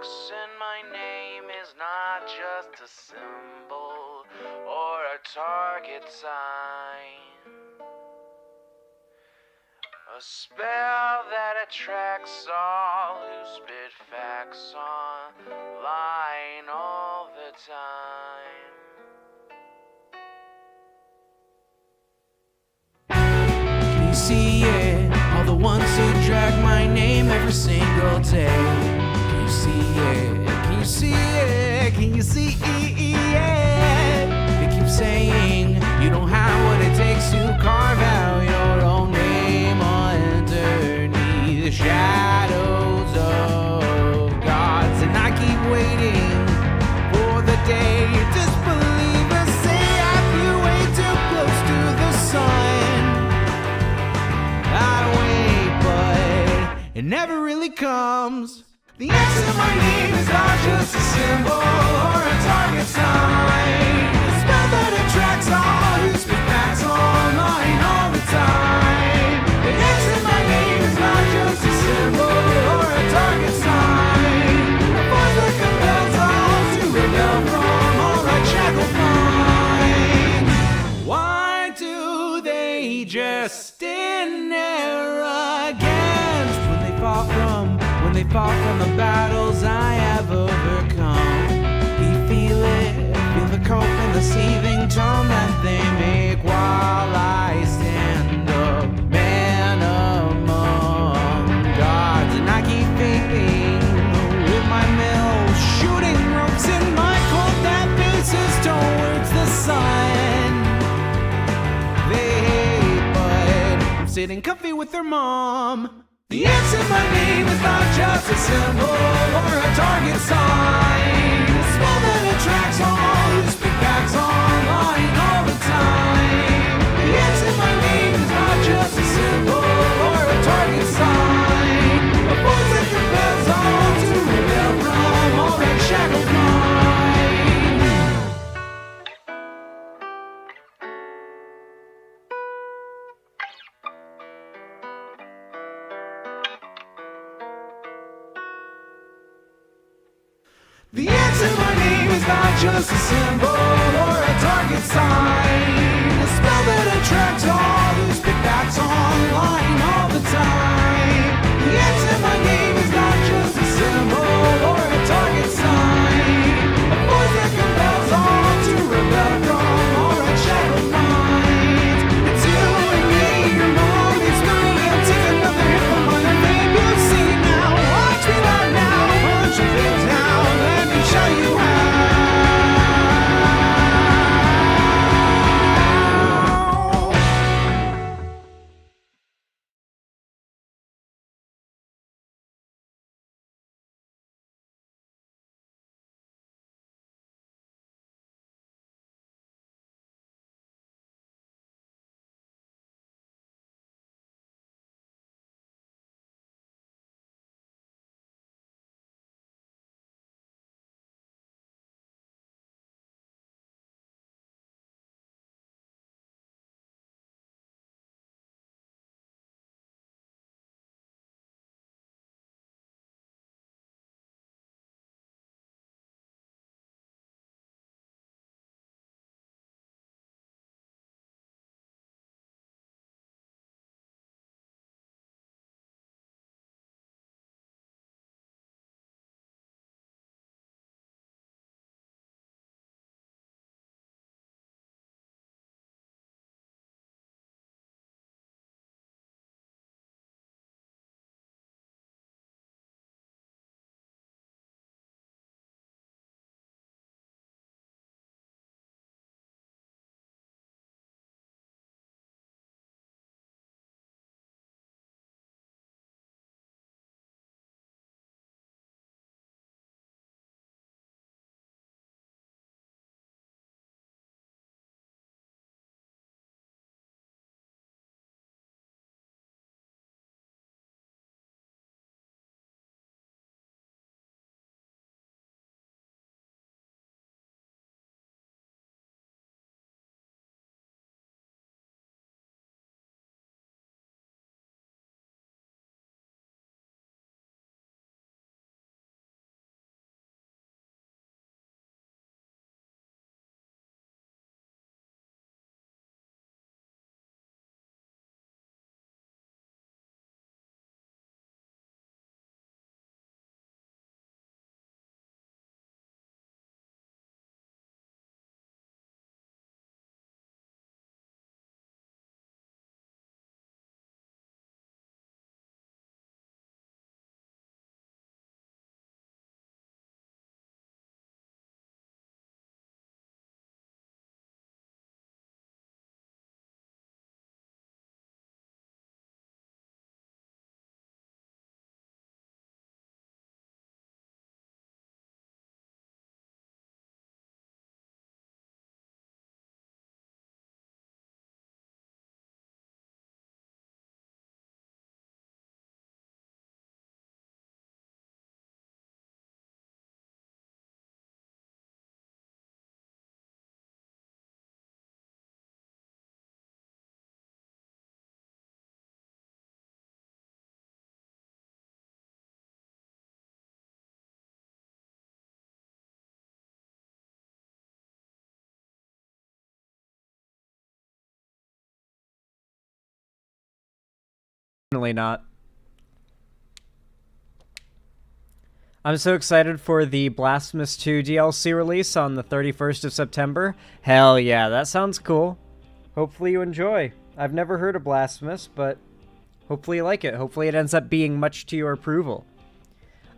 X in my name is not just a symbol or a target sign. A spell that attracts all who spit facts online all the time. Can you see it? All the ones who drag my name every single day. Can you see it? Can you see it? Can you see it? They keep saying you don't have what it takes to carve out your own name underneath the shadows of gods. And I keep waiting for the day disbelievers say I flew way too close to the sun. I wait, but it never really comes. The X in my name is not just a symbol or a target sign. A spell that attracts all who speak facts online all the time. The X in my name is not just a symbol or a target sign. A voice that compels all to rebel from all that shackled mind. Why do they just stand there against when they fall from the battles I have overcome? You feel it, feel the cope and the seething tone that they make while I stand up, man among gods. And I keep thinking with my mill, shooting ropes in my cold that faces towards the sun. They hate, but I'm sitting comfy with their mom. The X in my name is not just a symbol or a target sign. A spell that attracts all who speak facts online all the time. The X in my name is not just a symbol or a target sign. A voice that compels all to rebel from all that shackled mind. The X in my name is not just a symbol or a target sign. A spell that attracts all who speak facts online all the time. The X in my name is not just a symbol or a target sign. A voice that compels all to rebel from all that shackled minds. It's you and me, your mom, it's me. I'll take another hit from my name. You've seen now, watch me right now, punch your face now. Show you how. Definitely not. I'm so excited for the Blasphemous 2 DLC release on the 31st of September. Hell yeah, that sounds cool. Hopefully you enjoy. I've never heard of Blasphemous, but hopefully you like it. Hopefully it ends up being much to your approval.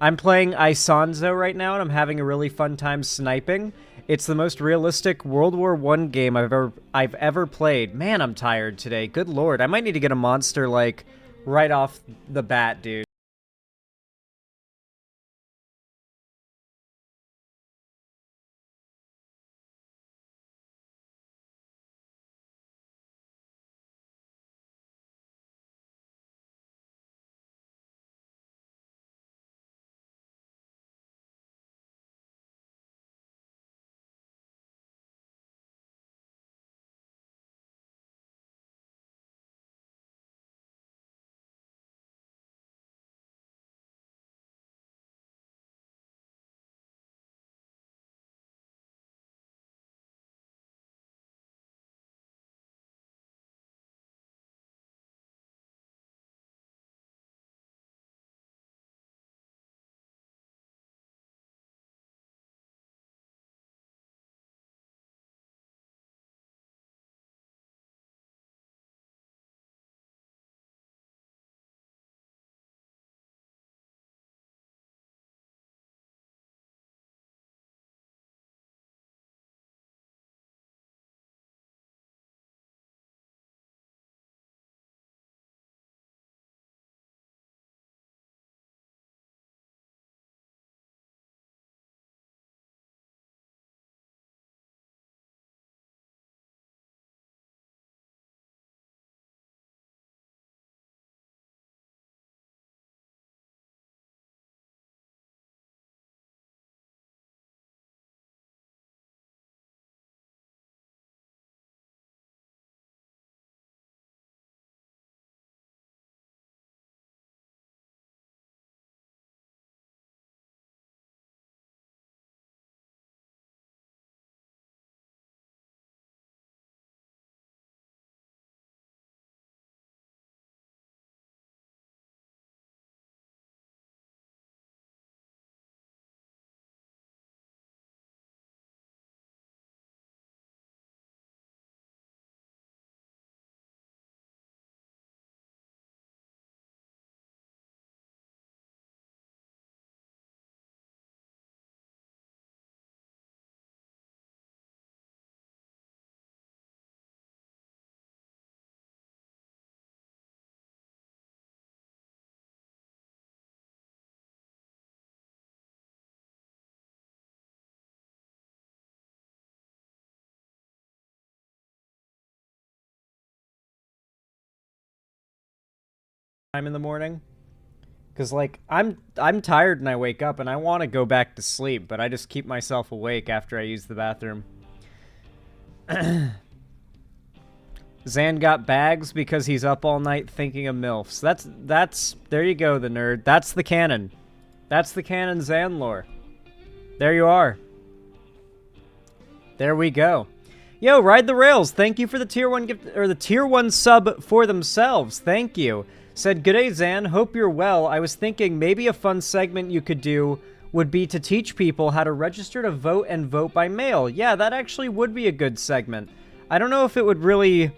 I'm playing Isonzo right now, and I'm having a really fun time sniping. It's the most realistic World War I game I've ever played. Man, I'm tired today. Good lord. I might need to get a monster, like, right off the bat, dude. Time in the morning. Because, like, I'm tired and I wake up and I want to go back to sleep, but I just keep myself awake after I use the bathroom. Zan got bags because he's up all night thinking of MILFs. There you go, the nerd. That's the canon. That's the canon Zan lore. There you are. There we go. Yo, Ride the Rails, thank you for the tier 1 gift, or the tier 1 sub for themselves. Thank you. Said, "G'day Zan, hope you're well. I was thinking maybe a fun segment you could do would be to teach people how to register to vote and vote by mail." Yeah, that actually would be a good segment. I don't know if it would really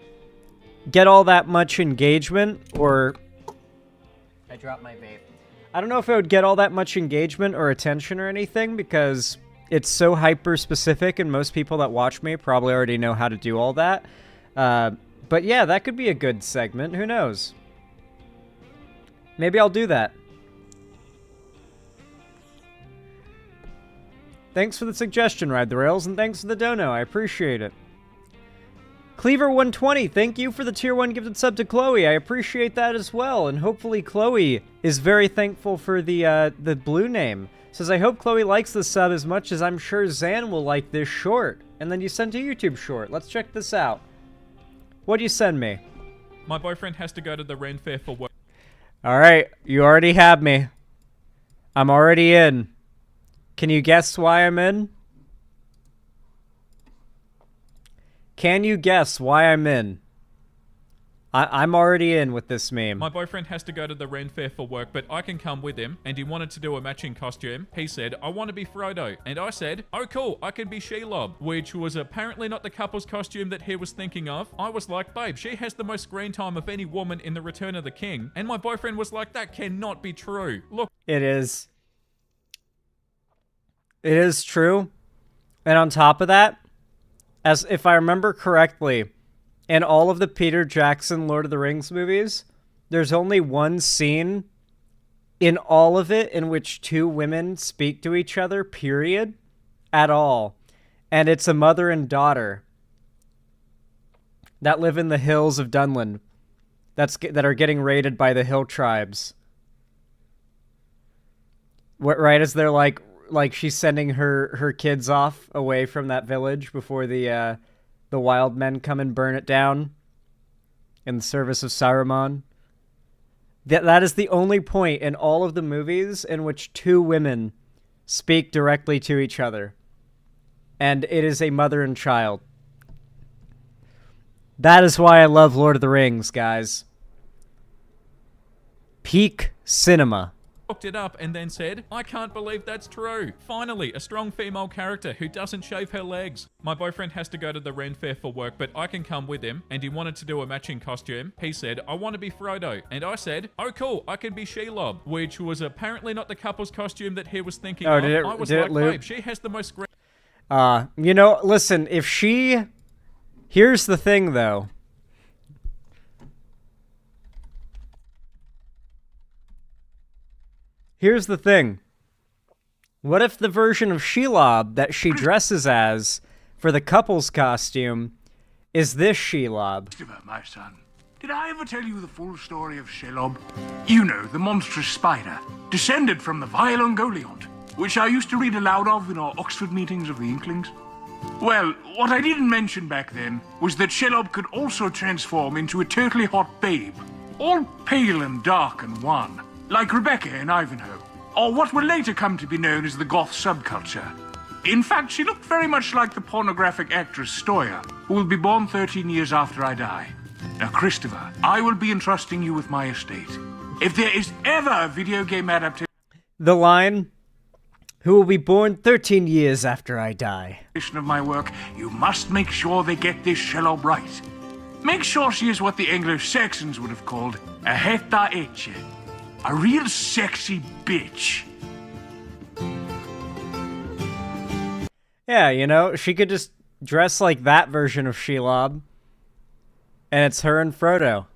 get all that much engagement, or... I dropped my vape. I don't know if it would get all that much engagement or attention or anything, because it's so hyper-specific, and most people that watch me probably already know how to do all that. But yeah, that could be a good segment. Who knows? Maybe I'll do that. Thanks for the suggestion, Ride the Rails, and thanks for the dono. I appreciate it. Cleaver120, thank you for the tier 1 gifted sub to Chloe. I appreciate that as well, and hopefully Chloe is very thankful for the blue name. Says, "I hope Chloe likes the sub as much as I'm sure Zan will like this short." And then you sent a YouTube short. Let's check this out. What'd you send me? My boyfriend has to go to the Ren Fair for work. Alright, you already have me. I'm already in. Can you guess why I'm in? Can you guess why I'm in? I'm already in with this meme. My boyfriend has to go to the Ren Fair for work, but I can come with him, and he wanted to do a matching costume. He said, I want to be Frodo. And I said, oh cool, I can be Shelob, which was apparently not the couple's costume that he was thinking of. I was like, babe, she has the most screen time of any woman in The Return of the King. And my boyfriend was like, that cannot be true. Look. It is. It is true. And on top of that, as if I remember correctly, in all of the Peter Jackson Lord of the Rings movies, there's only one scene in all of it in which two women speak to each other, period, at all. And it's a mother and daughter that live in the hills of Dunland that are getting raided by the hill tribes. Right as they're like she's sending her kids off away from that village before the wild men come and burn it down in the service of Saruman. That is the only point in all of the movies in which two women speak directly to each other. And it is a mother and child. That is why I love Lord of the Rings, guys. Peak cinema. Looked it up and then said, I can't believe that's true. Finally, a strong female character who doesn't shave her legs. My boyfriend has to go to the Ren Fair for work, but I can come with him, and he wanted to do a matching costume. He said, I want to be Frodo. And I said, oh cool, I can be Shelob, which was apparently not the couple's costume that he was thinking of. I was like, babe, she has the most great... You know, listen, if she... Here's the thing, though. Here's the thing. What if the version of Shelob that she dresses as for the couple's costume is this Shelob? My son, did I ever tell you the full story of Shelob? You know, the monstrous spider, descended from the vile Ungoliant, which I used to read aloud of in our Oxford meetings of the Inklings. Well, what I didn't mention back then was that Shelob could also transform into a totally hot babe, all pale and dark and wan, like Rebecca in Ivanhoe, or what will later come to be known as the goth subculture. In fact, she looked very much like the pornographic actress Stoya, who will be born 13 years after I die. Now, Christopher, I will be entrusting you with my estate. If there is ever a video game adaptation The line, who will be born 13 years after I die. of my work, you must make sure they get this Shelob right. Make sure she is what the Anglo-Saxons would have called a heta etche. A real sexy bitch. Yeah, you know, she could just dress like that version of Shelob, and it's her and Frodo.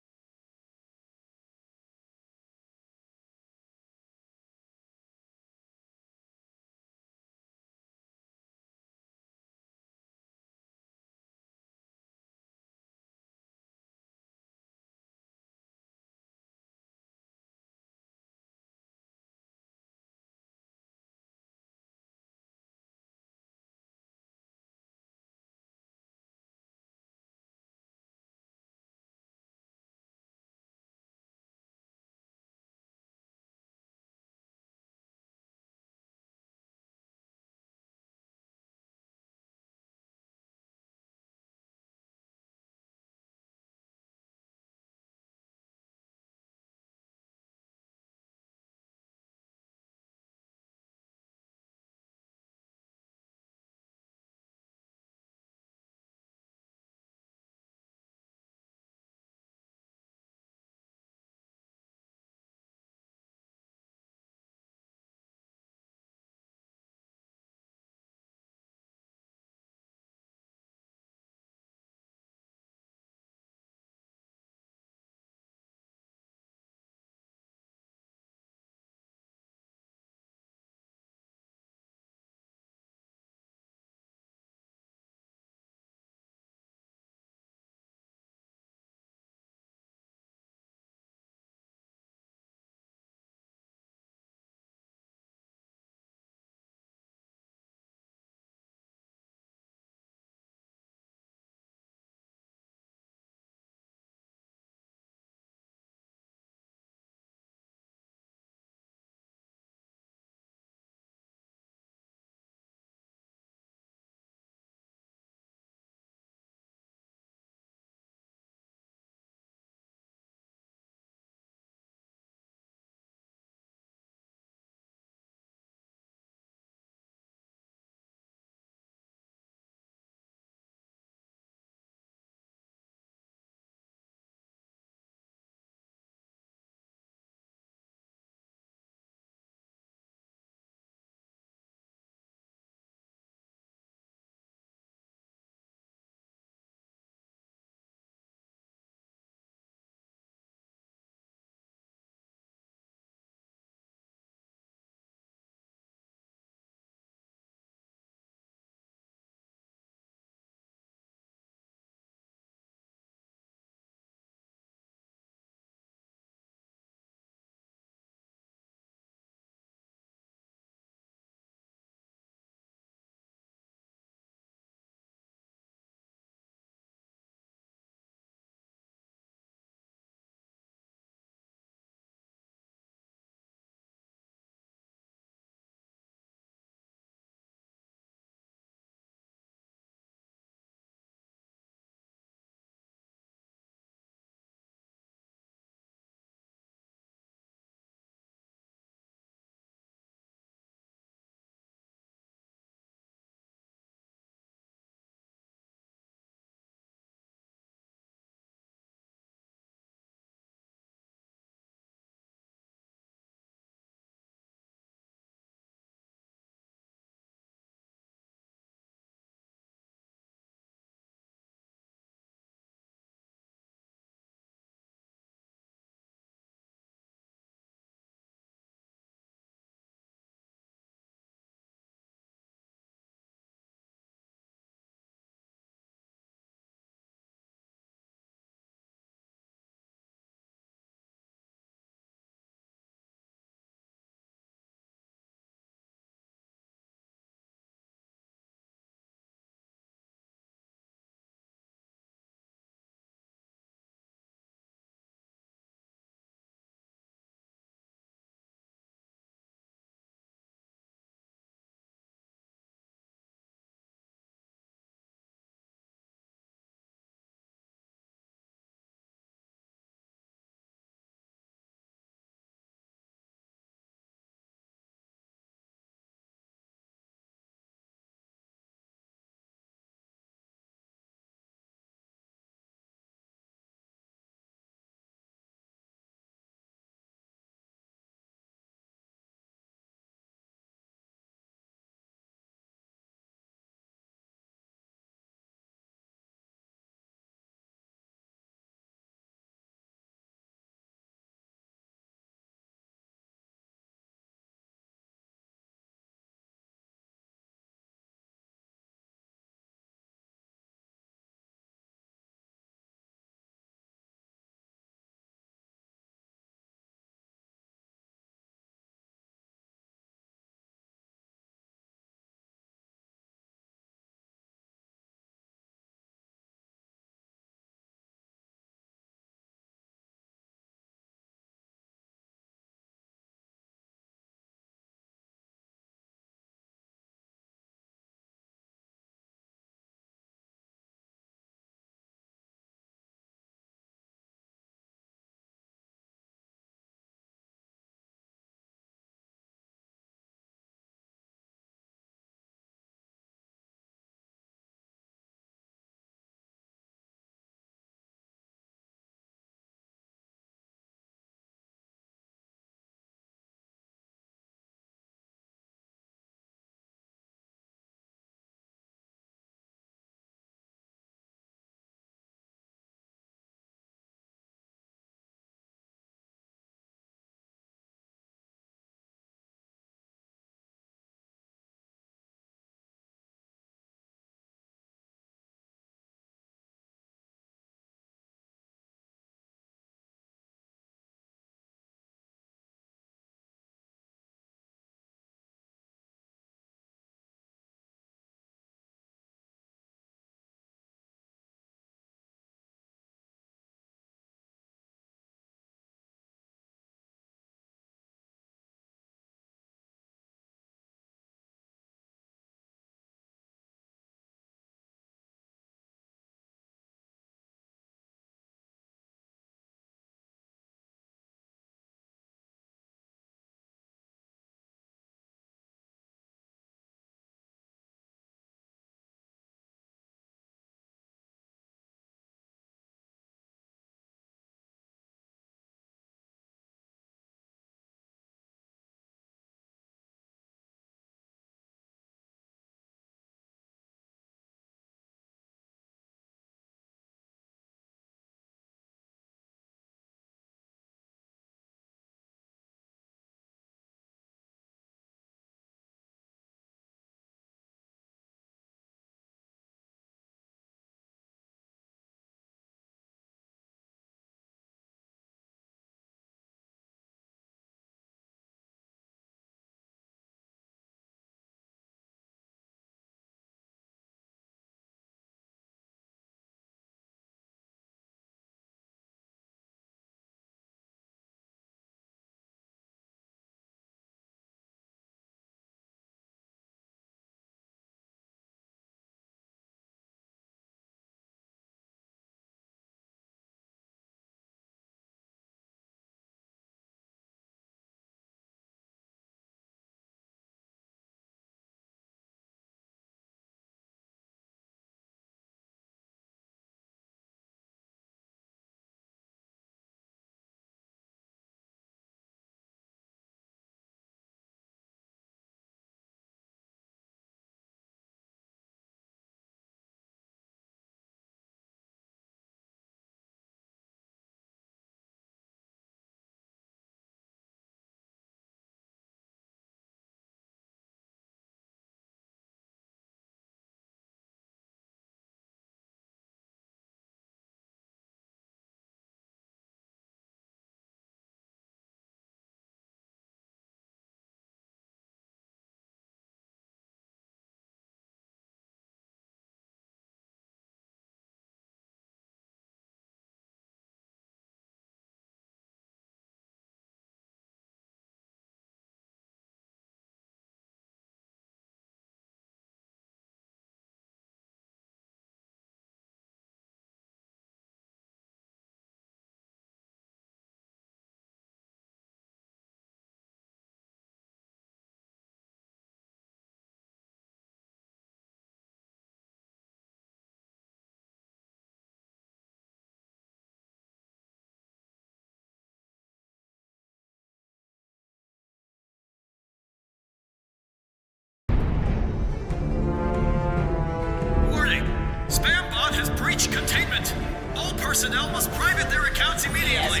personnel must private their accounts immediately.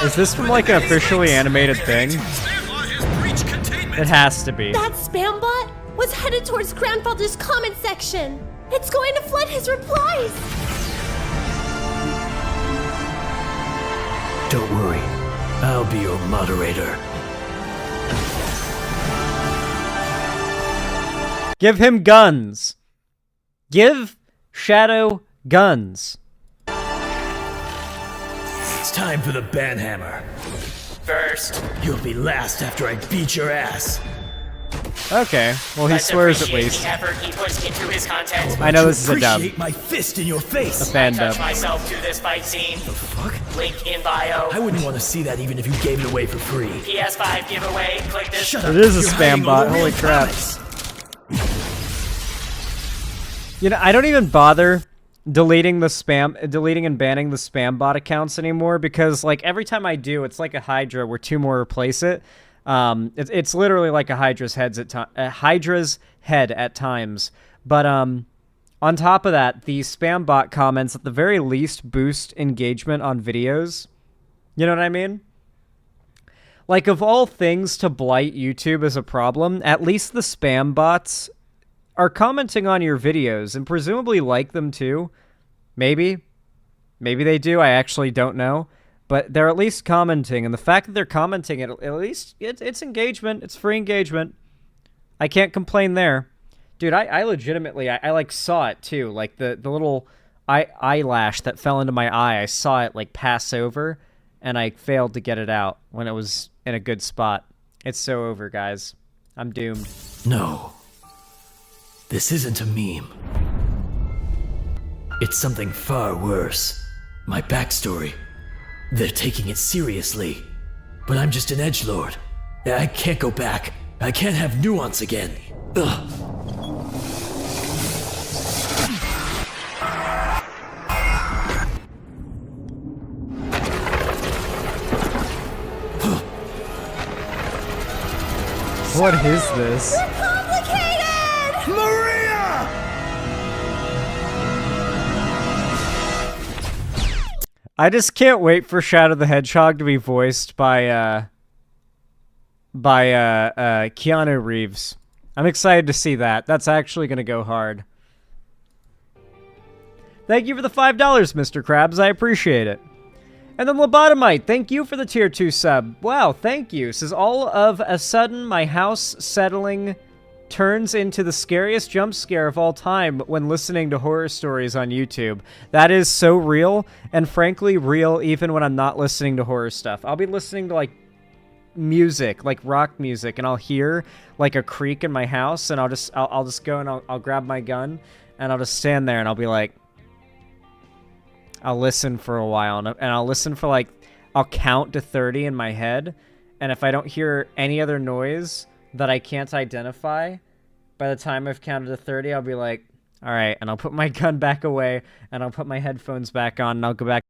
Is this from like an officially animated thing? Spambot has breached containment. It has to be. That spam bot was headed towards Grandfather's comment section. It's going to flood his replies. Don't worry. I'll be your moderator. Give him guns. Give Shadow guns. It's time for the banhammer. First, you'll be last after I beat your ass. Okay, well he swears at least. The effort he puts into his content. I know this is a dub. Appreciate my fist in your face. A fan Touch dub. myself to this fight scene. The fuck? Link in bio. I wouldn't want to see that even if you gave it away for free. PS5 giveaway. Click this. Shut up. It is a You're spam hiding all bot, the real holy crap. promise. You know, I don't even bother deleting and banning the spam bot accounts anymore because, like, every time I do, it's like a Hydra where two more replace it. It's literally like a Hydra's head at times. But on top of that, the spam bot comments at the very least boost engagement on videos. You know what I mean? Like, of all things to blight YouTube as a problem, at least the spam bots are commenting on your videos and presumably like them too. Maybe they do. I actually don't know. But they're at least commenting, and the fact that they're commenting, at least it's engagement. It's free engagement. I can't complain there. Dude, I legitimately, I like saw it too. Like the little eyelash that fell into my eye, I saw it like pass over, and I failed to get it out when it was in a good spot. It's so over, guys. I'm doomed. No. This isn't a meme. It's something far worse. My backstory. They're taking it seriously. But I'm just an edgelord. I can't go back. I can't have nuance again. Ugh. What is this? Complicated! Maria! I just can't wait for Shadow the Hedgehog to be voiced by Keanu Reeves. I'm excited to see that. That's actually going to go hard. Thank you for the $5, Mr. Krabs. I appreciate it. And then Lobotomite, thank you for the tier 2 sub. Wow, thank you. Says, all of a sudden, my house settling turns into the scariest jump scare of all time when listening to horror stories on YouTube. That is so real, and frankly real even when I'm not listening to horror stuff. I'll be listening to, like, music, like rock music, and I'll hear, like, a creak in my house, and I'll just go and I'll grab my gun, and I'll just stand there, and I'll be like, I'll listen for a while, and I'll listen for, like, I'll count to 30 in my head, and if I don't hear any other noise that I can't identify, by the time I've counted to 30, I'll be like, all right, and I'll put my gun back away, and I'll put my headphones back on, and I'll go back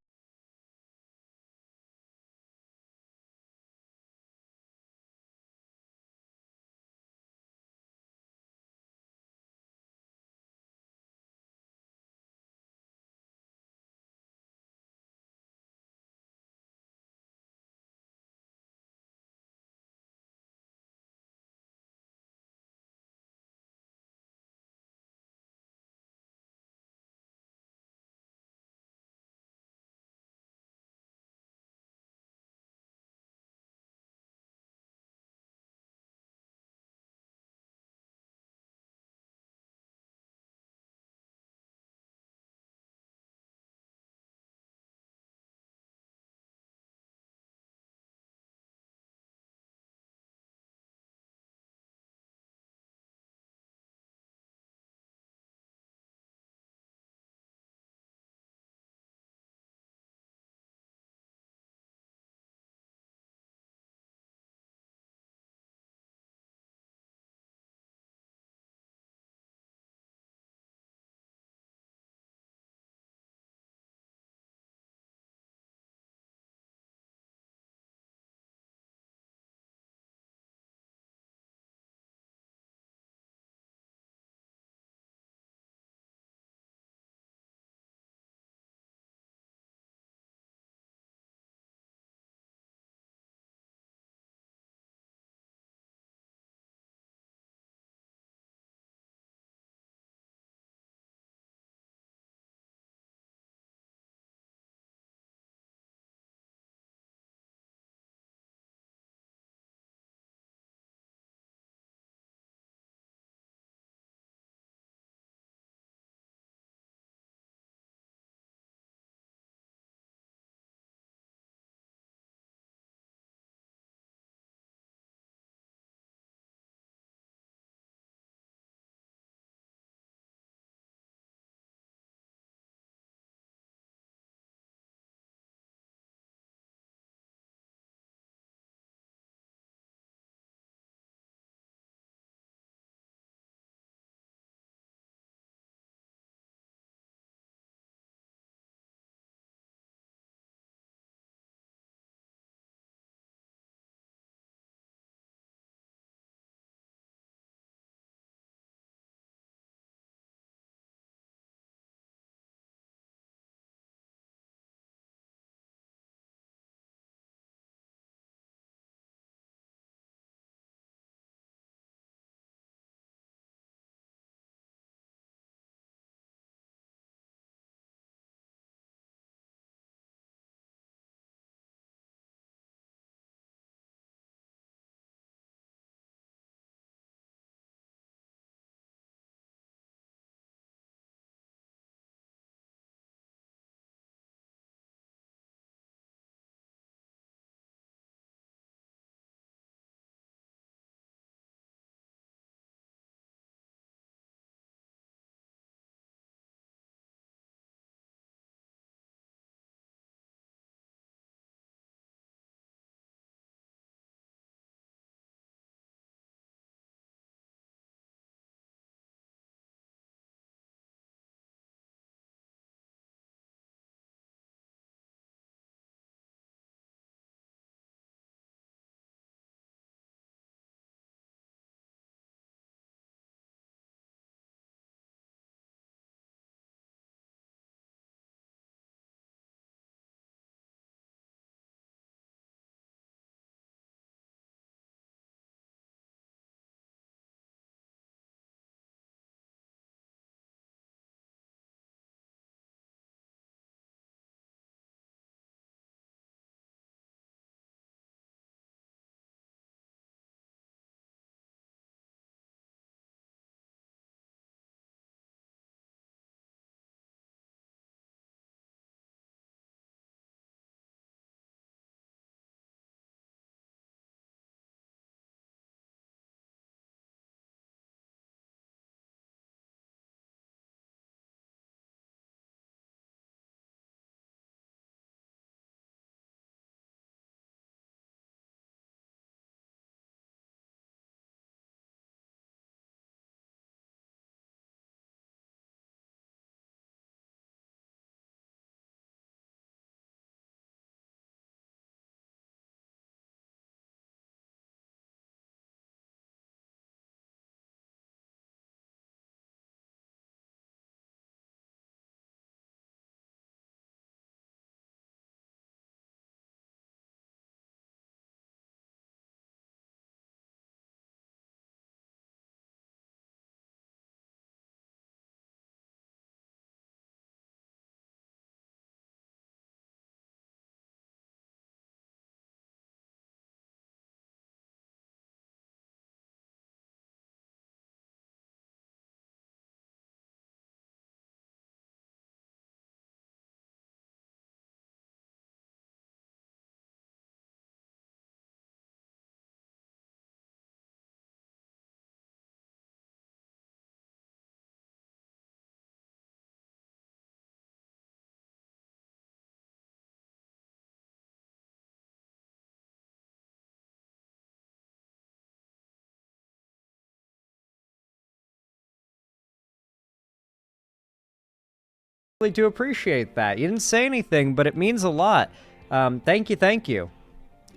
really do appreciate that. You didn't say anything, but it means a lot. Thank you, thank you.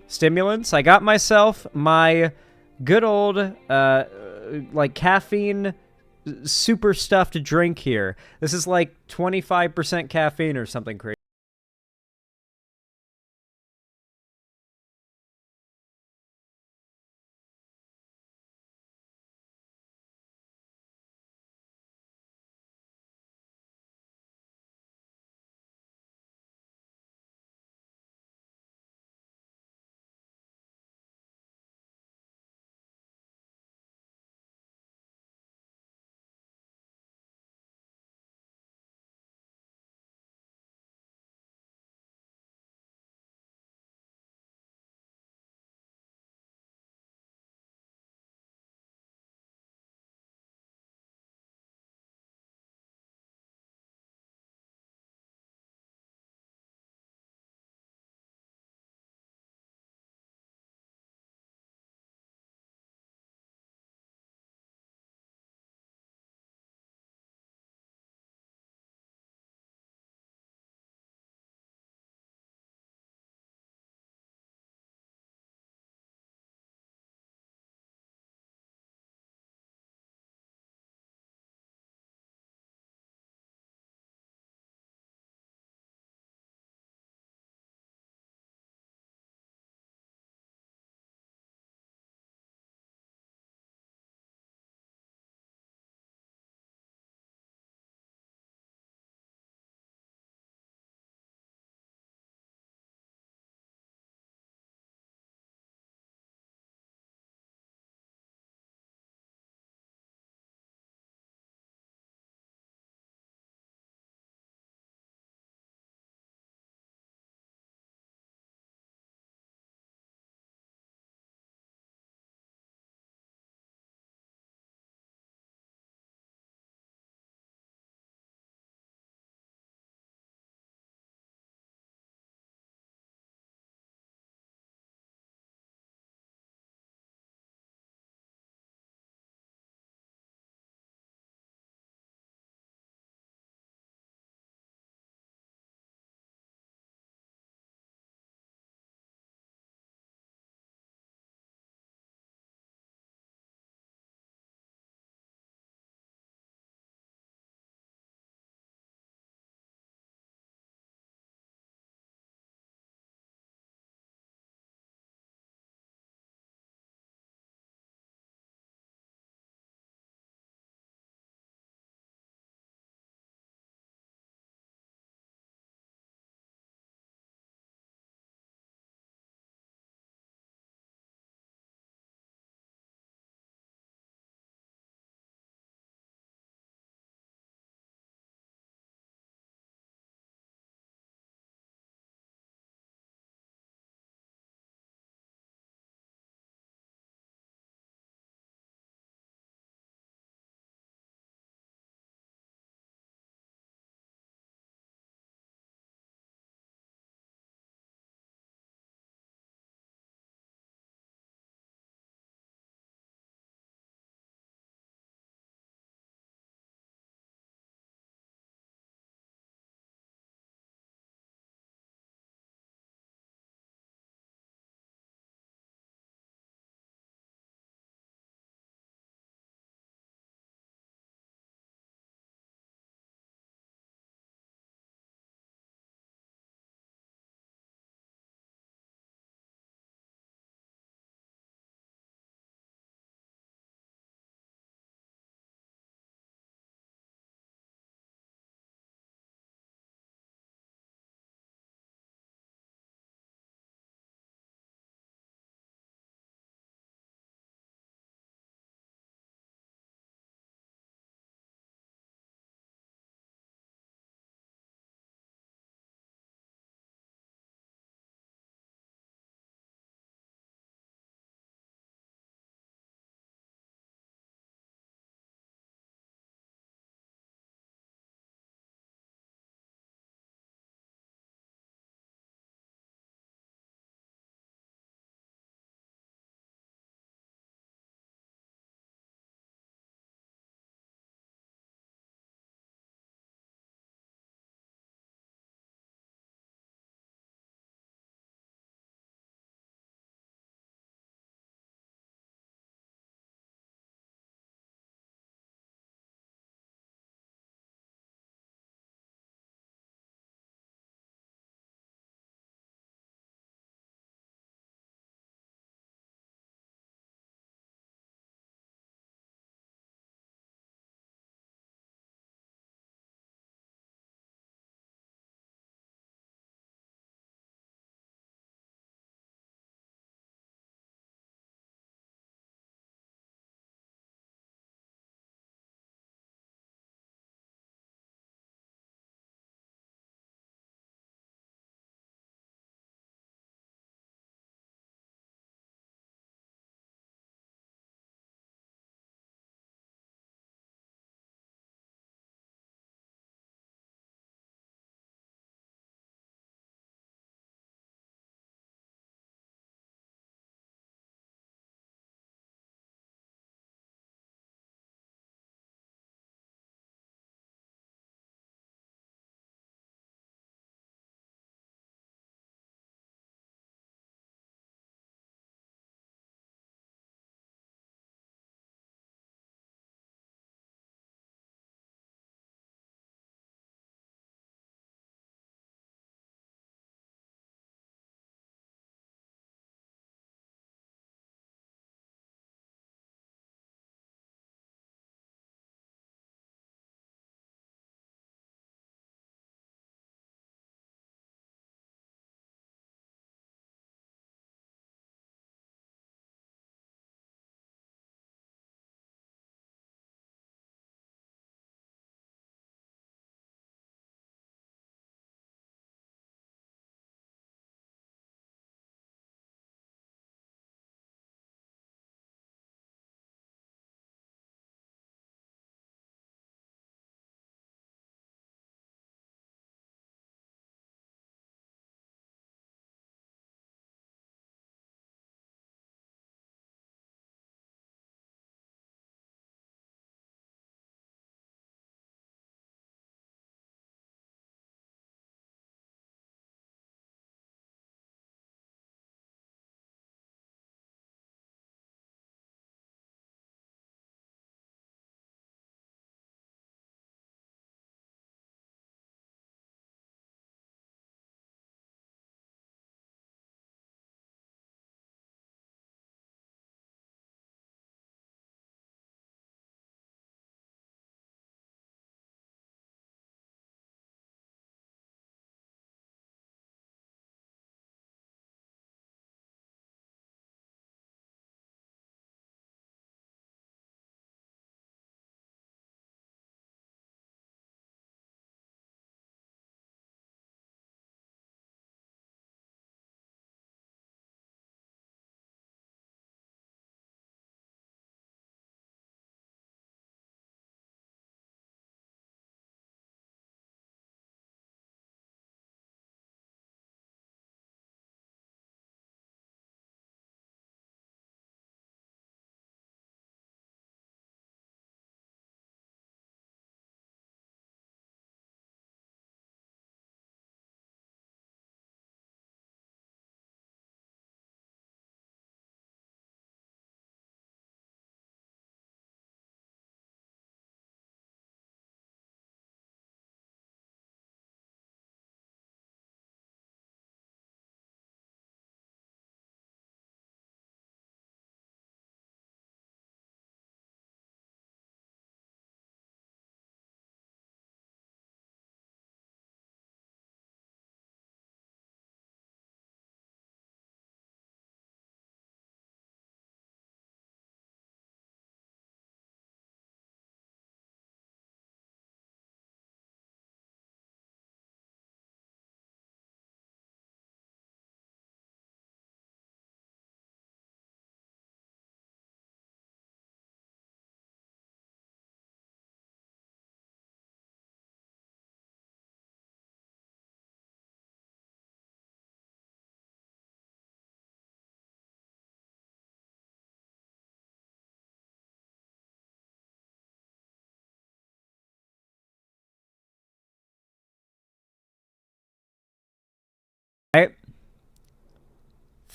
Stimulants. I got myself my good old, like, caffeine super stuffed drink here. This is like 25% caffeine or something crazy.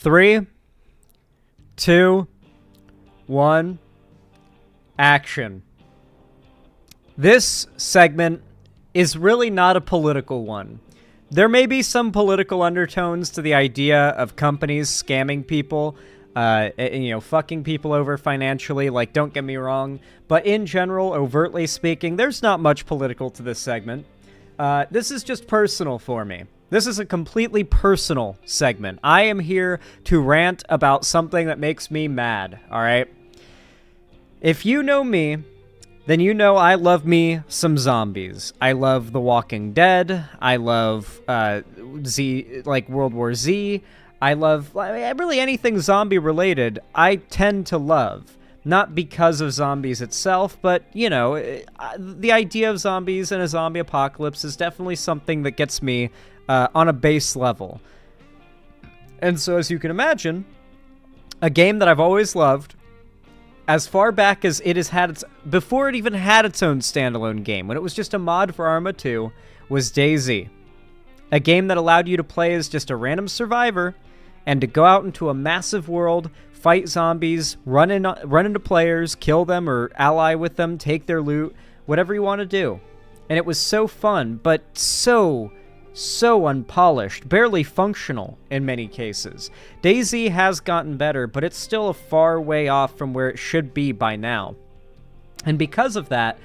3, 2, 1, action. This segment is really not a political one. There may be some political undertones to the idea of companies scamming people, fucking people over financially, like, don't get me wrong, but in general, overtly speaking, there's not much political to this segment. This is just personal for me. This is a completely personal segment. I am here to rant about something that makes me mad, alright? If you know me, then you know I love me some zombies. I love The Walking Dead. I love World War Z. I love really anything zombie related. I tend to love, not because of zombies itself, but the idea of zombies and a zombie apocalypse is definitely something that gets me on a base level. And so, as you can imagine, a game that I've always loved, as far back as it has had before it even had its own standalone game, when it was just a mod for Arma 2, was DayZ. A game that allowed you to play as just a random survivor and to go out into a massive world, fight zombies, run into players, kill them or ally with them, take their loot, whatever you want to do. And it was so fun, but so unpolished, barely functional in many cases. DayZ has gotten better, but it's still a far way off from where it should be by now. And because of that,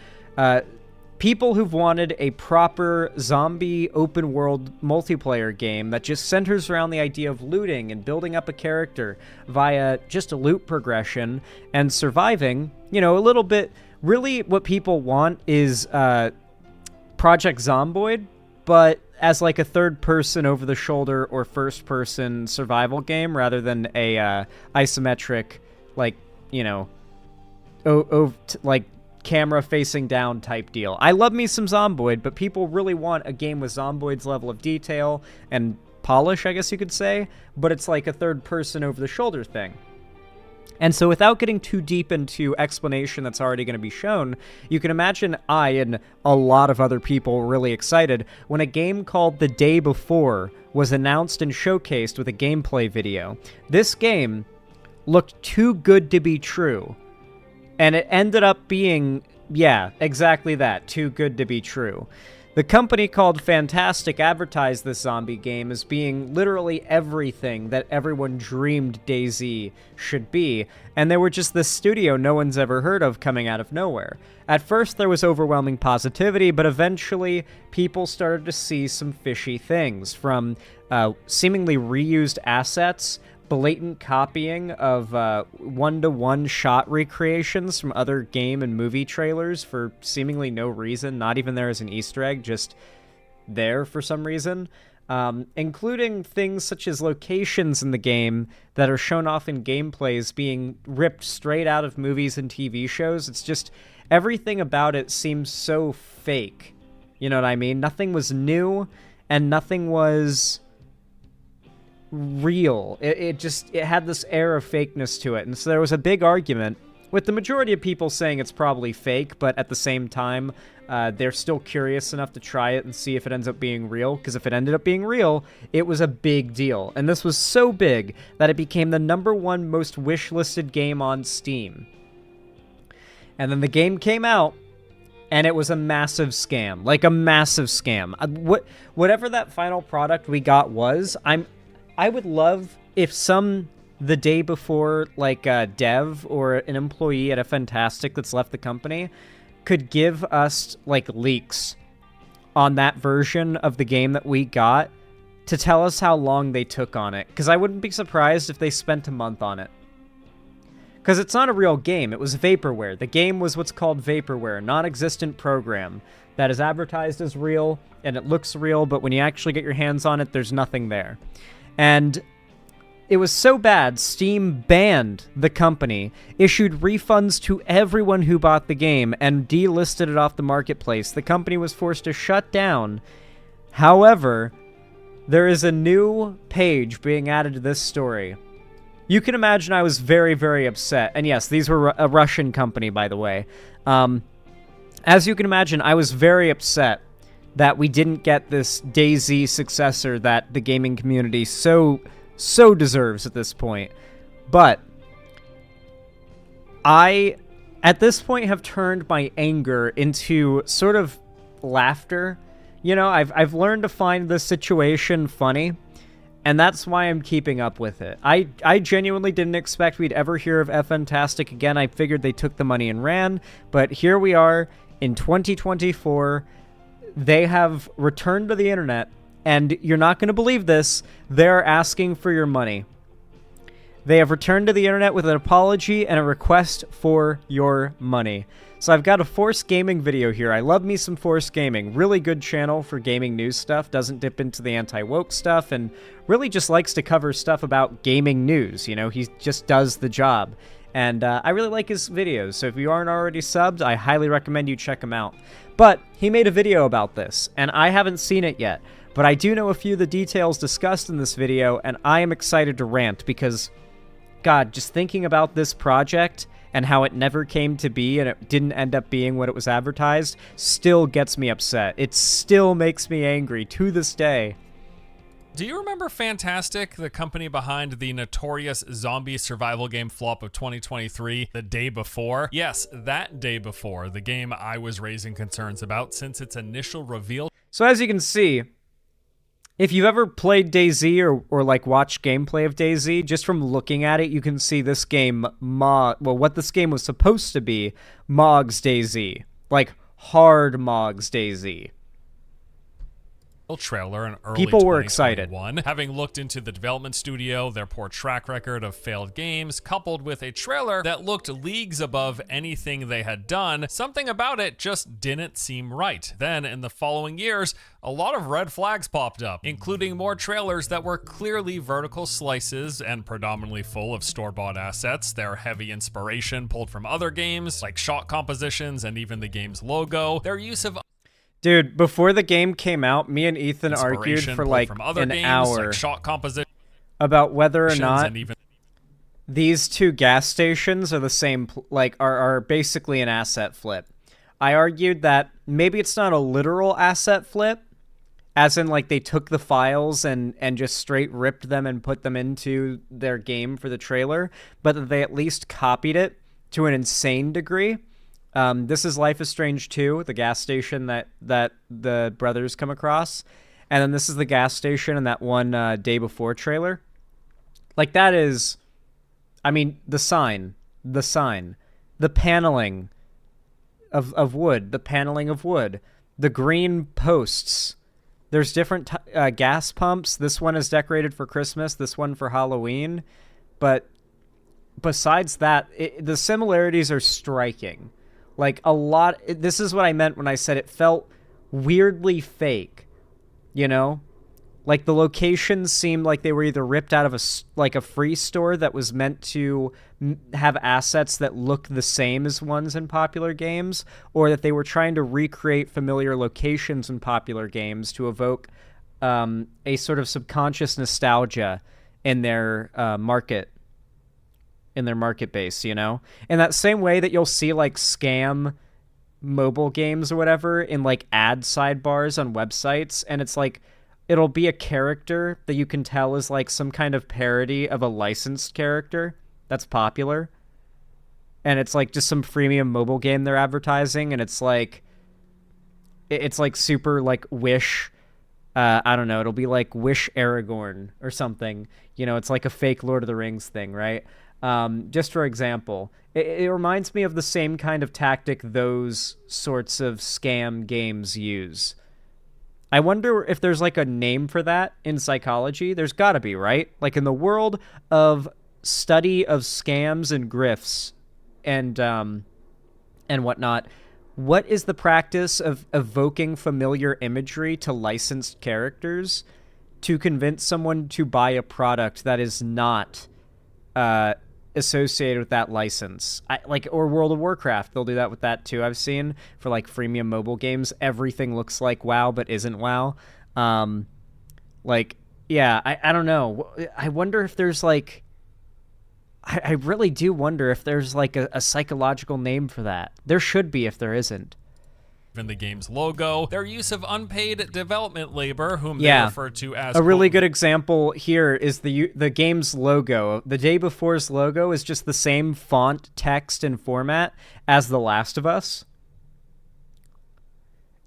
people who've wanted a proper zombie open world multiplayer game that just centers around the idea of looting and building up a character via just a loot progression and surviving, a little bit, really what people want is Project Zomboid, but as like a third-person over-the-shoulder or first-person survival game rather than a isometric, camera-facing down type deal. I love me some Zomboid, but people really want a game with Zomboid's level of detail and polish, I guess you could say, but it's like a third-person over-the-shoulder thing. And so without getting too deep into explanation that's already going to be shown, you can imagine I and a lot of other people were really excited when a game called The Day Before was announced and showcased with a gameplay video. This game looked too good to be true. And it ended up being, yeah, exactly that, too good to be true. The company called Fntastic advertised this zombie game as being literally everything that everyone dreamed DayZ should be, and they were just this studio no one's ever heard of coming out of nowhere. At first there was overwhelming positivity, but eventually people started to see some fishy things, from seemingly reused assets, blatant copying of one-to-one shot recreations from other game and movie trailers for seemingly no reason, not even there as an Easter egg, just there for some reason, including things such as locations in the game that are shown off in gameplays being ripped straight out of movies and TV shows. It's just, everything about it seems so fake. You know what I mean? Nothing was new, and nothing was real. It had this air of fakeness to it, and so there was a big argument with the majority of people saying it's probably fake, but at the same time they're still curious enough to try it and see if it ends up being real, because if it ended up being real, it was a big deal. And this was so big that it became the _1 most wish-listed game on Steam. And then the game came out, and it was a massive scam. Like a massive scam. Whatever that final product we got was, I would love if the day before, like a dev or an employee at a Fntastic that's left the company could give us like leaks on that version of the game that we got to tell us how long they took on it. Because I wouldn't be surprised if they spent a month on it. Because it's not a real game. It was vaporware. The game was what's called vaporware, a non-existent program that is advertised as real, and it looks real, but when you actually get your hands on it, there's nothing there. And it was so bad, Steam banned the company, issued refunds to everyone who bought the game, and delisted it off the marketplace. The company was forced to shut down. However, there is a new page being added to this story. You can imagine I was very, very upset. And yes, these were a Russian company, by the way. As you can imagine, I was very upset that we didn't get this DayZ successor that the gaming community so so deserves at this point. But I, at this point, have turned my anger into sort of laughter. You know, I've learned to find this situation funny, and that's why I'm keeping up with it. I genuinely didn't expect we'd ever hear of Fntastic again. I figured they took the money and ran, but here we are in 2024. They have returned to the internet, and you're not going to believe this, they're asking for your money. They have returned to the internet with an apology and a request for your money. So I've got a Force Gaming video here. I love me some Force Gaming. Really good channel for gaming news stuff. Doesn't dip into the anti-woke stuff and really just likes to cover stuff about gaming news. You know, he just does the job. And I really like his videos. So if you aren't already subbed, I highly recommend you check him out. But he made a video about this, and I haven't seen it yet. But I do know a few of the details discussed in this video, and I am excited to rant because, God, just thinking about this project and how it never came to be and it didn't end up being what it was advertised still gets me upset. It still makes me angry to this day. Do you remember Fntastic, the company behind the notorious zombie survival game flop of 2023, The Day Before? Yes, that day before, the game I was raising concerns about since its initial reveal. So as you can see, if you've ever played DayZ or like watched gameplay of DayZ, just from looking at it, you can see this game, what this game was supposed to be, Mogs DayZ. Like, hard Mogs DayZ. Trailer in early People were excited. 2021. Having looked into the development studio, their poor track record of failed games, coupled with a trailer that looked leagues above anything they had done, something about it just didn't seem right. Then, in the following years, a lot of red flags popped up, including more trailers that were clearly vertical slices and predominantly full of store-bought assets, their heavy inspiration pulled from other games, like shot compositions and even the game's logo, their use of Dude, before the game came out, me and Ethan argued for like an hour like shot composition about whether or not and even these two gas stations are the same, like are basically an asset flip. I argued that maybe it's not a literal asset flip, as in like they took the files and just straight ripped them and put them into their game for the trailer, but that they at least copied it to an insane degree. This is Life is Strange 2, the gas station that the brothers come across. And then this is the gas station in that one Day Before trailer. Like, that is... I mean, the sign, the paneling of wood, the green posts. There's different gas pumps. This one is decorated for Christmas, this one for Halloween. But besides that, the similarities are striking. Like, a lot... This is what I meant when I said it felt weirdly fake, you know? Like, the locations seemed like they were either ripped out of a free store that was meant to have assets that look the same as ones in popular games, or that they were trying to recreate familiar locations in popular games to evoke a sort of subconscious nostalgia in their market base, you know? In that same way that you'll see, like, scam mobile games or whatever in, like, ad sidebars on websites, and it's, like, it'll be a character that you can tell is, like, some kind of parody of a licensed character that's popular, and it's, like, just some freemium mobile game they're advertising, and it's, like, super, like, Wish... I don't know, it'll be, like, Wish Aragorn or something. You know, it's, like, a fake Lord of the Rings thing, right? Just for example, it reminds me of the same kind of tactic those sorts of scam games use. I wonder if there's like a name for that in psychology. There's gotta be, right? Like in the world of study of scams and grifts and whatnot, what is the practice of evoking familiar imagery to licensed characters to convince someone to buy a product that is not associated with that license? Or World of Warcraft, they'll do that with that too. I've seen for like freemium mobile games, everything looks like WoW but isn't WoW. Yeah, I don't know. I wonder if there's like, I really do wonder if there's like a psychological name for that. There should be if there isn't. in the game's logo, their use of unpaid development labor, whom they Yeah. refer to as A really good example here is the game's logo. The Day Before's logo is just the same font, text, and format as The Last of Us.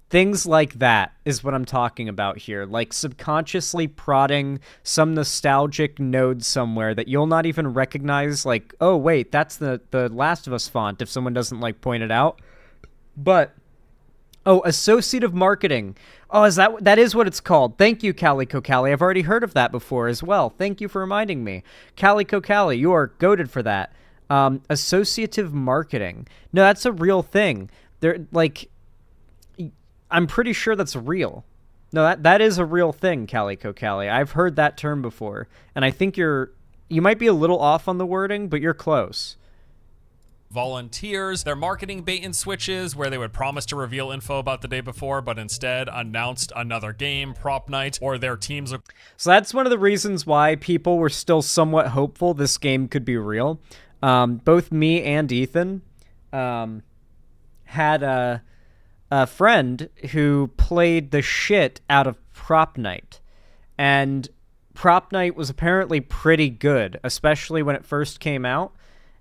Things like that is what I'm talking about here, like subconsciously prodding some nostalgic node somewhere that you'll not even recognize, like, oh wait, that's the Last of Us font if someone doesn't like point it out. But oh, associative marketing. Oh, that is what it's called. Thank you, Calico Callie. I've already heard of that before as well. Thank you for reminding me. Calico Callie, you are goated for that. Associative marketing. No, that's a real thing. I'm pretty sure that's real. No, that is a real thing, Calico Callie. I've heard that term before, and I think you might be a little off on the wording, but you're close. Volunteers, their marketing bait and switches where they would promise to reveal info about the day before but instead announced another game, prop night, or their teams. So that's one of the reasons why people were still somewhat hopeful this game could be real. Both me and Ethan had a friend who played the shit out of prop night, and prop night was apparently pretty good, especially when it first came out.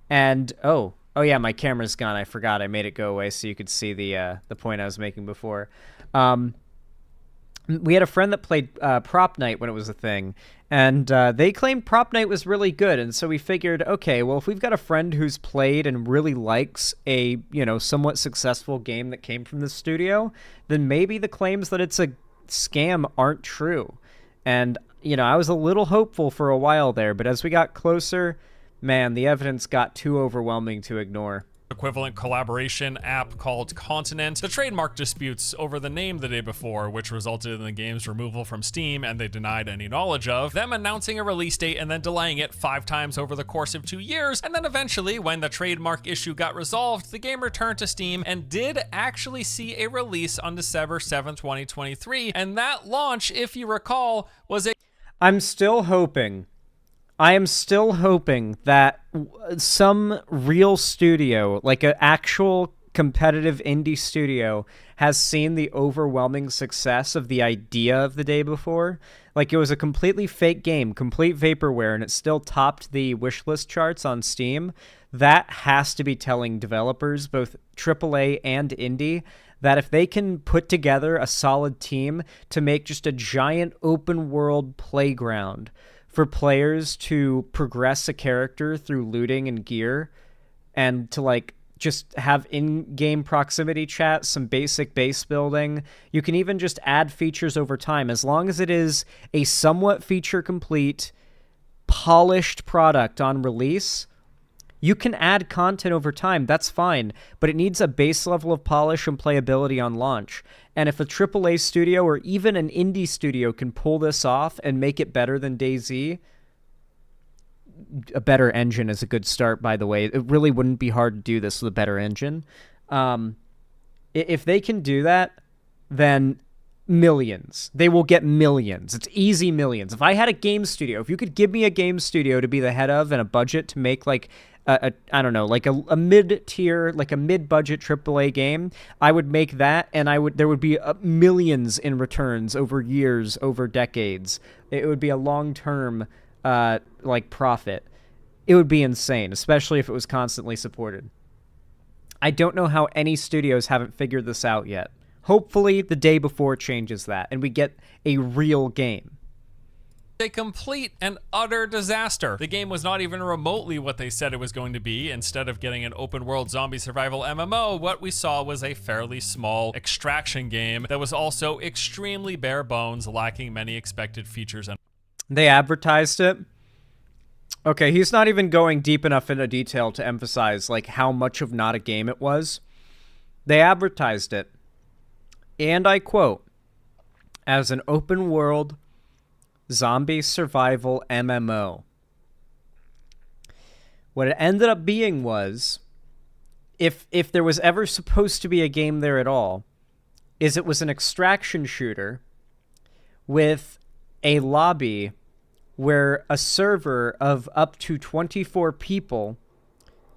And oh yeah, my camera's gone. I forgot I made it go away so you could see the point I was making before. We had a friend that played prop night when it was a thing, and they claimed prop night was really good. And so we figured, okay, well, if we've got a friend who's played and really likes a somewhat successful game that came from the studio, then maybe the claims that it's a scam aren't true. And I was a little hopeful for a while there, but as we got closer, man, the evidence got too overwhelming to ignore. Equivalent collaboration app called Containment. The trademark disputes over the name the day before, which resulted in the game's removal from Steam, and they denied any knowledge of them announcing a release date and then delaying it 5 times over the course of 2 years. And then eventually, when the trademark issue got resolved, the game returned to Steam and did actually see a release on December 7th, 2023. And that launch, if you recall, was a... I am still hoping that some real studio, like an actual competitive indie studio, has seen the overwhelming success of the idea of the day before. Like, it was a completely fake game, complete vaporware, and it still topped the wishlist charts on Steam. That has to be telling developers, both AAA and indie, that if they can put together a solid team to make just a giant open world playground for players to progress a character through looting and gear, and to just have in-game proximity chat, some basic base building. You can even just add features over time. As long as it is a somewhat feature-complete, polished product on release, you can add content over time. That's fine, but it needs a base level of polish and playability on launch. And if a AAA studio or even an indie studio can pull this off and make it better than DayZ, a better engine is a good start, by the way. It really wouldn't be hard to do this with a better engine. If they can do that, then millions. They will get millions. It's easy millions. If I had a game studio, if you could give me a game studio to be the head of and a budget to make I don't know, a mid-tier, a mid-budget AAA game, I would make that, and there would be millions in returns over years, over decades. It would be a long-term, profit. It would be insane, especially if it was constantly supported. I don't know how any studios haven't figured this out yet. Hopefully, the day before changes that, and we get a real game. A complete and utter disaster. The game was not even remotely what they said it was going to be. Instead of getting an open world zombie survival MMO, what we saw was a fairly small extraction game that was also extremely bare bones, lacking many expected features. They advertised it. Okay, he's not even going deep enough into detail to emphasize how much of not a game it was. They advertised it, and I quote, as an open world zombie survival MMO. What it ended up being was, if there was ever supposed to be a game there at all, is it was an extraction shooter with a lobby where a server of up to 24 people,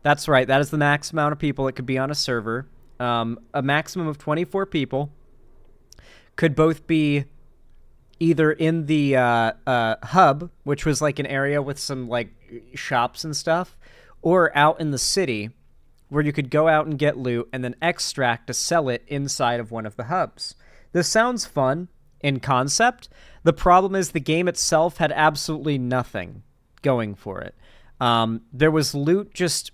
that's right, that is the max amount of people that could be on a server, a maximum of 24 people could both be either in the hub, which was like an area with some like shops and stuff, or out in the city where you could go out and get loot and then extract to sell it inside of one of the hubs. This sounds fun in concept. The problem is the game itself had absolutely nothing going for it. There was loot just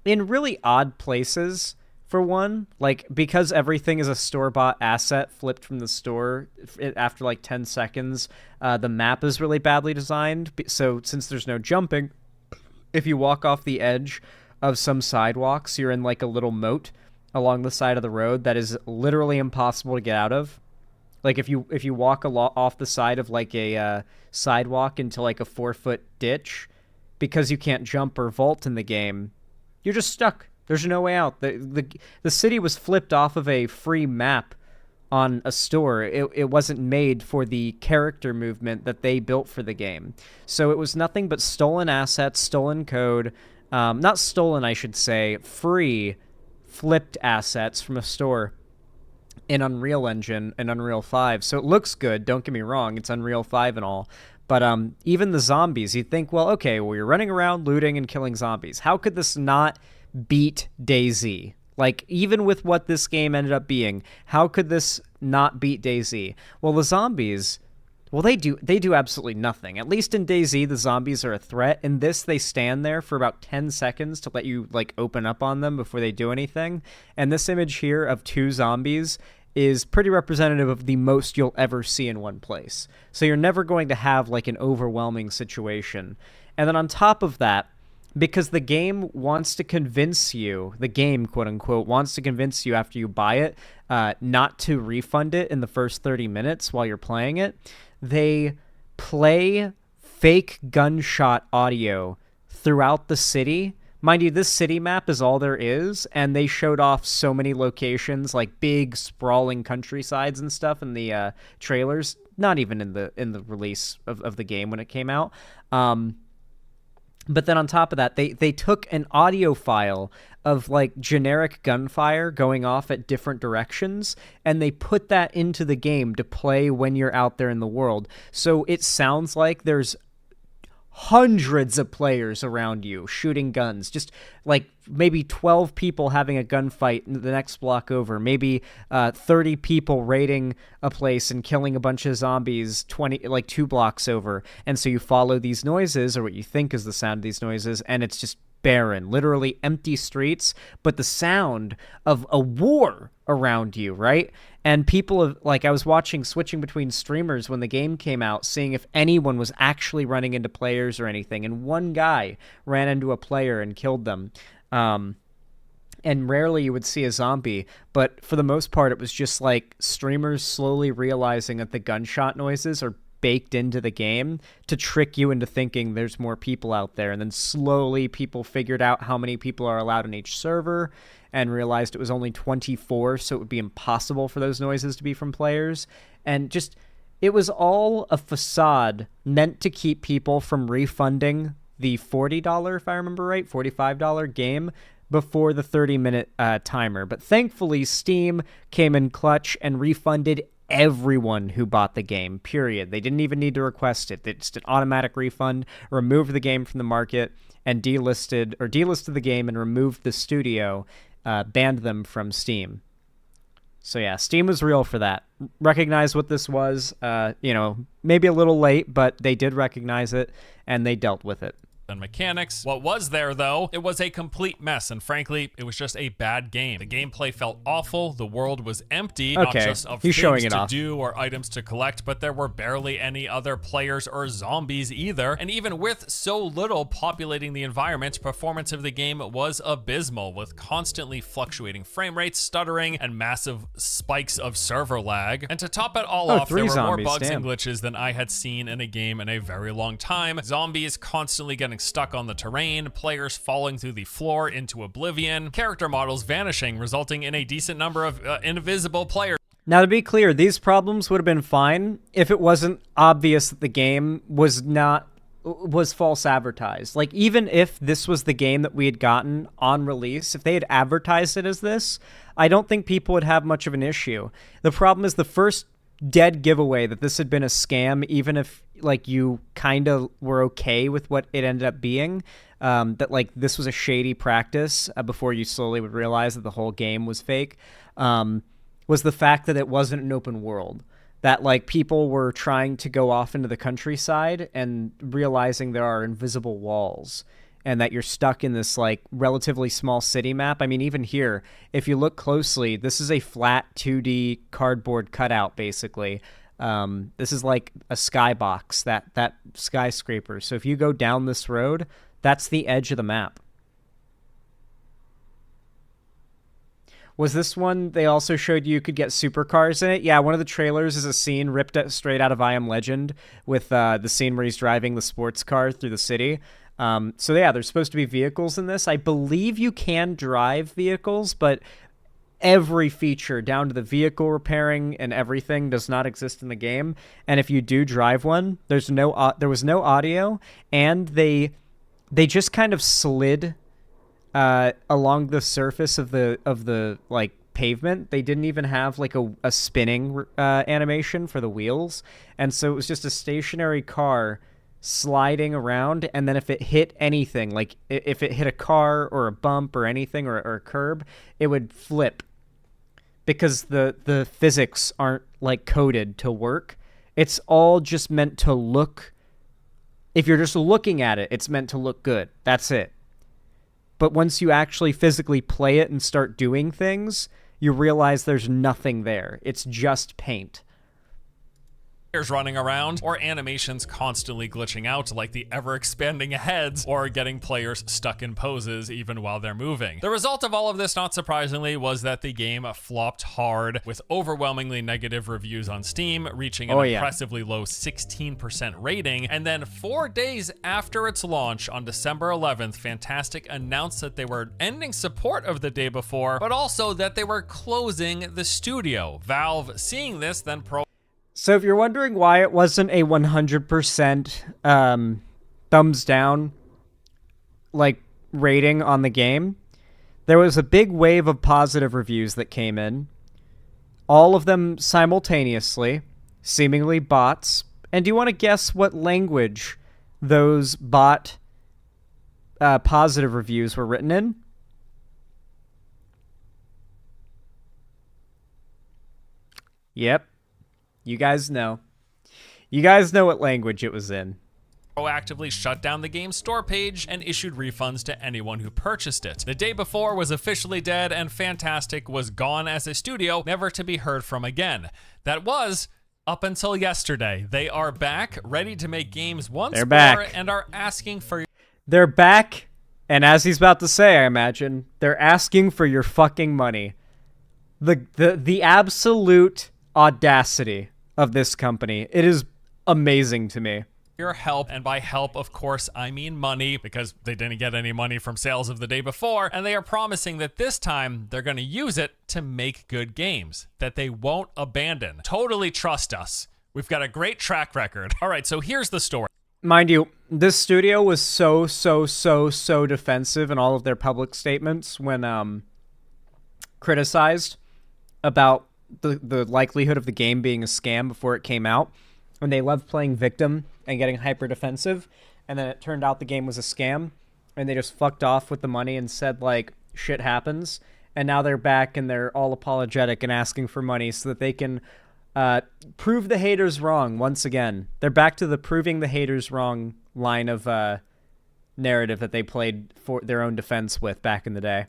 in really odd places. For one, like, because everything is a store-bought asset flipped from the store after like 10 seconds, the map is really badly designed. So since there's no jumping, if you walk off the edge of some sidewalks, you're in like a little moat along the side of the road that is literally impossible to get out of. Like if you walk off the side of like a sidewalk into like a 4-foot ditch, because you can't jump or vault in the game, you're just stuck. There's no way out. The city was flipped off of a free map on a store. It wasn't made for the character movement that they built for the game. So it was nothing but stolen assets, stolen code. Not stolen, I should say. Free flipped assets from a store in Unreal Engine and Unreal 5. So it looks good. Don't get me wrong. It's Unreal 5 and all. But even the zombies, you'd think, well, okay, well, you're running around looting and killing zombies. How could this not beat DayZ? Like, even with what this game ended up being, how could this not beat DayZ? Well, the zombies, well, they do absolutely nothing. At least in DayZ, the zombies are a threat. In this, they stand there for about 10 seconds to let you, like, open up on them before they do anything. And this image here of 2 zombies is pretty representative of the most you'll ever see in one place. So you're never going to have, like, an overwhelming situation. And then on top of that, because the game wants to convince you, the game, quote-unquote, wants to convince you after you buy it not to refund it in the first 30 minutes while you're playing it, they play fake gunshot audio throughout the city. Mind you, this city map is all there is, and they showed off so many locations, like big, sprawling countrysides and stuff in the trailers, not even in the release of the game when it came out. But then on top of that, they took an audio file of like generic gunfire going off at different directions, and they put that into the game to play when you're out there in the world. So it sounds like there's hundreds of players around you shooting guns, just like maybe 12 people having a gunfight in the next block over, maybe 30 people raiding a place and killing a bunch of zombies 2 blocks over. And so you follow these noises, or what you think is the sound of these noises, and it's just barren, literally empty streets, but the sound of a war around you, right? And people have, like, I was switching between streamers when the game came out, seeing if anyone was actually running into players or anything, and one guy ran into a player and killed them. And rarely you would see a zombie, but for the most part, it was just like streamers slowly realizing that the gunshot noises are baked into the game to trick you into thinking there's more people out there. And then slowly people figured out how many people are allowed in each server and realized it was only 24, so it would be impossible for those noises to be from players. And just, it was all a facade meant to keep people from refunding the $40, if I remember right, $45 game before the 30-minute timer. But thankfully, Steam came in clutch and refunded everyone who bought the game, period. They didn't even need to request it. It's just an automatic refund, removed the game from the market, and delisted the game and removed the studio, banned them from Steam. So yeah, Steam was real for that. Recognized what this was, maybe a little late, but they did recognize it, and they dealt with it. And mechanics. What was there, though, it was a complete mess, and frankly, it was just a bad game. The gameplay felt awful, the world was empty, not just of things to do or items to collect, but there were barely any other players or zombies either, and even with so little populating the environment, performance of the game was abysmal, with constantly fluctuating frame rates, stuttering, and massive spikes of server lag. And to top it all off, there were more bugs and glitches than I had seen in a game in a very long time. Zombies constantly getting stuck on the terrain, players falling through the floor into oblivion, character models vanishing, resulting in a decent number of invisible players. Now, to be clear, these problems would have been fine if it wasn't obvious that the game was not was false advertised. Like, even if this was the game that we had gotten on release, if they had advertised it as this, I don't think people would have much of an issue. The problem is the first dead giveaway that this had been a scam, even if like you kind of were okay with what it ended up being, that like this was a shady practice before you slowly would realize that the whole game was fake, was the fact that it wasn't an open world. That like people were trying to go off into the countryside and realizing there are invisible walls and that you're stuck in this like relatively small city map. I mean, even here, if you look closely, this is a flat 2D cardboard cutout, basically. This is like a skybox, that skyscraper. So if you go down this road, that's the edge of the map. Was this one they also showed you could get supercars in it? Yeah, one of the trailers is a scene ripped straight out of I Am Legend with the scene where he's driving the sports car through the city. So yeah, there's supposed to be vehicles in this. I believe you can drive vehicles, but every feature down to the vehicle repairing and everything does not exist in the game. And if you do drive one, there was no audio, and they just kind of slid along the surface of the like pavement. They didn't even have like a spinning animation for the wheels, and so it was just a stationary car sliding around, and then if it hit anything, like if it hit a car or a bump or anything or a curb, it would flip because the physics aren't like coded to work. It's all just meant to look, if you're just looking at it, it's meant to look good. That's it. But once you actually physically play it and start doing things, you realize there's nothing there. It's just paint. Running around, or animations constantly glitching out like the ever-expanding heads, or getting players stuck in poses even while they're moving. The result of all of this, not surprisingly, was that the game flopped hard with overwhelmingly negative reviews on Steam, reaching an impressively low 16% rating. And then 4 days after its launch on December 11th, Fntastic announced that they were ending support of the day before, but also that they were closing the studio. Valve, seeing this, then So if you're wondering why it wasn't a 100% thumbs down like rating on the game, there was a big wave of positive reviews that came in, all of them simultaneously, seemingly bots. And do you want to guess what language those bot positive reviews were written in? Yep. You guys know. You guys know what language it was in. Proactively shut down the game's store page and issued refunds to anyone who purchased it. The day before was officially dead, and Fntastic was gone as a studio, never to be heard from again. That was up until yesterday. They are back, ready to make games once more, and are asking for... They're back, and as he's about to say, I imagine, they're asking for your fucking money. The absolute audacity of this company. It is amazing to me. Your help, and by help, of course, I mean money, because they didn't get any money from sales of the day before, and they are promising that this time they're going to use it to make good games, that they won't abandon. Totally trust us. We've got a great track record. All right, so here's the story. Mind you, this studio was so defensive in all of their public statements when criticized about the likelihood of the game being a scam before it came out, and they loved playing victim and getting hyper defensive, and then it turned out the game was a scam, and they just fucked off with the money and said like shit happens, and now they're back and they're all apologetic and asking for money so that they can prove the haters wrong once again. They're back to the proving the haters wrong line of narrative that they played for their own defense with back in the day.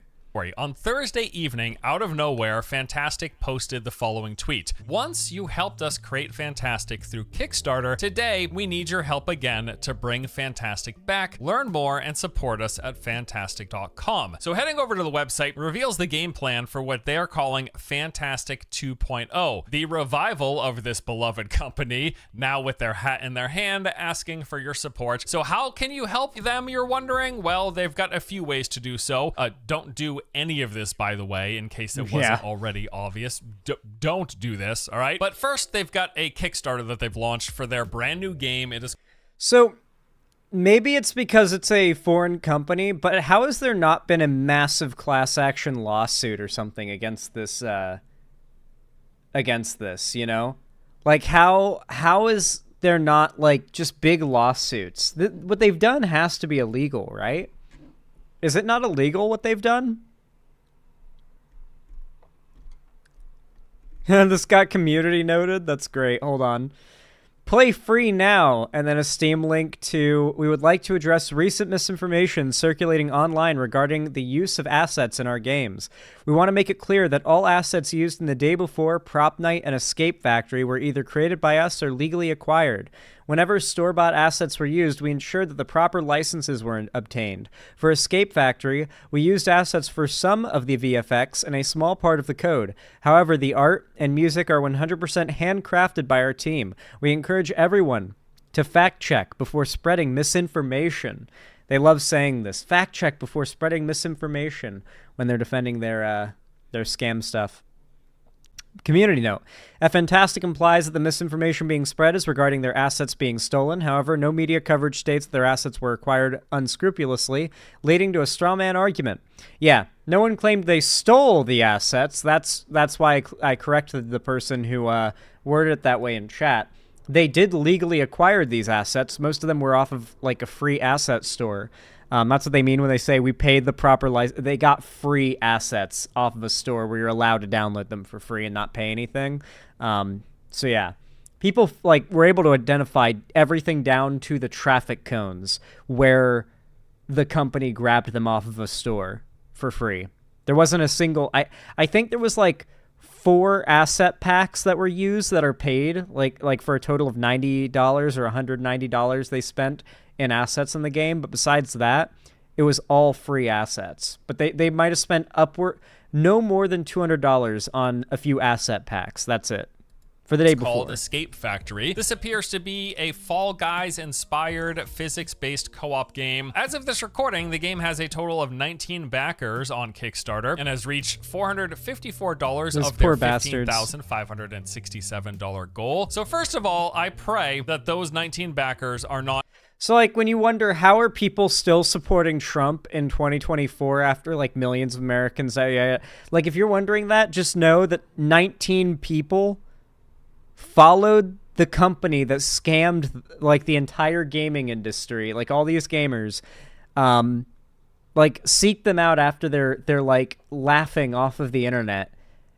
On Thursday evening, out of nowhere, Fntastic posted the following tweet. Once you helped us create Fntastic through Kickstarter, today we need your help again to bring Fntastic back. Learn more and support us at Fntastic.com. So heading over to the website reveals the game plan for what they are calling Fntastic 2.0, the revival of this beloved company, now with their hat in their hand, asking for your support. So how can you help them, you're wondering? Well, they've got a few ways to do so. Don't do any of this, by the way, in case it wasn't already obvious. Don't do this, all right? But first, they've got a Kickstarter that they've launched for their brand new game. It is... So, maybe it's because it's a foreign company, but how has there not been a massive class action lawsuit or something against this, you know? Like, how is there not, like, just big lawsuits? What they've done has to be illegal, right? Is it not illegal what they've done? This got community noted? That's great. Hold on. Play free now, and then a Steam link to, we would like to address recent misinformation circulating online regarding the use of assets in our games. We want to make it clear that all assets used in the Day Before, Prop Night, and Escape Factory were either created by us or legally acquired. Whenever store-bought assets were used, we ensured that the proper licenses were obtained. For Escape Factory, we used assets for some of the VFX and a small part of the code. However, the art and music are 100% handcrafted by our team. We encourage everyone to fact-check before spreading misinformation. They love saying this. Fact-check before spreading misinformation when they're defending their scam stuff. Community note. Fntastic implies that the misinformation being spread is regarding their assets being stolen. However, no media coverage states that their assets were acquired unscrupulously, leading to a straw man argument. Yeah, no one claimed they stole the assets. That's why I corrected the person who worded it that way in chat. They did legally acquire these assets. Most of them were off of, like, a free asset store. That's what they mean when they say we paid the proper license. They got free assets off of a store where you're allowed to download them for free and not pay anything. So yeah, people were able to identify everything down to the traffic cones where the company grabbed them off of a store for free. There wasn't a single. I think there was like 4 asset packs that were used that are paid, like for a total of $90 or $190 they spent in assets in the game, but besides that, it was all free assets. But they might have spent no more than $200 on a few asset packs. That's it. For the day before. Called Escape Factory. This appears to be a Fall Guys-inspired physics-based co-op game. As of this recording, the game has a total of 19 backers on Kickstarter and has reached $454 of their $15,567 goal. So first of all, I pray that those 19 backers are not. So, like, when you wonder how are people still supporting Trump in 2024 after, like, millions of Americans, like, if you're wondering that, just know that 19 people followed the company that scammed, like, the entire gaming industry, like, all these gamers, like, seeked them out after they're like, laughing off of the internet,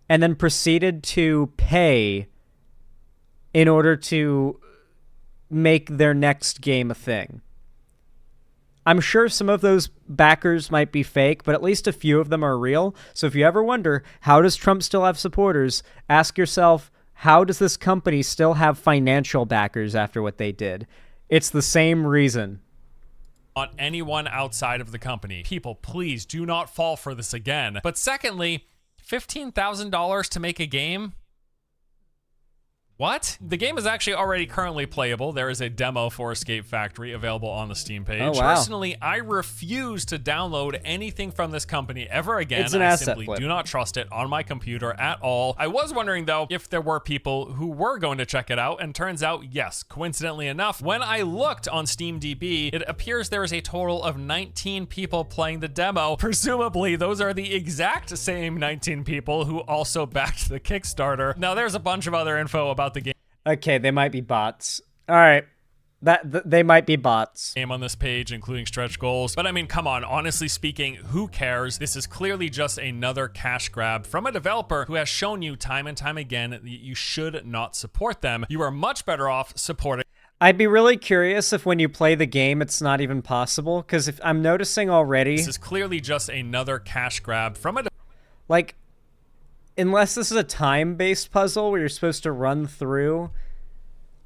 and then proceeded to pay in order to make their next game a thing. I'm sure some of those backers might be fake, but at least a few of them are real. So if you ever wonder, how does Trump still have supporters? Ask yourself, how does this company still have financial backers after what they did? It's the same reason. On anyone outside of the company. People, please do not fall for this again. But secondly, $15,000 to make a game? What? The game is actually already currently playable. There is a demo for Escape Factory available on the Steam page. Oh, wow. Personally, I refuse to download anything from this company ever again. It's an I asset simply flip. do not trust it on my computer at all. I was wondering, though, if there were people who were going to check it out, and turns out, yes, coincidentally enough, when I looked on SteamDB, it appears there is a total of 19 people playing the demo. Presumably, those are the exact same 19 people who also backed the Kickstarter. Now, there's a bunch of other info about the game. Okay, they might be bots. All right. They might be bots. Game on this page, including stretch goals. But I mean, come on, honestly speaking, who cares? This is clearly just another cash grab from a developer who has shown you time and time again that you should not support them. You are much better off supporting. I'd be really curious if when you play the game, it's not even possible. Because if I'm noticing already, this is clearly just another cash grab from a like, unless this is a time-based puzzle where you're supposed to run through,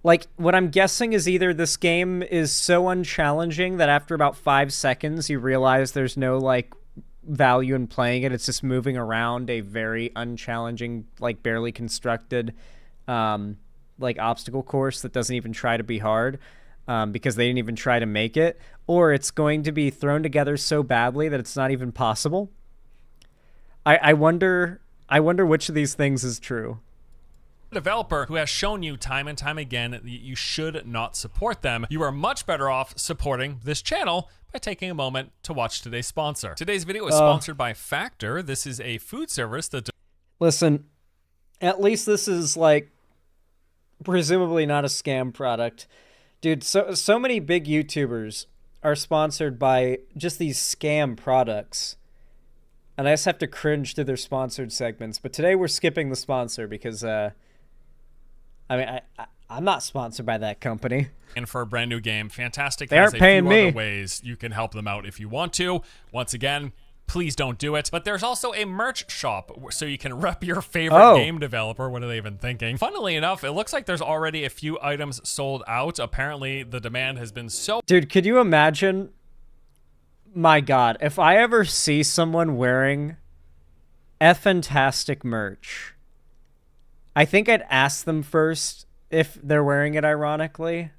like, what I'm guessing is either this game is so unchallenging that after about 5 seconds you realize there's no, like, value in playing it. It's just moving around a very unchallenging, like, barely constructed, like, obstacle course that doesn't even try to be hard, because they didn't even try to make it. Or it's going to be thrown together so badly that it's not even possible. I wonder which of these things is true. developer who has shown you time and time again that you should not support them, you are much better off supporting this channel by taking a moment to watch today's sponsor. Today's video is sponsored by Factor. This is a food service that... Listen, at least this is, like, presumably not a scam product. Dude, so many big YouTubers are sponsored by just these scam products. And I just have to cringe to their sponsored segments. But today we're skipping the sponsor because, I'm not sponsored by that company. And for a brand new game, Fntastic They has aren't a paying few me. other ways you can help them out if you want to. Once again, please don't do it. But there's also a merch shop so you can rep your favorite game developer. What are they even thinking? Funnily enough, it looks like there's already a few items sold out. Apparently, the demand has been so... Dude, could you imagine? My God, if I ever see someone wearing Fntastic merch, I think I'd ask them first if they're wearing it ironically.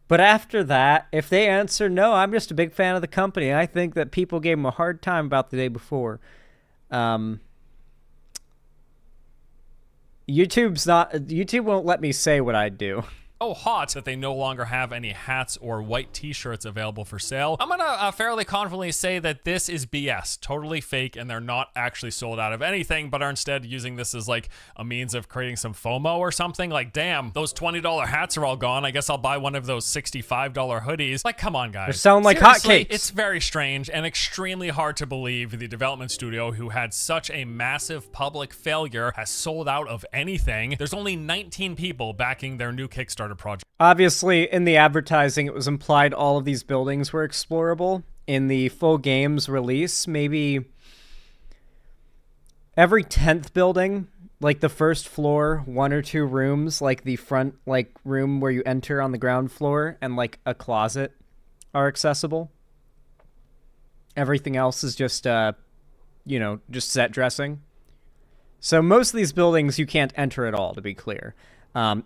But after that, if they answer, no, I'm just a big fan of the company, and I think that people gave them a hard time about the day before. YouTube won't let me say what I'd do. so hot that they no longer have any hats or white t-shirts available for sale. I'm gonna fairly confidently say that this is BS, totally fake, and they're not actually sold out of anything, but are instead using this as like a means of creating some FOMO or something. Like, damn, those $20 hats are all gone. I guess I'll buy one of those $65 hoodies. Like, come on, guys. They're selling like Seriously, hotcakes. It's very strange and extremely hard to believe the development studio who had such a massive public failure has sold out of anything. There's only 19 people backing their new Kickstarter project. Obviously, in the advertising, it was implied all of these buildings were explorable. In the full game's release, maybe every 10th building, like the first floor, 1 or 2 rooms, like the front like room where you enter on the ground floor, and like a closet are accessible. Everything else is just, just set dressing. So most of these buildings you can't enter at all, to be clear.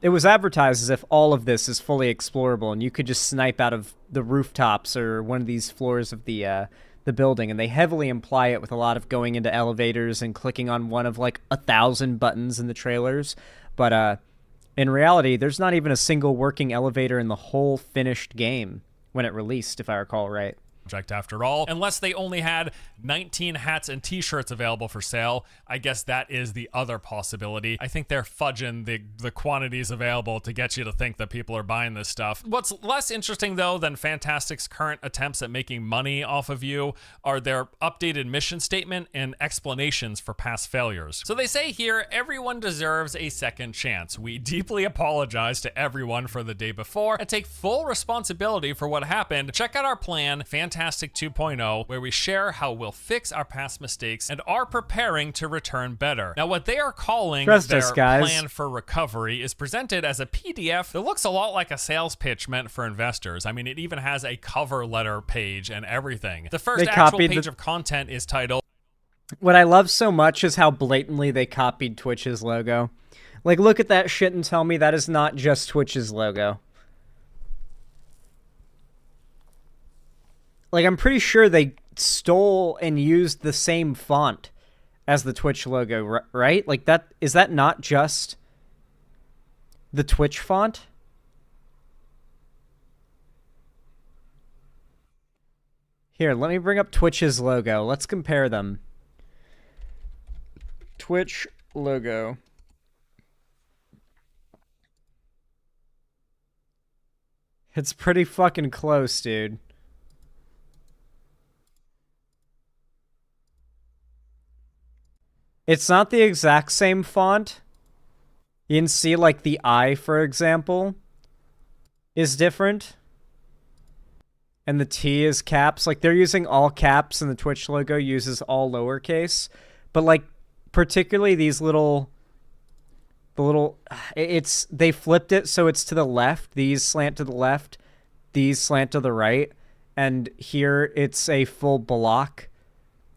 It was advertised as if all of this is fully explorable, and you could just snipe out of the rooftops or one of these floors of the building, and they heavily imply it with a lot of going into elevators and clicking on one of like 1,000 buttons in the trailers. But in reality, there's not even a single working elevator in the whole finished game when it released, if I recall right. After all, unless they only had 19 hats and t-shirts available for sale. I guess that is the other possibility. I think they're fudging the quantities available to get you to think that people are buying this stuff. What's less interesting though than Fntastic's current attempts at making money off of you are their updated mission statement and explanations for past failures. So they say here, everyone deserves a second chance. We deeply apologize to everyone for the day before and take full responsibility for what happened. Check out our plan, Fntastic 2.0, where we share how we'll fix our past mistakes and are preparing to return better. Now, what they are calling their plan for recovery is presented as a PDF that looks a lot like a sales pitch meant for investors. I mean, it even has a cover letter page and everything. The first actual page of content is titled... What I love so much is how blatantly they copied Twitch's logo. Like, look at that shit and tell me that is not just Twitch's logo. Like, I'm pretty sure they stole and used the same font as the Twitch logo, right? Like, is that not just the Twitch font? Here, let me bring up Twitch's logo. Let's compare them. Twitch logo. It's pretty fucking close, dude. It's not the exact same font. You can see, like, the I, for example, is different. And the T is caps. Like, they're using all caps, and the Twitch logo uses all lowercase. But, like, particularly these they flipped it so it's to the left. These slant to the left. These slant to the right. And here it's a full block,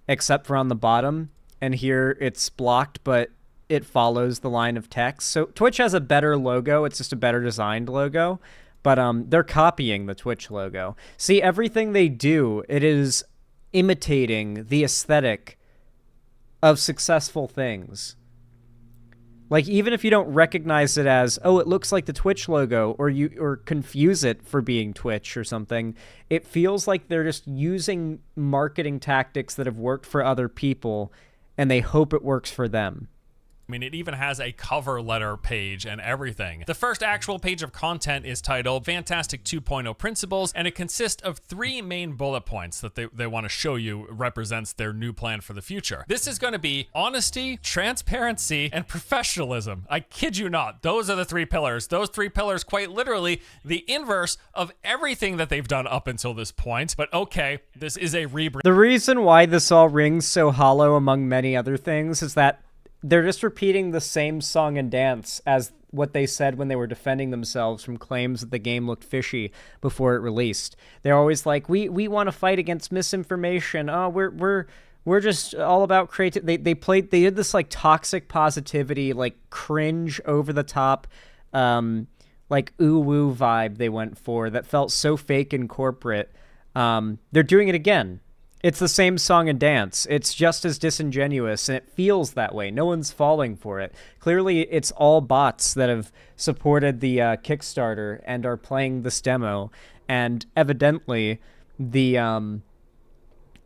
except for on the bottom. And here it's blocked, but it follows the line of text. So Twitch has a better logo. It's just a better designed logo. But they're copying the Twitch logo. See, everything they do, it is imitating the aesthetic of successful things. Like, even if you don't recognize it as, oh, it looks like the Twitch logo, or confuse it for being Twitch or something, it feels like they're just using marketing tactics that have worked for other people, and they hope it works for them. I mean, it even has a cover letter page and everything. The first actual page of content is titled Fntastic 2.0 Principles, and it consists of 3 main bullet points that they want to show you represents their new plan for the future. This is going to be honesty, transparency, and professionalism. I kid you not. Those are the 3 pillars. Those 3 pillars, quite literally, the inverse of everything that they've done up until this point. But okay, this is a rebrand. The reason why this all rings so hollow, among many other things, is that they're just repeating the same song and dance as what they said when they were defending themselves from claims that the game looked fishy before it released. They're always like, we want to fight against misinformation. Oh, we're just all about creative. They did this like toxic positivity, like cringe, over the top, like ooh woo vibe they went for that felt so fake and corporate. They're doing it again. It's the same song and dance. It's just as disingenuous, and it feels that way. No one's falling for it. Clearly, it's all bots that have supported the Kickstarter and are playing this demo, and evidently, the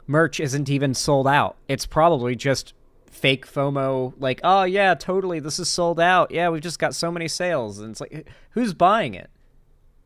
merch isn't even sold out. It's probably just fake FOMO, like, oh yeah, totally, this is sold out. Yeah, we've just got so many sales. And it's like, who's buying it?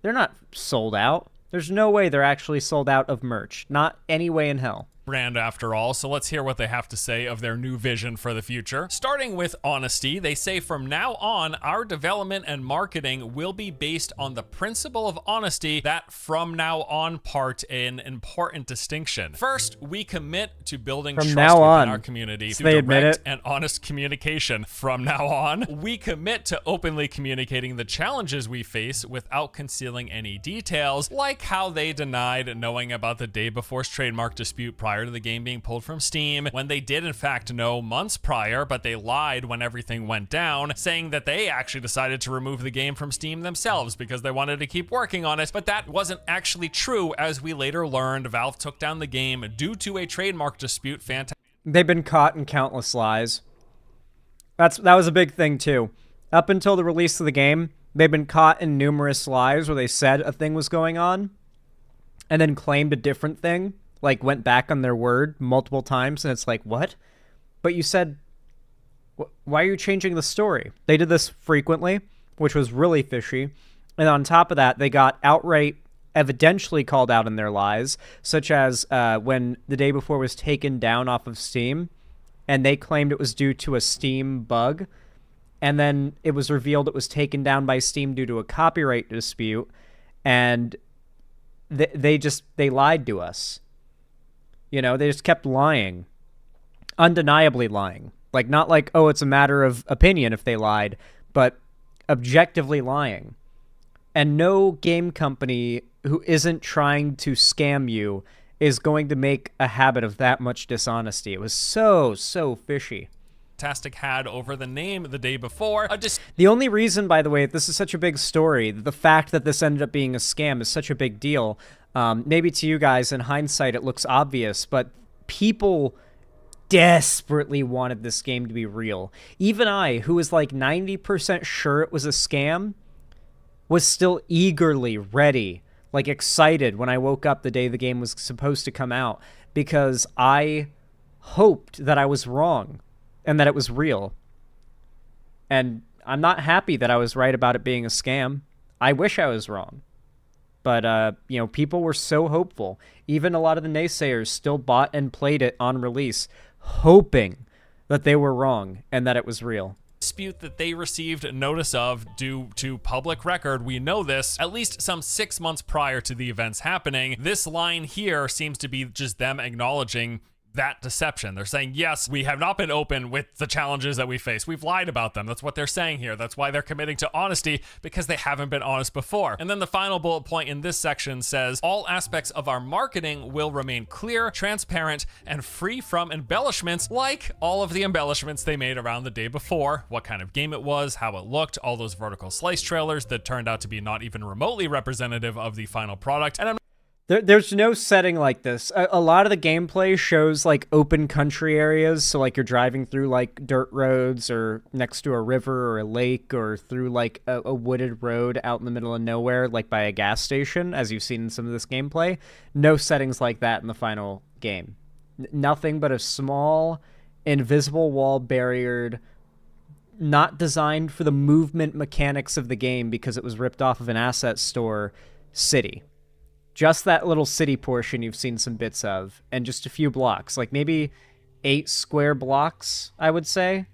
They're not sold out. There's no way they're actually sold out of merch. Not any way in hell. Brand after all, so let's hear what they have to say of their new vision for the future. Starting with honesty, they say from now on, our development and marketing will be based on the principle of honesty. That from now on part, an important distinction. First, we commit to building from trust now within on, our community so through they admit direct it. and honest communication. From now on, we commit to openly communicating the challenges we face without concealing any details, like how they denied knowing about the Day Before's trademark dispute prior to the game being pulled from Steam, when they did in fact know months prior, but they lied when everything went down, saying that they actually decided to remove the game from Steam themselves because they wanted to keep working on it, but that wasn't actually true. As we later learned, Valve took down the game due to a trademark dispute. They've been caught in countless lies. That was a big thing too. Up until the release of the game, they've been caught in numerous lies where they said a thing was going on and then claimed a different thing. Like, went back on their word multiple times, and it's like, what? But you said, why are you changing the story? They did this frequently, which was really fishy. And on top of that, they got outright evidentially called out in their lies, such as when the Day Before was taken down off of Steam, and they claimed it was due to a Steam bug, and then it was revealed it was taken down by Steam due to a copyright dispute, and they lied to us. You know, they just kept lying. Undeniably lying. Like, not like, oh, it's a matter of opinion if they lied, but objectively lying. And no game company who isn't trying to scam you is going to make a habit of that much dishonesty. It was so fishy. Fntastic had over the name the Day Before. The only reason, by the way, this is such a big story, the fact that this ended up being a scam is such a big deal. Maybe to you guys, in hindsight, it looks obvious, but people desperately wanted this game to be real. Even I, who was like 90% sure it was a scam, was still eagerly ready, like excited when I woke up the day the game was supposed to come out, because I hoped that I was wrong and that it was real. And I'm not happy that I was right about it being a scam. I wish I was wrong. But, you know, people were so hopeful. Even a lot of the naysayers still bought and played it on release, hoping that they were wrong and that it was real. Dispute that they received notice of due to public record. We know this at least some 6 months prior to the events happening. This line here seems to be just them acknowledging that deception. They're saying, yes, we have not been open with the challenges that we face. We've lied about them. That's what they're saying here. That's why they're committing to honesty, because they haven't been honest before. And then the final bullet point in this section says, all aspects of our marketing will remain clear, transparent, and free from embellishments, like all of the embellishments they made around the Day Before, what kind of game it was, how it looked, all those vertical slice trailers that turned out to be not even remotely representative of the final product. And There's no setting like this. A lot of the gameplay shows like open country areas, so like you're driving through like dirt roads or next to a river or a lake or through like a wooded road out in the middle of nowhere, like by a gas station, as you've seen in some of this gameplay. No settings like that in the final game. Nothing but a small, invisible wall barriered, not designed for the movement mechanics of the game because it was ripped off of an asset store city. Just that little city portion you've seen some bits of, and just a few blocks, like maybe 8 square blocks, I would say.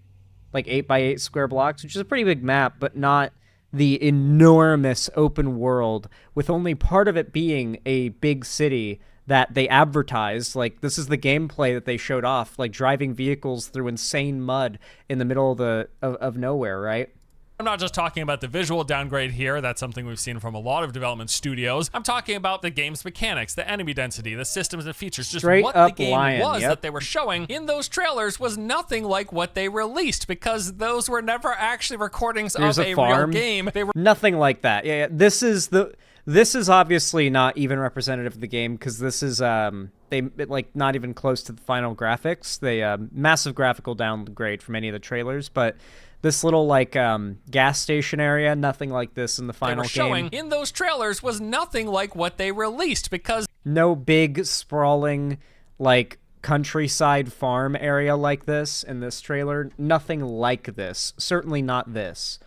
Like 8 by 8 square blocks, which is a pretty big map, but not the enormous open world, with only part of it being a big city that they advertised. Like, this is the gameplay that they showed off, like driving vehicles through insane mud in the middle of nowhere, right? I'm not just talking about the visual downgrade here. That's something we've seen from a lot of development studios. I'm talking about the game's mechanics, the enemy density, the systems and features. Just Straight what up the game lying, was yep. that they were showing in those trailers was nothing like what they released, because those were never actually recordings There's of a a farm. real game. They were Nothing like that. Yeah. This is obviously not even representative of the game, because this is like not even close to the final graphics. They massive graphical downgrade from any of the trailers, but this little like gas station area, nothing like this in the final showing game. in those trailers was nothing like what they released, because No big sprawling like countryside farm area like this in this trailer. Nothing like this. Certainly not this.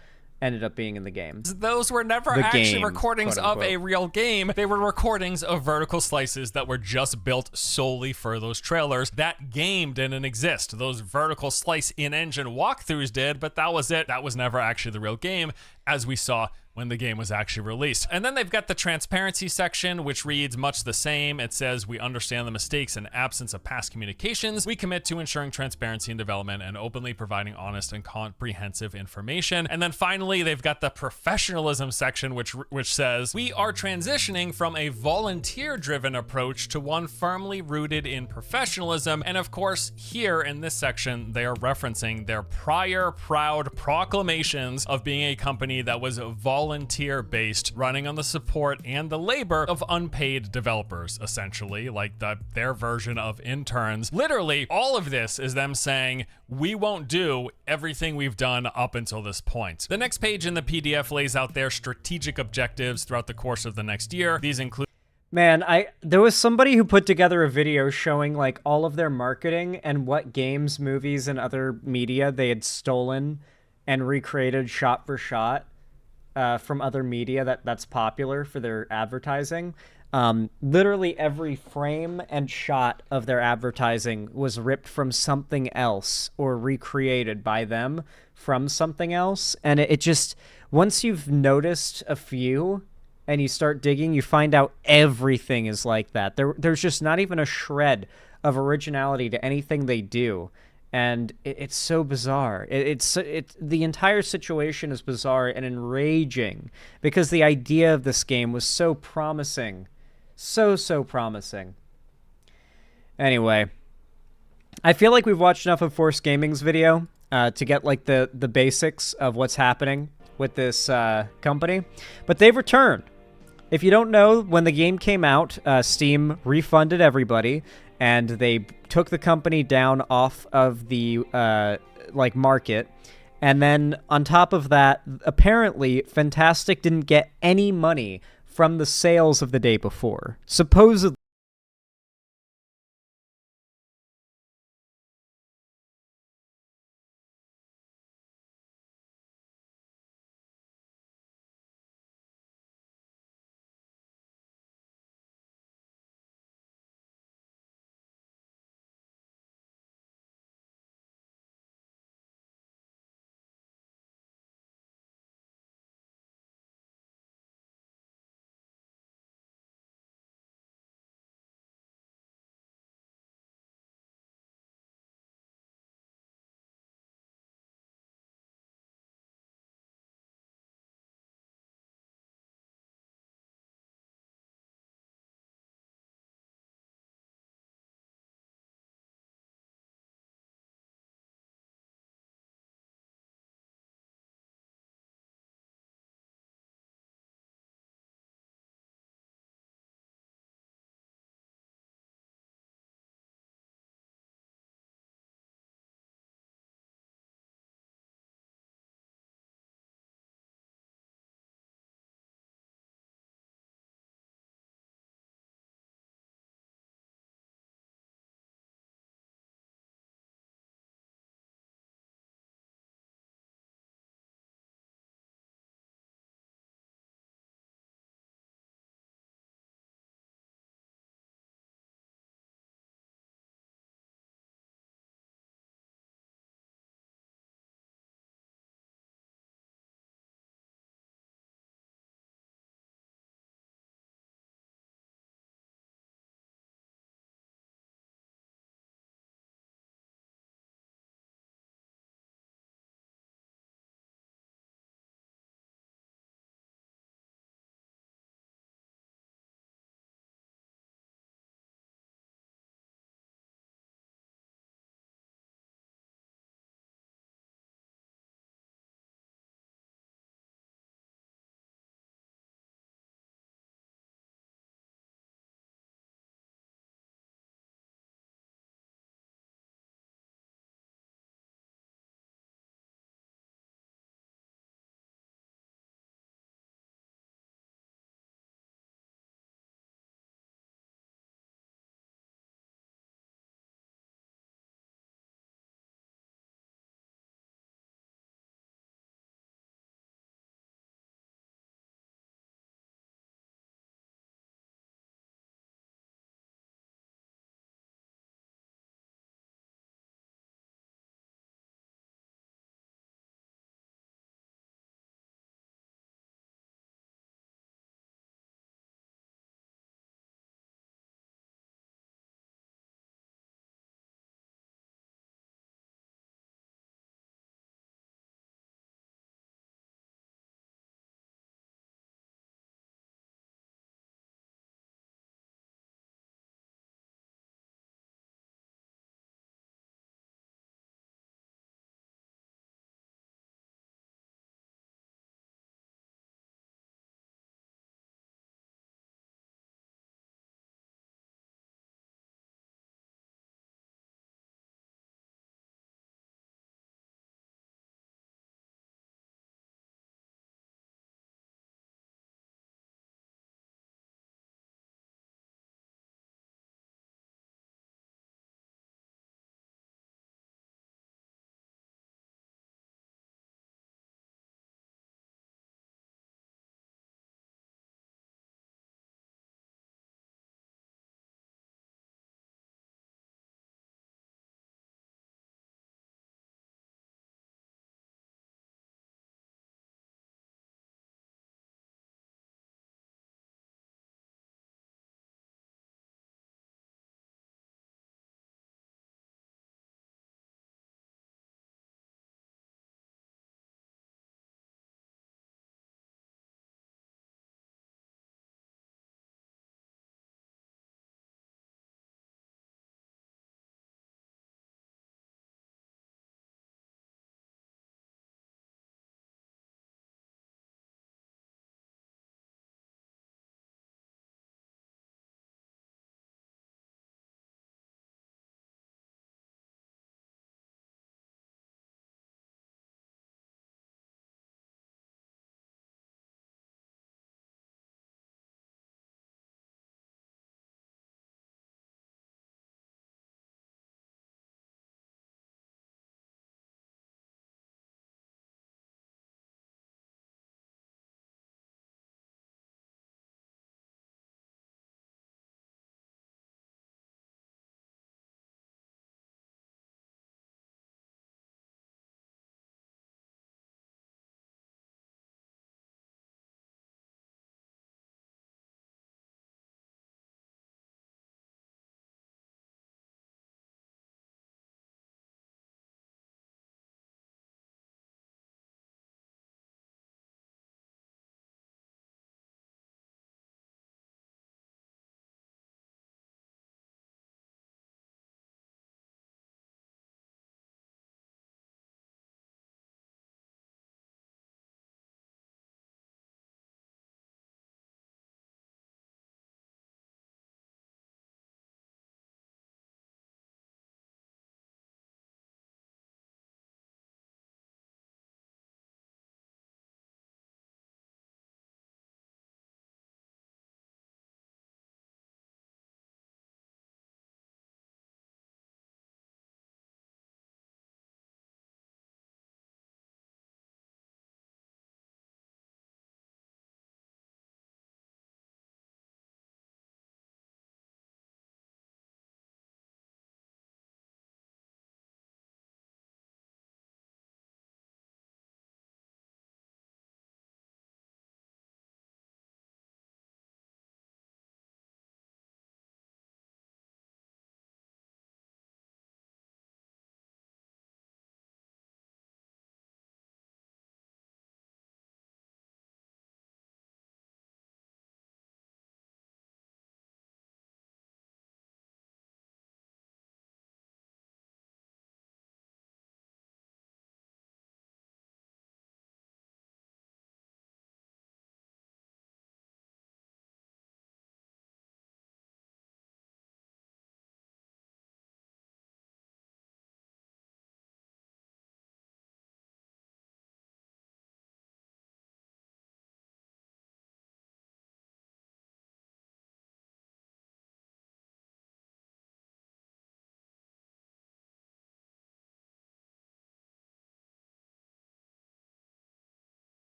Ended up being in the game. those were never The actually game, recordings quote of unquote. a real game. They were recordings of vertical slices that were just built solely for those trailers. That game didn't exist. Those vertical slice in-engine walkthroughs did, but that was it. That was never actually the real game, as we saw when the game was actually released. And then they've got the transparency section, which reads much the same. It says, "We understand the mistakes and absence of past communications. We commit to ensuring transparency in development and openly providing honest and comprehensive information." And then finally, they've got the professionalism section, which says, "We are transitioning from a volunteer-driven approach to one firmly rooted in professionalism." And of course, here in this section, they are referencing their prior proud proclamations of being a company that was volunteer-based, running on the support and the labor of unpaid developers, essentially, like their version of interns. Literally, all of this is them saying, we won't do everything we've done up until this point. The next page in the PDF lays out their strategic objectives throughout the course of the next year. These include Man, there was somebody who put together a video showing like all of their marketing and what games, movies, and other media they had stolen and recreated shot for shot from other media that's popular for their advertising. Literally every frame and shot of their advertising was ripped from something else or recreated by them from something else. And it just, once you've noticed a few and you start digging, you find out everything is like that. There's just not even a shred of originality to anything they do. And it's so bizarre. The entire situation is bizarre and enraging because the idea of this game was so promising. So promising. Anyway, I feel like we've watched enough of Force Gaming's video to get like the basics of what's happening with this company. But they've returned. If you don't know, when the game came out, Steam refunded everybody, and they took the company down off of the market. And then on top of that, apparently Fntastic didn't get any money from the sales of the day before. Supposedly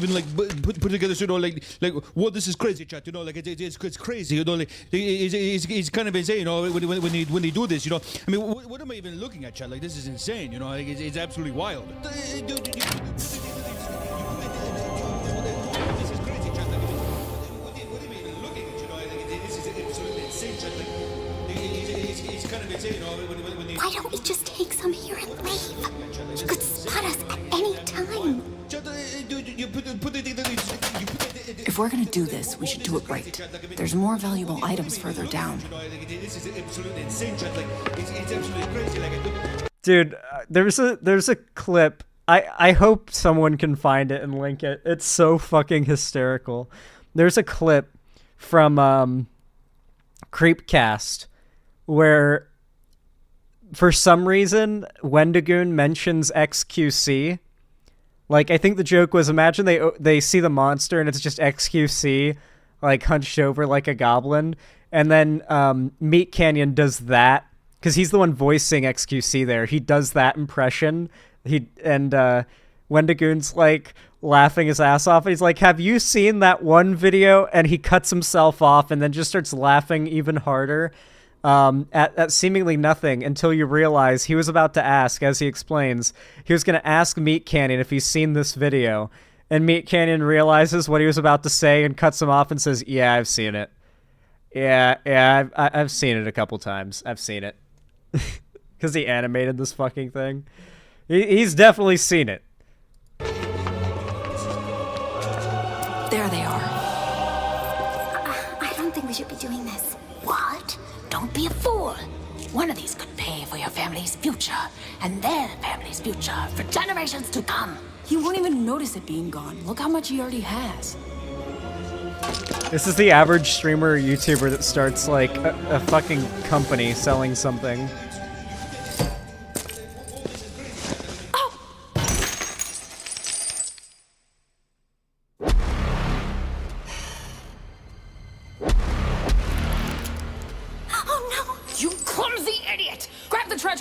even like put together, you know, like what this is crazy, chat. You know, like it's crazy. You know, like it's kind of insane. You know, when they do this, you know. I mean, what am I even looking at, chat? Like this is insane. You know, like it's absolutely wild. Why don't we just take some here and leave? He could spot us at any time. If we're gonna do this, we should do it right. There's more valuable items further down. Dude, there's a clip. I hope someone can find it and link it. It's so fucking hysterical. There's a clip from Creepcast where for some reason Wendigoon mentions XQC. Like, I think the joke was, imagine they see the monster and it's just XQC, like, hunched over like a goblin. And then Meat Canyon does that, because he's the one voicing XQC there. He does that impression. Wendigoon's, like, laughing his ass off. And he's like, have you seen that one video? And he cuts himself off and then just starts laughing even harder at seemingly nothing, until you realize he was about to ask, as he explains, he was going to ask Meat Canyon if he's seen this video, and Meat Canyon realizes what he was about to say and cuts him off and says, yeah, I've seen it. Yeah, I've seen it a couple times. I've seen it. Because he animated this fucking thing. He's definitely seen it. There they are. I don't think we should be doing this. What? Don't be a fool. One of these could pay for your family's future, and their family's future for generations to come. He won't even notice it being gone. Look how much he already has. This is the average streamer or YouTuber that starts, like, a fucking company selling something.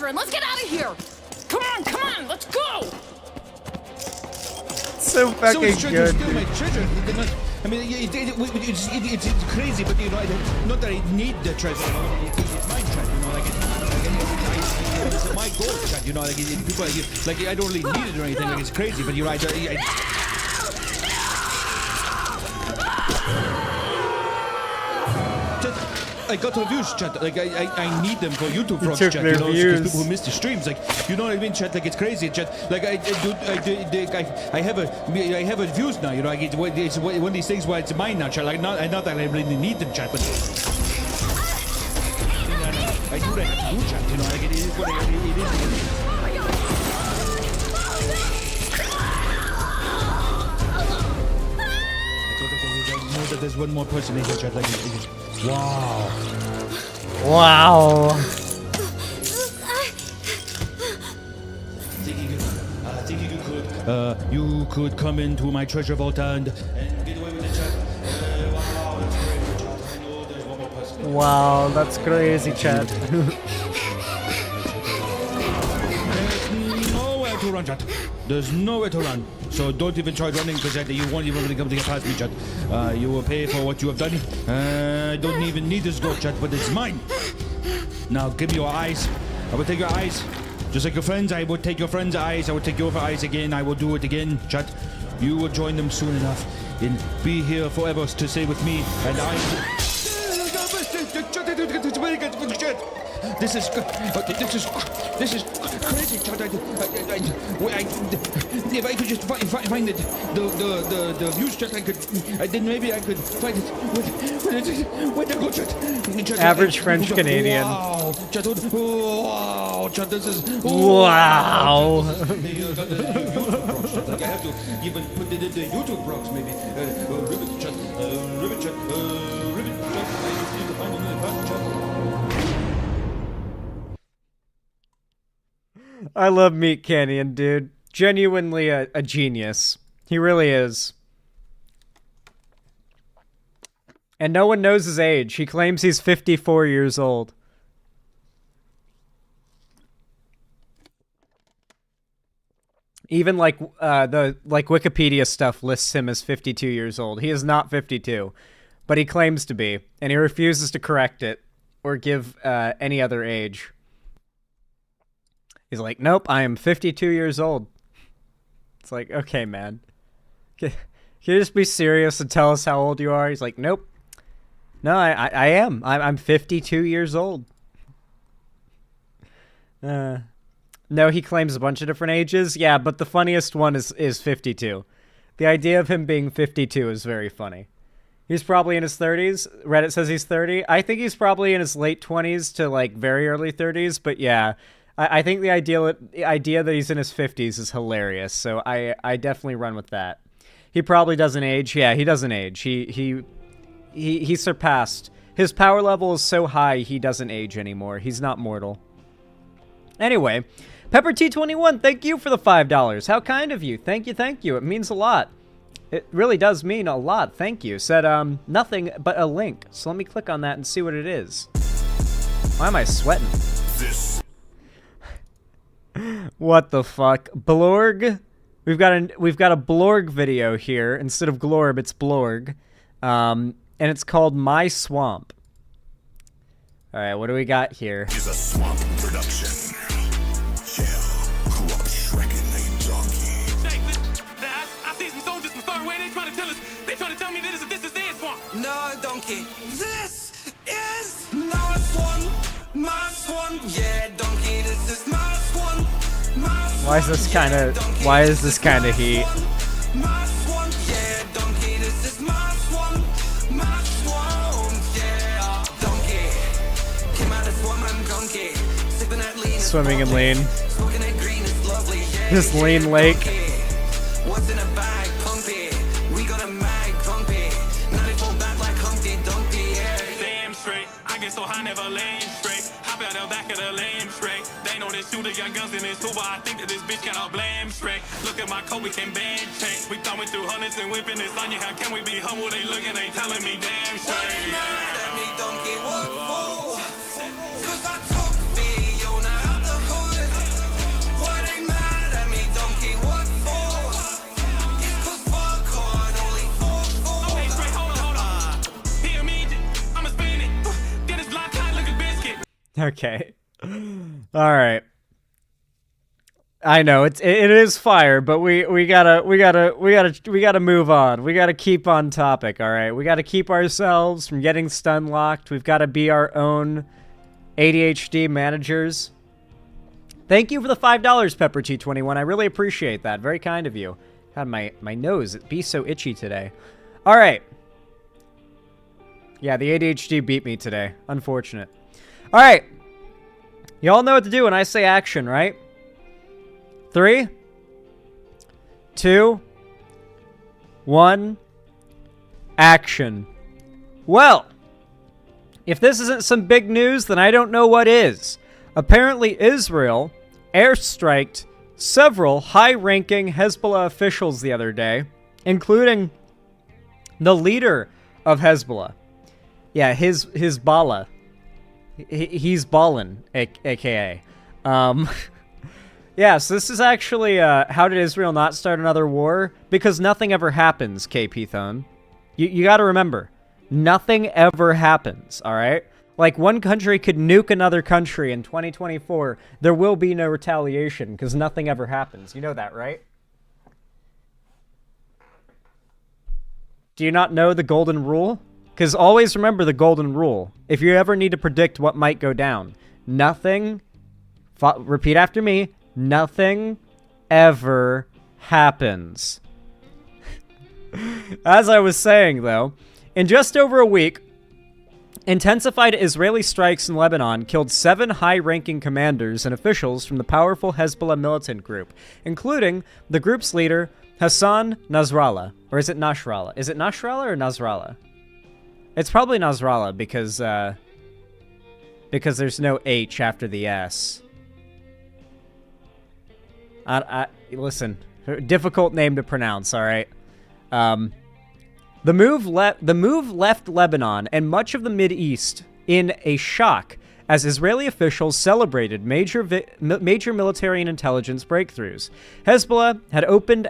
And let's get out of here! Come on, let's go! So fucking good, steal my treasure. I mean, it's crazy, but you know, not that I need the treasure. You know, it's my treasure. You know, like it's my gold treasure. You know, like people like I don't really need it or anything. Like it's crazy, but you're right. I got reviews, chat. Like I need them for YouTube vlogs, chat. You know, because people who miss the streams, like, you know what I mean, chat. Like it's crazy, chat. Like I have views now. You know, it's one of these things where it's mine now, chat. Like not that I really need them, chat, but I do what I have to do, chat. You know, like it is what it is. I know that there's one more person in here, chat. Like, wow. Wow. You could come into my treasure vault and get away with the chat. Wow, that's crazy, chat. There's nowhere to run, chat. There's nowhere to run. So don't even try running, because you won't even be able to get past me, chat. You will pay for what you have done. I don't even need this gold, chat, but it's mine. Now give me your eyes. I will take your eyes. Just like your friends, I will take your friends' eyes. I will take your eyes again. I will do it again, chat. You will join them soon enough and be here forever to stay with me. And I... This is crazy, chat. If I could just find the views, chat, then maybe I could find it. Where to go, chat? Average French Canadian. Wow, chat. Wow, chat. This is wow. I have to even put it in the YouTube blogs, maybe. Ribbit chat, ribbit chat, ribbit chat. I just need to find it in the past chat. I love Meat Canyon, dude. Genuinely a genius. He really is. And no one knows his age. He claims he's 54 years old. Even the Wikipedia stuff lists him as 52 years old. He is not 52, but he claims to be, and he refuses to correct it or give any other age. He's like, nope, I am 52 years old. It's like, okay, man. Can you just be serious and tell us how old you are? He's like, nope. No, I am. I'm 52 years old. No, he claims a bunch of different ages. Yeah, but the funniest one is 52. The idea of him being 52 is very funny. He's probably in his 30s. Reddit says he's 30. I think he's probably in his late 20s to like very early 30s. But yeah, I think the idea that he's in his 50s is hilarious. So I definitely run with that. He probably doesn't age. Yeah, he doesn't age. He surpassed. His power level is so high he doesn't age anymore. He's not mortal. Anyway, Pepper T21, thank you for the $5. How kind of you. Thank you. It means a lot. It really does mean a lot. Thank you. Said, nothing but a link. So let me click on that and see what it is. Why am I sweating? What the fuck? Blorg? We've got a Blorg video here. Instead of Glorb, it's Blorg. And it's called My Swamp. Alright, what do we got here? Is a swamp production. No, donkey. This is my swan. My swan. Yeah, donkey, this is my swan. My swan. Why is this kind of heat? My swan. Yeah, donkey, this is my swan. My swan. Yeah, donkey. Came out of swamp, I'm donkey. Sipping at lean. Swimming in lean. Smoking at green is lovely. Yeah, This lean lake. What's in a bag? Pumpy. We got a mag, pumpy. 94 back like Humpty Dumpty, yeah. Damn straight, I get so high, never lame straight. Hop out the back of the lame straight. They know this shooter, young guns in this tuba. I think that this bitch cannot blame straight. Look at my coat, we can band change. We thumbing through hundreds and whipping this on you. How can we be humble? They looking, they telling me damn straight. Mad at me, donkey, what for? 'Cause I took Fiona out the hood. Why they mad at me, donkey, what for? It's 'cause fuck hard, only for. Okay, straight, hold on. Hear me, I'ma spin it. Get this block tight, look at biscuit. Okay. Alright. I know it is fire, but we gotta move on. We gotta keep on topic, alright? We gotta keep ourselves from getting stun locked. We've gotta be our own ADHD managers. Thank you for the $5, Pepper T21. I really appreciate that. Very kind of you. God, my nose, it be so itchy today. Alright. Yeah, the ADHD beat me today. Unfortunate. Alright. Y'all know what to do when I say action, right? 3, 2, 1, action. Well, if this isn't some big news, then I don't know what is. Apparently, Israel airstriked several high-ranking Hezbollah officials the other day, including the leader of Hezbollah. Yeah, Hezbollah. He's ballin', aka. Yeah, so this is actually, how did Israel not start another war? Because nothing ever happens, KP Thone. You gotta remember, nothing ever happens, alright? Like, one country could nuke another country in 2024, there will be no retaliation, because nothing ever happens. You know that, right? Do you not know the golden rule? Because always remember the golden rule. If you ever need to predict what might go down, nothing, repeat after me, nothing ever happens. As I was saying, though, in just over a week, intensified Israeli strikes in Lebanon killed 7 high-ranking commanders and officials from the powerful Hezbollah militant group, including the group's leader, Hassan Nasrallah. Or is it Nasrallah? Is it Nasrallah or Nasrallah? It's probably Nasrallah because there's no H after the S. Listen, difficult name to pronounce, all right? The move left Lebanon and much of the Mideast in a shock as Israeli officials celebrated major military and intelligence breakthroughs. Hezbollah had opened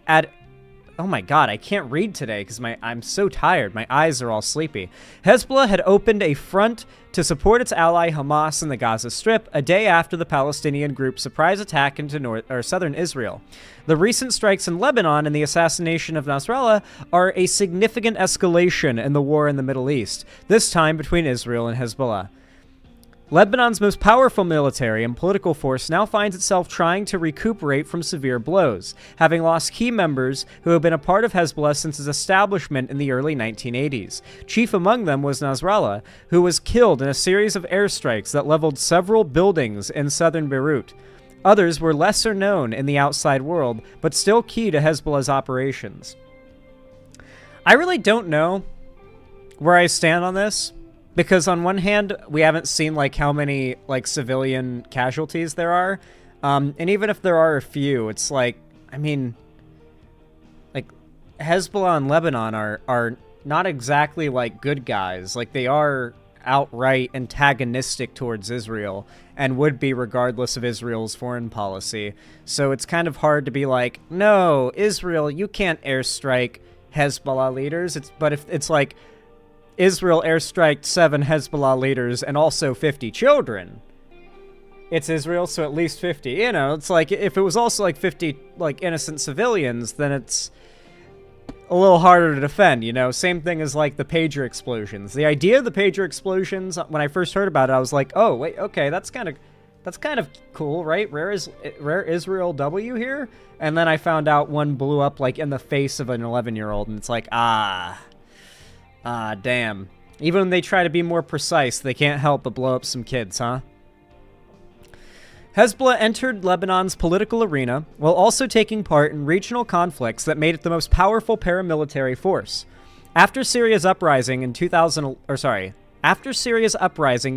at... Oh my god, I can't read today because I'm so tired. My eyes are all sleepy. Hezbollah had opened a front to support its ally Hamas in the Gaza Strip a day after the Palestinian group's surprise attack into southern Israel. The recent strikes in Lebanon and the assassination of Nasrallah are a significant escalation in the war in the Middle East, this time between Israel and Hezbollah. Lebanon's most powerful military and political force now finds itself trying to recuperate from severe blows, having lost key members who have been a part of Hezbollah since its establishment in the early 1980s. Chief among them was Nasrallah, who was killed in a series of airstrikes that leveled several buildings in southern Beirut. Others were lesser known in the outside world, but still key to Hezbollah's operations. I really don't know where I stand on this. Because on one hand, we haven't seen like how many like civilian casualties there are. And even if there are a few, it's like, I mean, like Hezbollah and Lebanon are not exactly like good guys. Like they are outright antagonistic towards Israel and would be regardless of Israel's foreign policy. So it's kind of hard to be like, no, Israel, you can't airstrike Hezbollah leaders. But if it's like, Israel airstriked 7 Hezbollah leaders and also 50 children. It's Israel, so at least 50. You know, it's like, if it was also like 50, like, innocent civilians, then it's a little harder to defend, you know? Same thing as, like, the pager explosions. The idea of the pager explosions, when I first heard about it, I was like, oh, wait, okay, that's kind of cool, right? Rare Israel W here? And then I found out one blew up, like, in the face of an 11-year-old, and it's like, damn. Even when they try to be more precise, they can't help but blow up some kids, huh? Hezbollah entered Lebanon's political arena while also taking part in regional conflicts that made it the most powerful paramilitary force. After Syria's uprising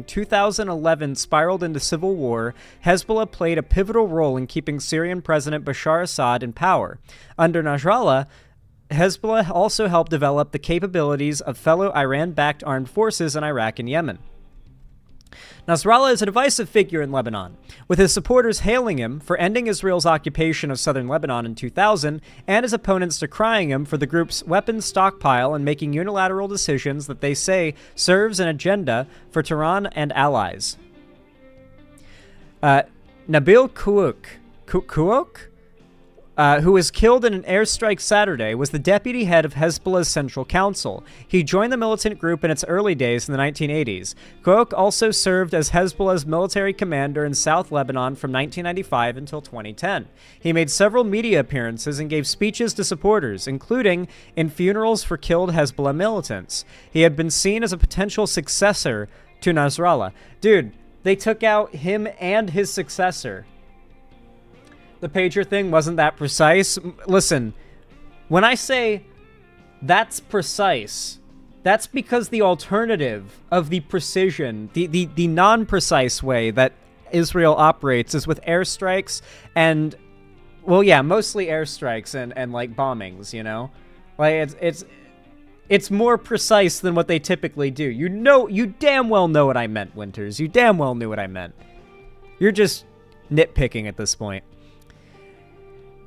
2011 spiraled into civil war, Hezbollah played a pivotal role in keeping Syrian President Bashar Assad in power. Under Nasrallah, Hezbollah also helped develop the capabilities of fellow Iran-backed armed forces in Iraq and Yemen. Nasrallah is a divisive figure in Lebanon, with his supporters hailing him for ending Israel's occupation of southern Lebanon in 2000 and his opponents decrying him for the group's weapons stockpile and making unilateral decisions that they say serves an agenda for Tehran and allies. Nabil Kououk, who was killed in an airstrike Saturday, was the deputy head of Hezbollah's Central Council. He joined the militant group in its early days in the 1980s. Kououk also served as Hezbollah's military commander in South Lebanon from 1995 until 2010. He made several media appearances and gave speeches to supporters, including in funerals for killed Hezbollah militants. He had been seen as a potential successor to Nasrallah. Dude, they took out him and his successor. The pager thing wasn't that precise. Listen, when I say that's precise, that's because the alternative of the precision, the non-precise way that Israel operates is with airstrikes and, well, yeah, mostly airstrikes and like bombings, you know? Like it's more precise than what they typically do. You damn well know what I meant, Winters. You damn well knew what I meant. You're just nitpicking at this point.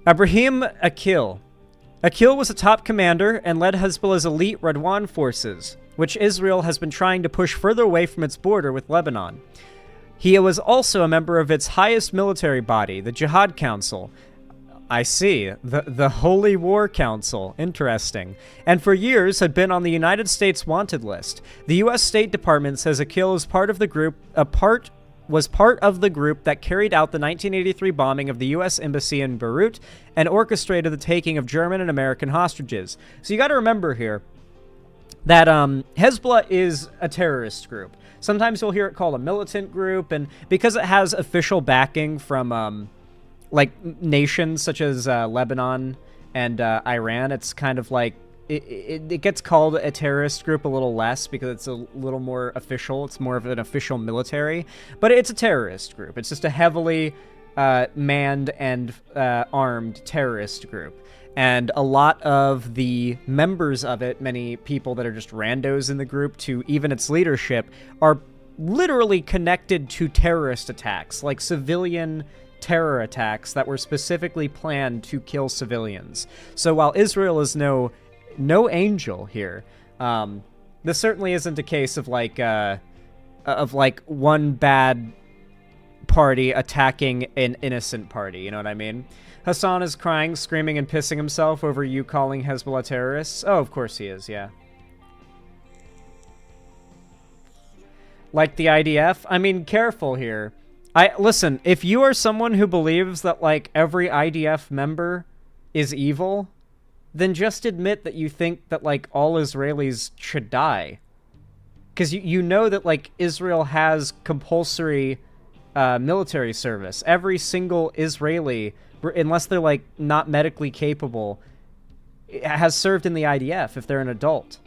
Ibrahim Akil. Akil was a top commander and led Hezbollah's elite Radwan forces, which Israel has been trying to push further away from its border with Lebanon. He was also a member of its highest military body, the Jihad Council. I see. The Holy War Council. Interesting. And for years had been on the United States wanted list. The U.S. State Department says Akil is part of the group that carried out the 1983 bombing of the U.S. Embassy in Beirut and orchestrated the taking of German and American hostages. So you got to remember here that Hezbollah is a terrorist group. Sometimes you'll hear it called a militant group, and because it has official backing from like nations such as Lebanon and Iran, it's kind of like it gets called a terrorist group a little less because it's a little more official. It's more of an official military, but it's a terrorist group. It's just a heavily manned and armed terrorist group. And a lot of the members of it, many people that are just randos in the group to even its leadership, are literally connected to terrorist attacks, like civilian terror attacks that were specifically planned to kill civilians. So while Israel is no angel here, this certainly isn't a case of like one bad party attacking an innocent party, you know what I mean? Hassan is crying, screaming, and pissing himself over you calling Hezbollah terrorists. Oh, of course he is, yeah. Like the IDF? I mean, careful here. Listen, if you are someone who believes that, like, every IDF member is evil, then just admit that you think that, like, all Israelis should die. Because you know that, like, Israel has compulsory military service. Every single Israeli, unless they're, like, not medically capable, has served in the IDF if they're an adult.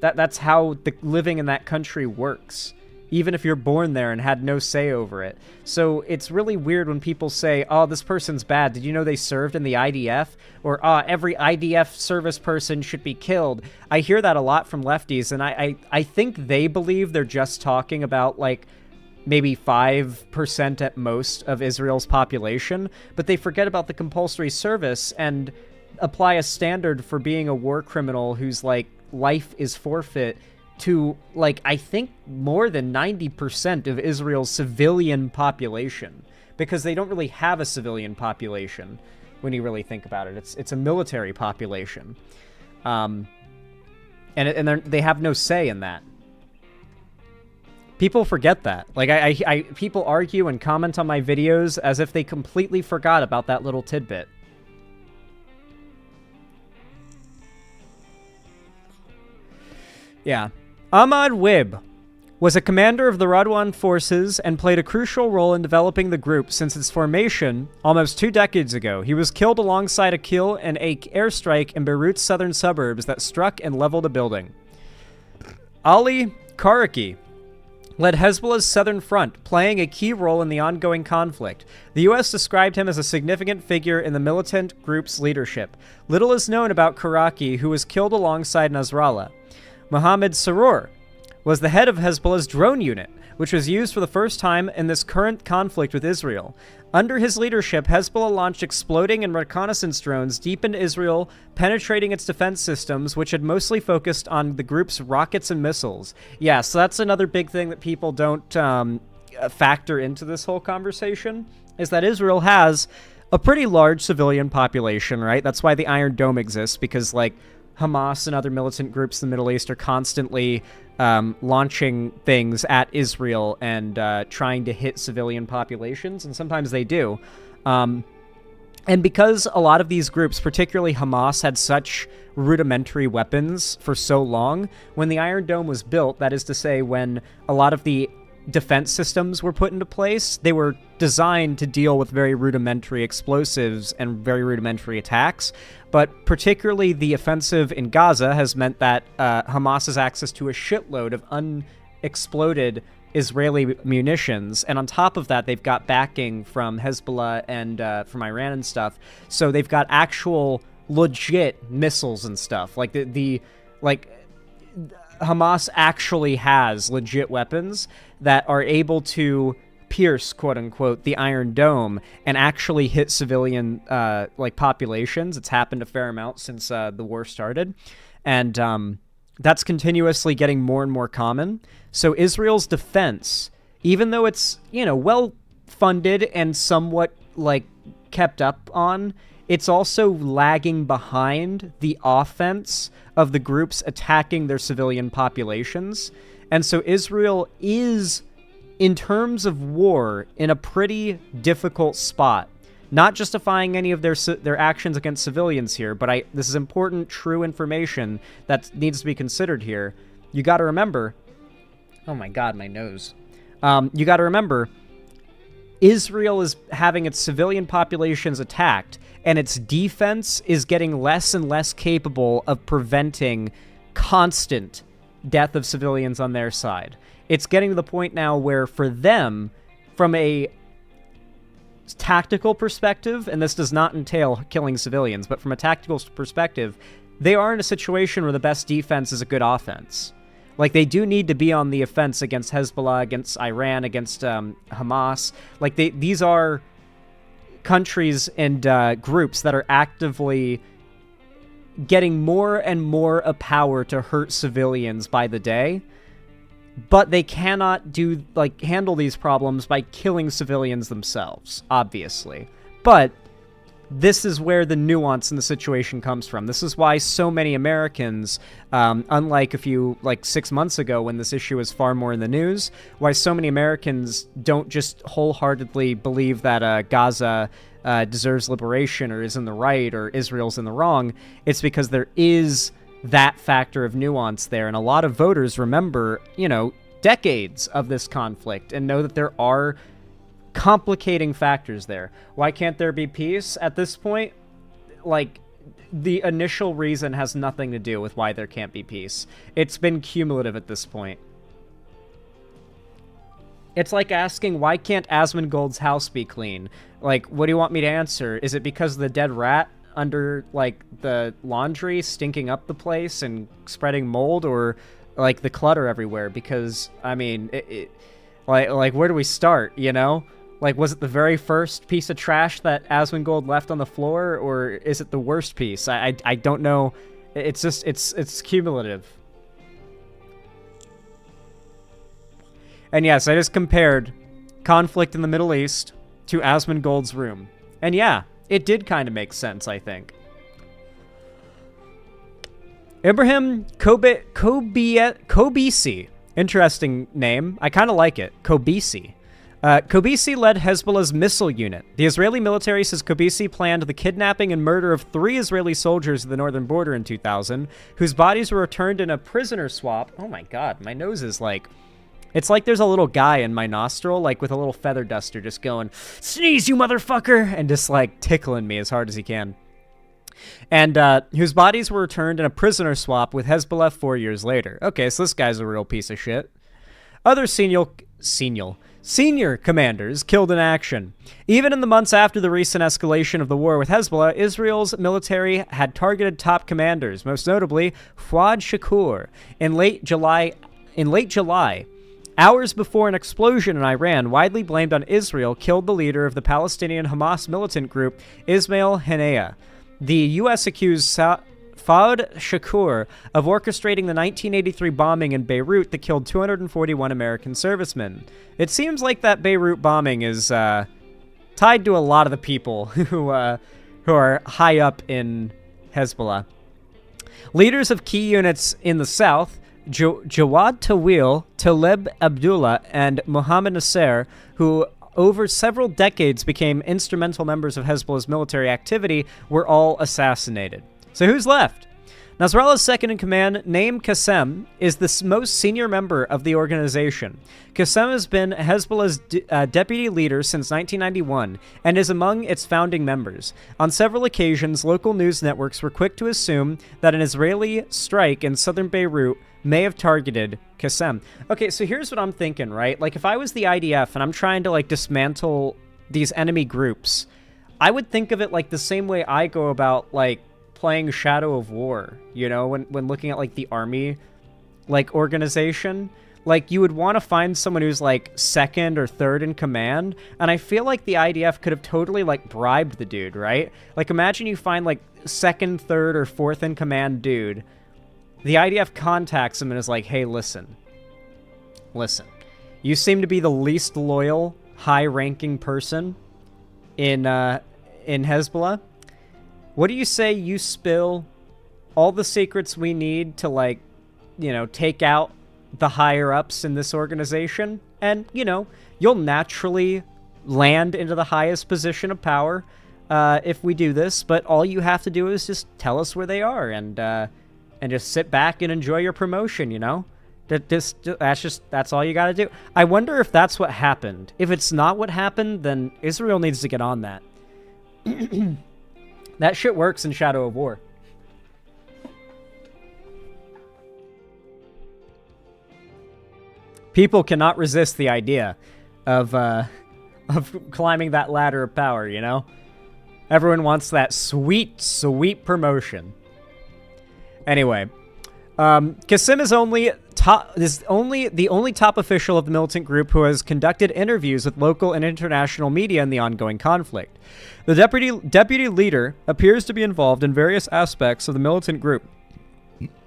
That's how living in that country works. Even if you're born there and had no say over it. So it's really weird when people say, oh, this person's bad. Did you know they served in the IDF? Or, every IDF service person should be killed. I hear that a lot from lefties, and I think they believe they're just talking about, like, maybe 5% at most of Israel's population, but they forget about the compulsory service and apply a standard for being a war criminal whose, like, life is forfeit to, like, I think more than 90% of Israel's civilian population, because they don't really have a civilian population when you really think about it. It's a military population, and they have no say in that. People forget that. Like, people argue and comment on my videos as if they completely forgot about that little tidbit. Yeah. Ahmad Wib was a commander of the Radwan forces and played a crucial role in developing the group since its formation almost 2 decades ago. He was killed alongside Akil in an airstrike in Beirut's southern suburbs that struck and leveled a building. Ali Karaki led Hezbollah's southern front, playing a key role in the ongoing conflict. The U.S. described him as a significant figure in the militant group's leadership. Little is known about Karaki, who was killed alongside Nasrallah. Mohammed Saror was the head of Hezbollah's drone unit, which was used for the first time in this current conflict with Israel. Under his leadership, Hezbollah launched exploding and reconnaissance drones deep into Israel, penetrating its defense systems, which had mostly focused on the group's rockets and missiles. Yeah, so that's another big thing that people don't factor into this whole conversation, is that Israel has a pretty large civilian population, right? That's why the Iron Dome exists, because, like, Hamas and other militant groups in the Middle East are constantly launching things at Israel and trying to hit civilian populations, and sometimes they do. And because a lot of these groups, particularly Hamas, had such rudimentary weapons for so long, when the Iron Dome was built, that is to say, when a lot of the defense systems were put into place, they were designed to deal with very rudimentary explosives and very rudimentary attacks. But particularly the offensive in Gaza has meant that Hamas has access to a shitload of unexploded Israeli munitions, and on top of that, they've got backing from Hezbollah and from Iran and stuff. So they've got actual legit missiles and stuff. Like Hamas actually has legit weapons that are able to pierce, quote unquote, the Iron Dome and actually hit civilian populations. It's happened a fair amount since the war started, and that's continuously getting more and more common. So Israel's defense, even though it's, well funded and somewhat kept up on, it's also lagging behind the offense of the groups attacking their civilian populations. And so Israel is, in terms of war, in a pretty difficult spot. Not justifying any of their actions against civilians here, but this is important, true information that needs to be considered here. You got to remember... Oh my god, my nose. You got to remember, Israel is having its civilian populations attacked, and its defense is getting less and less capable of preventing constant death of civilians on their side. It's getting to the point now where, for them, from a tactical perspective, and this does not entail killing civilians, but from a tactical perspective, they are in a situation where the best defense is a good offense. Like, they do need to be on the offense against Hezbollah, against Iran, against Hamas. Like, these are countries and groups that are actively getting more and more a power to hurt civilians by the day. But they cannot handle these problems by killing civilians themselves, obviously. But this is where the nuance in the situation comes from. This is why so many Americans, unlike 6 months ago when this issue was far more in the news, why so many Americans don't just wholeheartedly believe that Gaza deserves liberation or is in the right or Israel's in the wrong. It's because there is that factor of nuance there. And a lot of voters remember, decades of this conflict and know that there are complicating factors there. Why can't there be peace at this point? Like, the initial reason has nothing to do with why there can't be peace. It's been cumulative at this point. It's like asking, why can't Asmongold's house be clean? Like, what do you want me to answer? Is it because of the dead rat under, the laundry stinking up the place and spreading mold, or, the clutter everywhere? Because, I mean, where do we start, was it the very first piece of trash that Asmongold left on the floor, or is it the worst piece? I don't know. It's just, it's cumulative. And yes, I just compared conflict in the Middle East to Asmongold's room. And yeah, it did kind of make sense, I think. Ibrahim Kobisi. Interesting name. I kind of like it. Kobisi. Kobisi led Hezbollah's missile unit. The Israeli military says Kobisi planned the kidnapping and murder of 3 Israeli soldiers at the northern border in 2000, whose bodies were returned in a prisoner swap. Oh my god, my nose is it's like there's a little guy in my nostril, with a little feather duster just going, "Sneeze, you motherfucker!" and just, tickling me as hard as he can. And whose bodies were returned in a prisoner swap with Hezbollah 4 years later. Okay, so this guy's a real piece of shit. Other senior commanders killed in action. Even in the months after the recent escalation of the war with Hezbollah, Israel's military had targeted top commanders, most notably Fuad Shakur. In late July, hours before an explosion in Iran, widely blamed on Israel, killed the leader of the Palestinian Hamas militant group, Ismail Haniyeh. The U.S. accused Fuad Shakur of orchestrating the 1983 bombing in Beirut that killed 241 American servicemen. It seems like that Beirut bombing is tied to a lot of the people who are high up in Hezbollah. Leaders of key units in the south, Jawad Tawil, Taleb Abdullah, and Mohammed Nasser, who over several decades became instrumental members of Hezbollah's military activity, were all assassinated. So who's left? Nasrallah's second-in-command, Naim Qassem, is the most senior member of the organization. Qassem has been Hezbollah's deputy leader since 1991 and is among its founding members. On several occasions, local news networks were quick to assume that an Israeli strike in southern Beirut may have targeted Qassem. Okay, so here's what I'm thinking, right? If I was the IDF and I'm trying to, dismantle these enemy groups, I would think of it the same way I go about, playing Shadow of War, when looking at, the army, organization. You would want to find someone who's, second or third in command, and I feel like the IDF could have totally, bribed the dude, right? Imagine you find, second, third, or fourth in command dude. The IDF contacts him and is like, hey, listen, you seem to be the least loyal, high-ranking person in Hezbollah. What do you say you spill all the secrets we need to, take out the higher-ups in this organization? And, you'll naturally land into the highest position of power if we do this, but all you have to do is just tell us where they are and just sit back and enjoy your promotion, That's all you gotta do. I wonder if that's what happened. If it's not what happened, then Israel needs to get on that. That shit works in Shadow of War. People cannot resist the idea of climbing that ladder of power, Everyone wants that sweet, sweet promotion. Anyway, Qassem is only the only top official of the militant group who has conducted interviews with local and international media in the ongoing conflict. The deputy leader appears to be involved in various aspects of the militant group,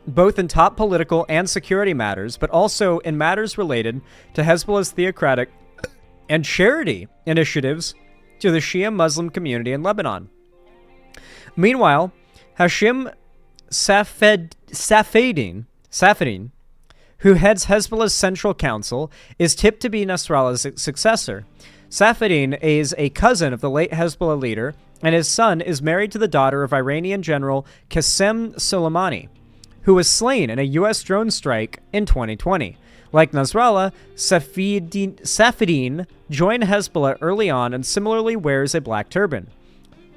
both in top political and security matters, but also in matters related to Hezbollah's theocratic and charity initiatives to the Shia Muslim community in Lebanon. Meanwhile, Hashim Safedin, who heads Hezbollah's Central Council, is tipped to be Nasrallah's successor. Safedin is a cousin of the late Hezbollah leader, and his son is married to the daughter of Iranian General Qasem Soleimani, who was slain in a U.S. drone strike in 2020. Like Nasrallah, Safedin joined Hezbollah early on and similarly wears a black turban.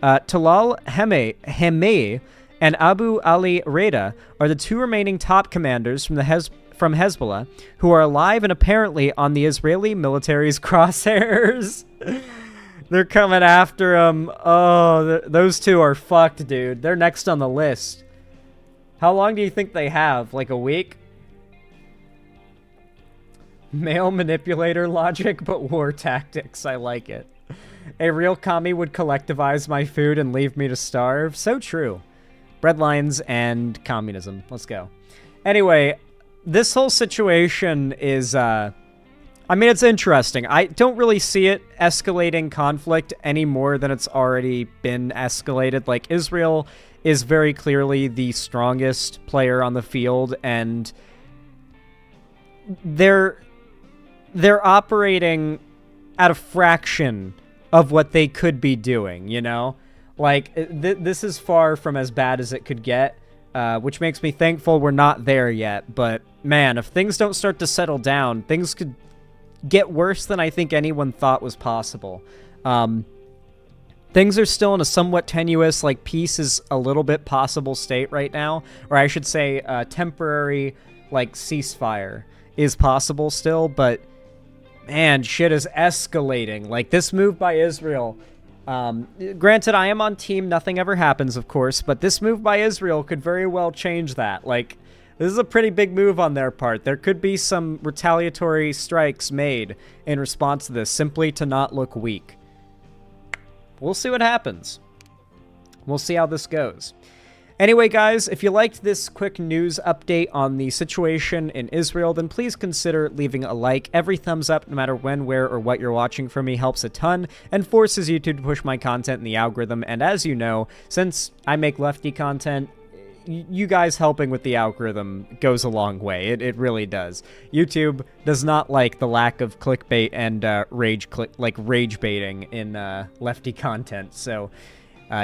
Talal Hemei and Abu Ali Reda are the two remaining top commanders from Hezbollah who are alive and apparently on the Israeli military's crosshairs. They're coming after him. Oh, those two are fucked, dude. They're next on the list. How long do you think they have? Like a week? Male manipulator logic, but war tactics. I like it. A real commie would collectivize my food and leave me to starve. So true. Breadlines and communism. Let's go. Anyway, this whole situation is, I mean, it's interesting. I don't really see it escalating conflict any more than it's already been escalated. Like, Israel is very clearly the strongest player on the field, and they're operating at a fraction of what they could be doing, you know? Like, this is far from as bad as it could get, which makes me thankful we're not there yet. But, man, if things don't start to settle down, things could get worse than I think anyone thought was possible. Things are still in a somewhat tenuous, like, peace is a little bit possible state right now. Or I should say temporary, like, ceasefire is possible still. But, man, shit is escalating. Like, this move by Israel... granted, I am on team nothing ever happens, of course, but this move by Israel could very well change that. Like, this is a pretty big move on their part. There could be some retaliatory strikes made in response to this, simply to not look weak. We'll see what happens. We'll see how this goes. Anyway, guys, if you liked this quick news update on the situation in Israel, then please consider leaving a like. Every thumbs up, no matter when, where, or what you're watching from me, helps a ton and forces YouTube to push my content in the algorithm. And as you know, since I make lefty content, you guys helping with the algorithm goes a long way. It really does. YouTube does not like the lack of clickbait and rage baiting in lefty content. So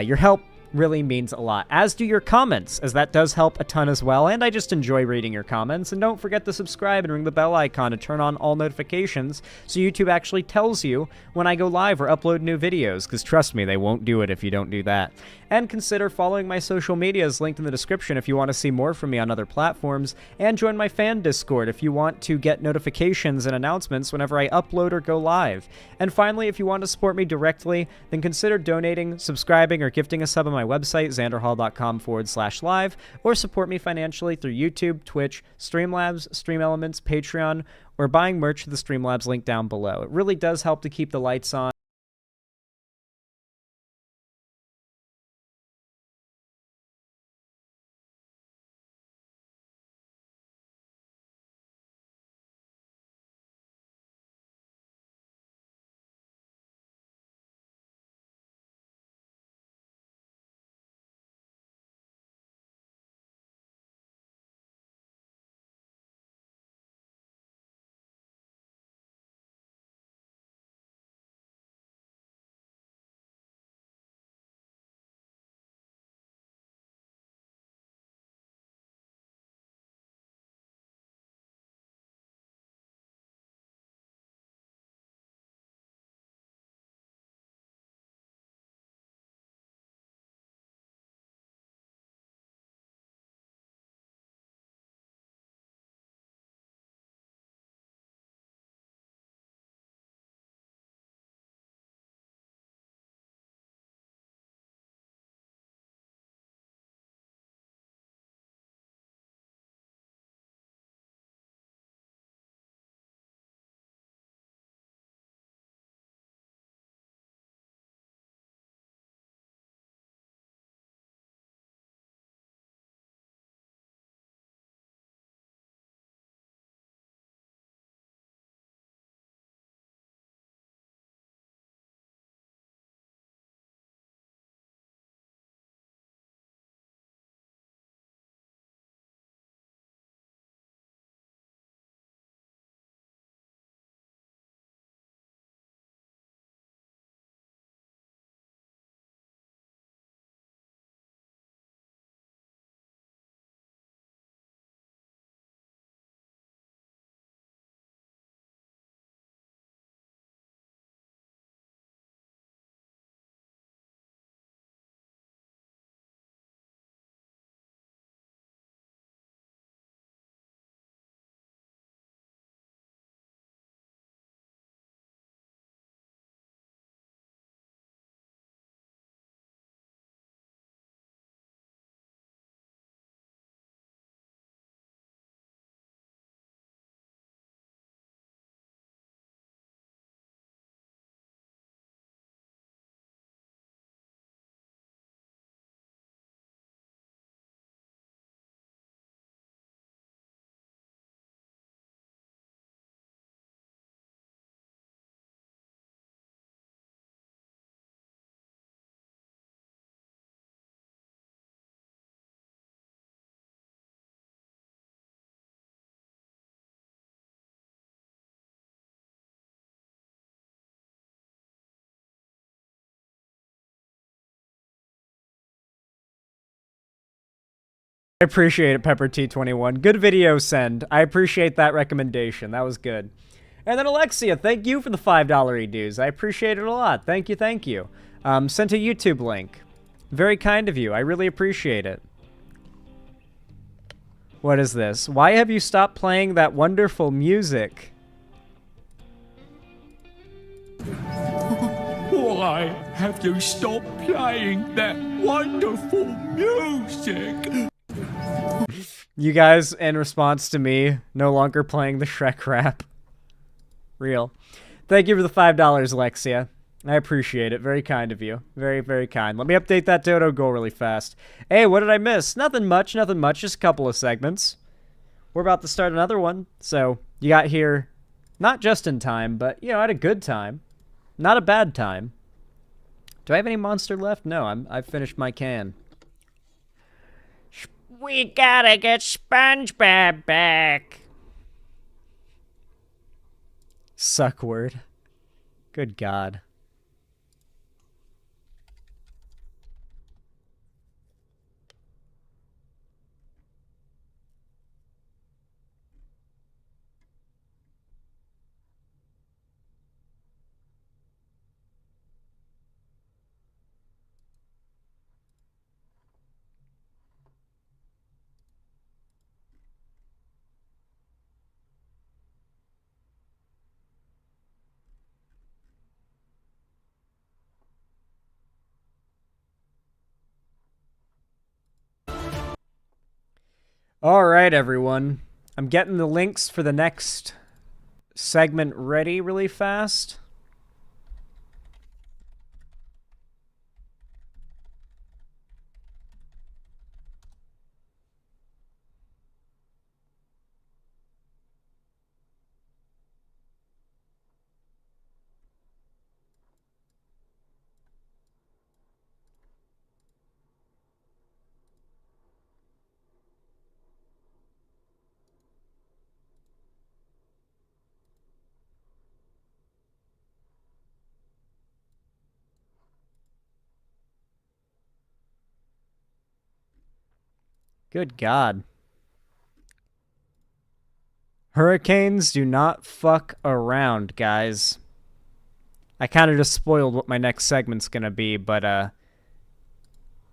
your help really means a lot, as do your comments, as that does help a ton as well, and I just enjoy reading your comments. And don't forget to subscribe and ring the bell icon to turn on all notifications so YouTube actually tells you when I go live or upload new videos, because trust me, they won't do it if you don't do that. And consider following my social medias linked in the description if you want to see more from me on other platforms, and join my fan Discord if you want to get notifications and announcements whenever I upload or go live. And finally, if you want to support me directly, then consider donating, subscribing, or gifting a sub on my website, xanderhall.com/live, or support me financially through YouTube, Twitch, Streamlabs, Stream Elements, Patreon, or buying merch to the Streamlabs link down below. It really does help to keep the lights on. I appreciate it, Pepper T21. Good video send. I appreciate that recommendation. That was good. And then Alexia, thank you for the $5 e-dues. I appreciate it a lot. Thank you, thank you. Sent a YouTube link. Very kind of you. I really appreciate it. What is this? Why have you stopped playing that wonderful music? Why have you stopped playing that wonderful music? You guys, in response to me, no longer playing the Shrek rap. Real. Thank you for the $5, Alexia. I appreciate it. Very kind of you. Very, very kind. Let me update that dodo goal really fast. Hey, what did I miss? Nothing much, nothing much. Just a couple of segments. We're about to start another one. So, you got here not just in time, but, you know, at a good time. Not a bad time. Do I have any monster left? No, I've finished my can. We gotta get SpongeBob back. Suck word. Good God. All right, everyone. I'm getting the links for the next segment ready really fast. Good God. Hurricanes do not fuck around, guys. I kind of just spoiled what my next segment's gonna be, but,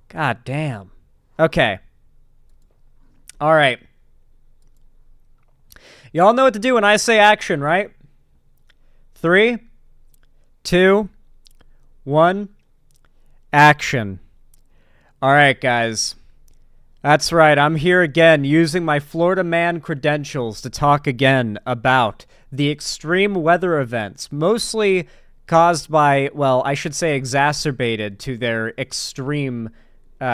God damn. Okay. All right. Y'all know what to do when I say action, right? 3, 2, 1, action. All right, guys. That's right, I'm here again using my Florida man credentials to talk again about the extreme weather events, mostly caused by, well, I should say exacerbated to their extreme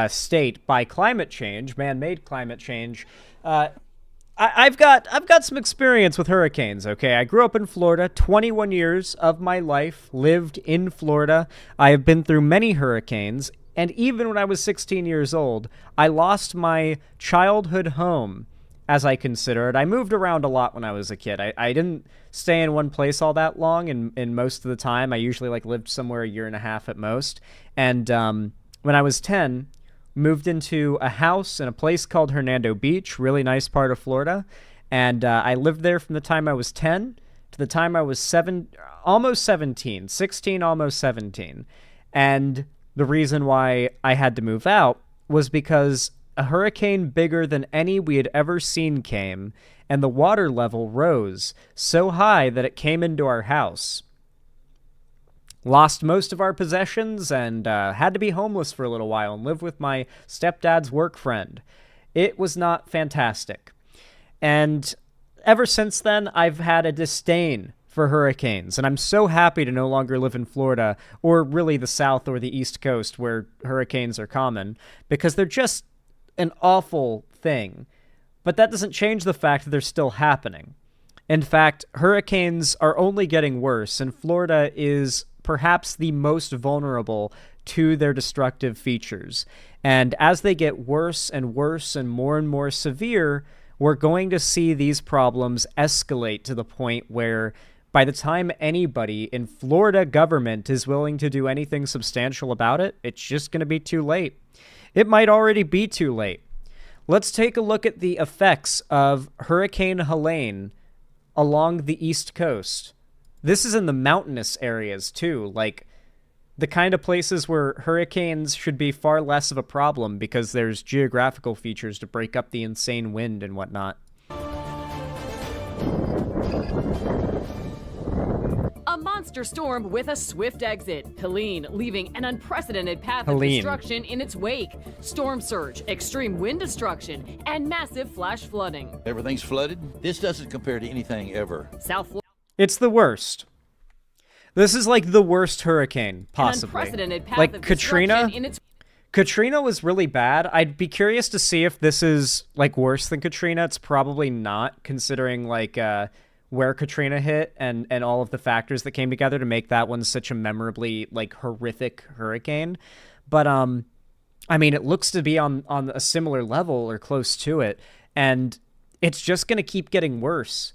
state by climate change, man-made climate change. I've got some experience with hurricanes, okay? I grew up in Florida, 21 years of my life lived in Florida. I have been through many hurricanes. And even when I was 16 years old, I lost my childhood home, as I consider it. I moved around a lot when I was a kid. I didn't stay in one place all that long, and most of the time, I usually lived somewhere a year and a half at most. And when I was 10, moved into a house in a place called Hernando Beach, really nice part of Florida. And I lived there from the time I was 10 to the time I was almost 17, 16, almost 17. And the reason why I had to move out was because a hurricane bigger than any we had ever seen came, and the water level rose so high that it came into our house. Lost most of our possessions and had to be homeless for a little while and live with my stepdad's work friend. It was not fantastic. And ever since then, I've had a disdain for hurricanes, and I'm so happy to no longer live in Florida, or really the South or the East Coast where hurricanes are common, because they're just an awful thing. But that doesn't change the fact that they're still happening. In fact, hurricanes are only getting worse, and Florida is perhaps the most vulnerable to their destructive features. And as they get worse and worse and more severe, we're going to see these problems escalate to the point where by the time anybody in Florida government is willing to do anything substantial about it, it's just going to be too late. It might already be too late. Let's take a look at the effects of Hurricane Helene along the East Coast. This is in the mountainous areas, too, like the kind of places where hurricanes should be far less of a problem because there's geographical features to break up the insane wind and whatnot. A monster storm with a swift exit. Helene leaving an unprecedented path of Helene. destruction in its wake. Storm surge, extreme wind destruction, and massive flash flooding. Everything's flooded. This doesn't compare to anything ever. South Florida. It's the worst. This is like the worst hurricane, possibly. An unprecedented path like of Katrina. destruction in its Katrina was really bad. I'd be curious to see if this is like worse than Katrina. It's probably not, considering like where Katrina hit and all of the factors that came together to make that one such a memorably like horrific hurricane. But I mean, it looks to be on a similar level or close to it, and it's just going to keep getting worse.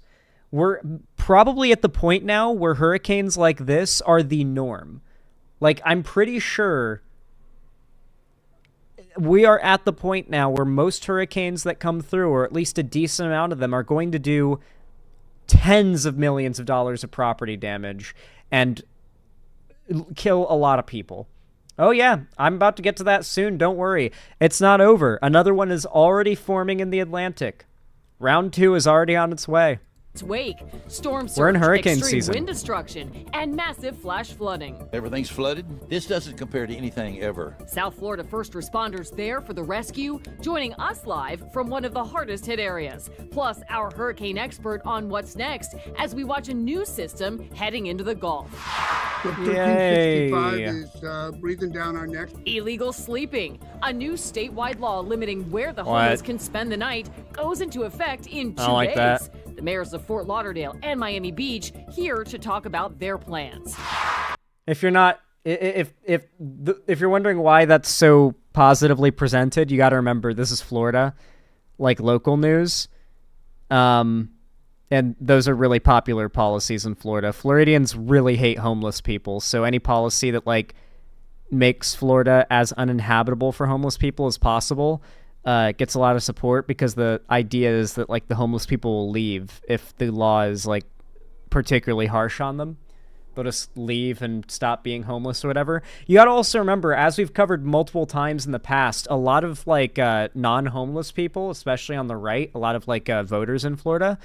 We're probably at the point now where hurricanes like this are the norm. Like, I'm pretty sure we are at the point now where most hurricanes that come through, or at least a decent amount of them, are going to do tens of millions of dollars of property damage and kill a lot of people. Oh yeah, I'm about to get to that soon, don't worry. It's not over. Another one is already forming in the Atlantic. Round 2 is already on its way. wake. Storm surge, We're in hurricane extreme season. wind destruction, and massive flash flooding. Everything's flooded. This doesn't compare to anything ever. South Florida first responders there for the rescue, joining us live from one of the hardest hit areas. Plus, our hurricane expert on what's next as we watch a new system heading into the Gulf. The 1365 is breathing down our necks. Illegal sleeping. A new statewide law limiting where the homeless can spend the night goes into effect in 2 like days. that. The mayors of Fort Lauderdale and Miami Beach here to talk about their plans. If you're not, if you're wondering why that's so positively presented, you got to remember this is Florida, like local news, and those are really popular policies in Florida. Floridians really hate homeless people, so any policy that like makes Florida as uninhabitable for homeless people as possible gets a lot of support, because the idea is that like the homeless people will leave if the law is like particularly harsh on them. They'll just leave and stop being homeless or whatever. You got to also remember, as we've covered multiple times in the past, a lot of like non-homeless people, especially on the right, a lot of like voters in Florida,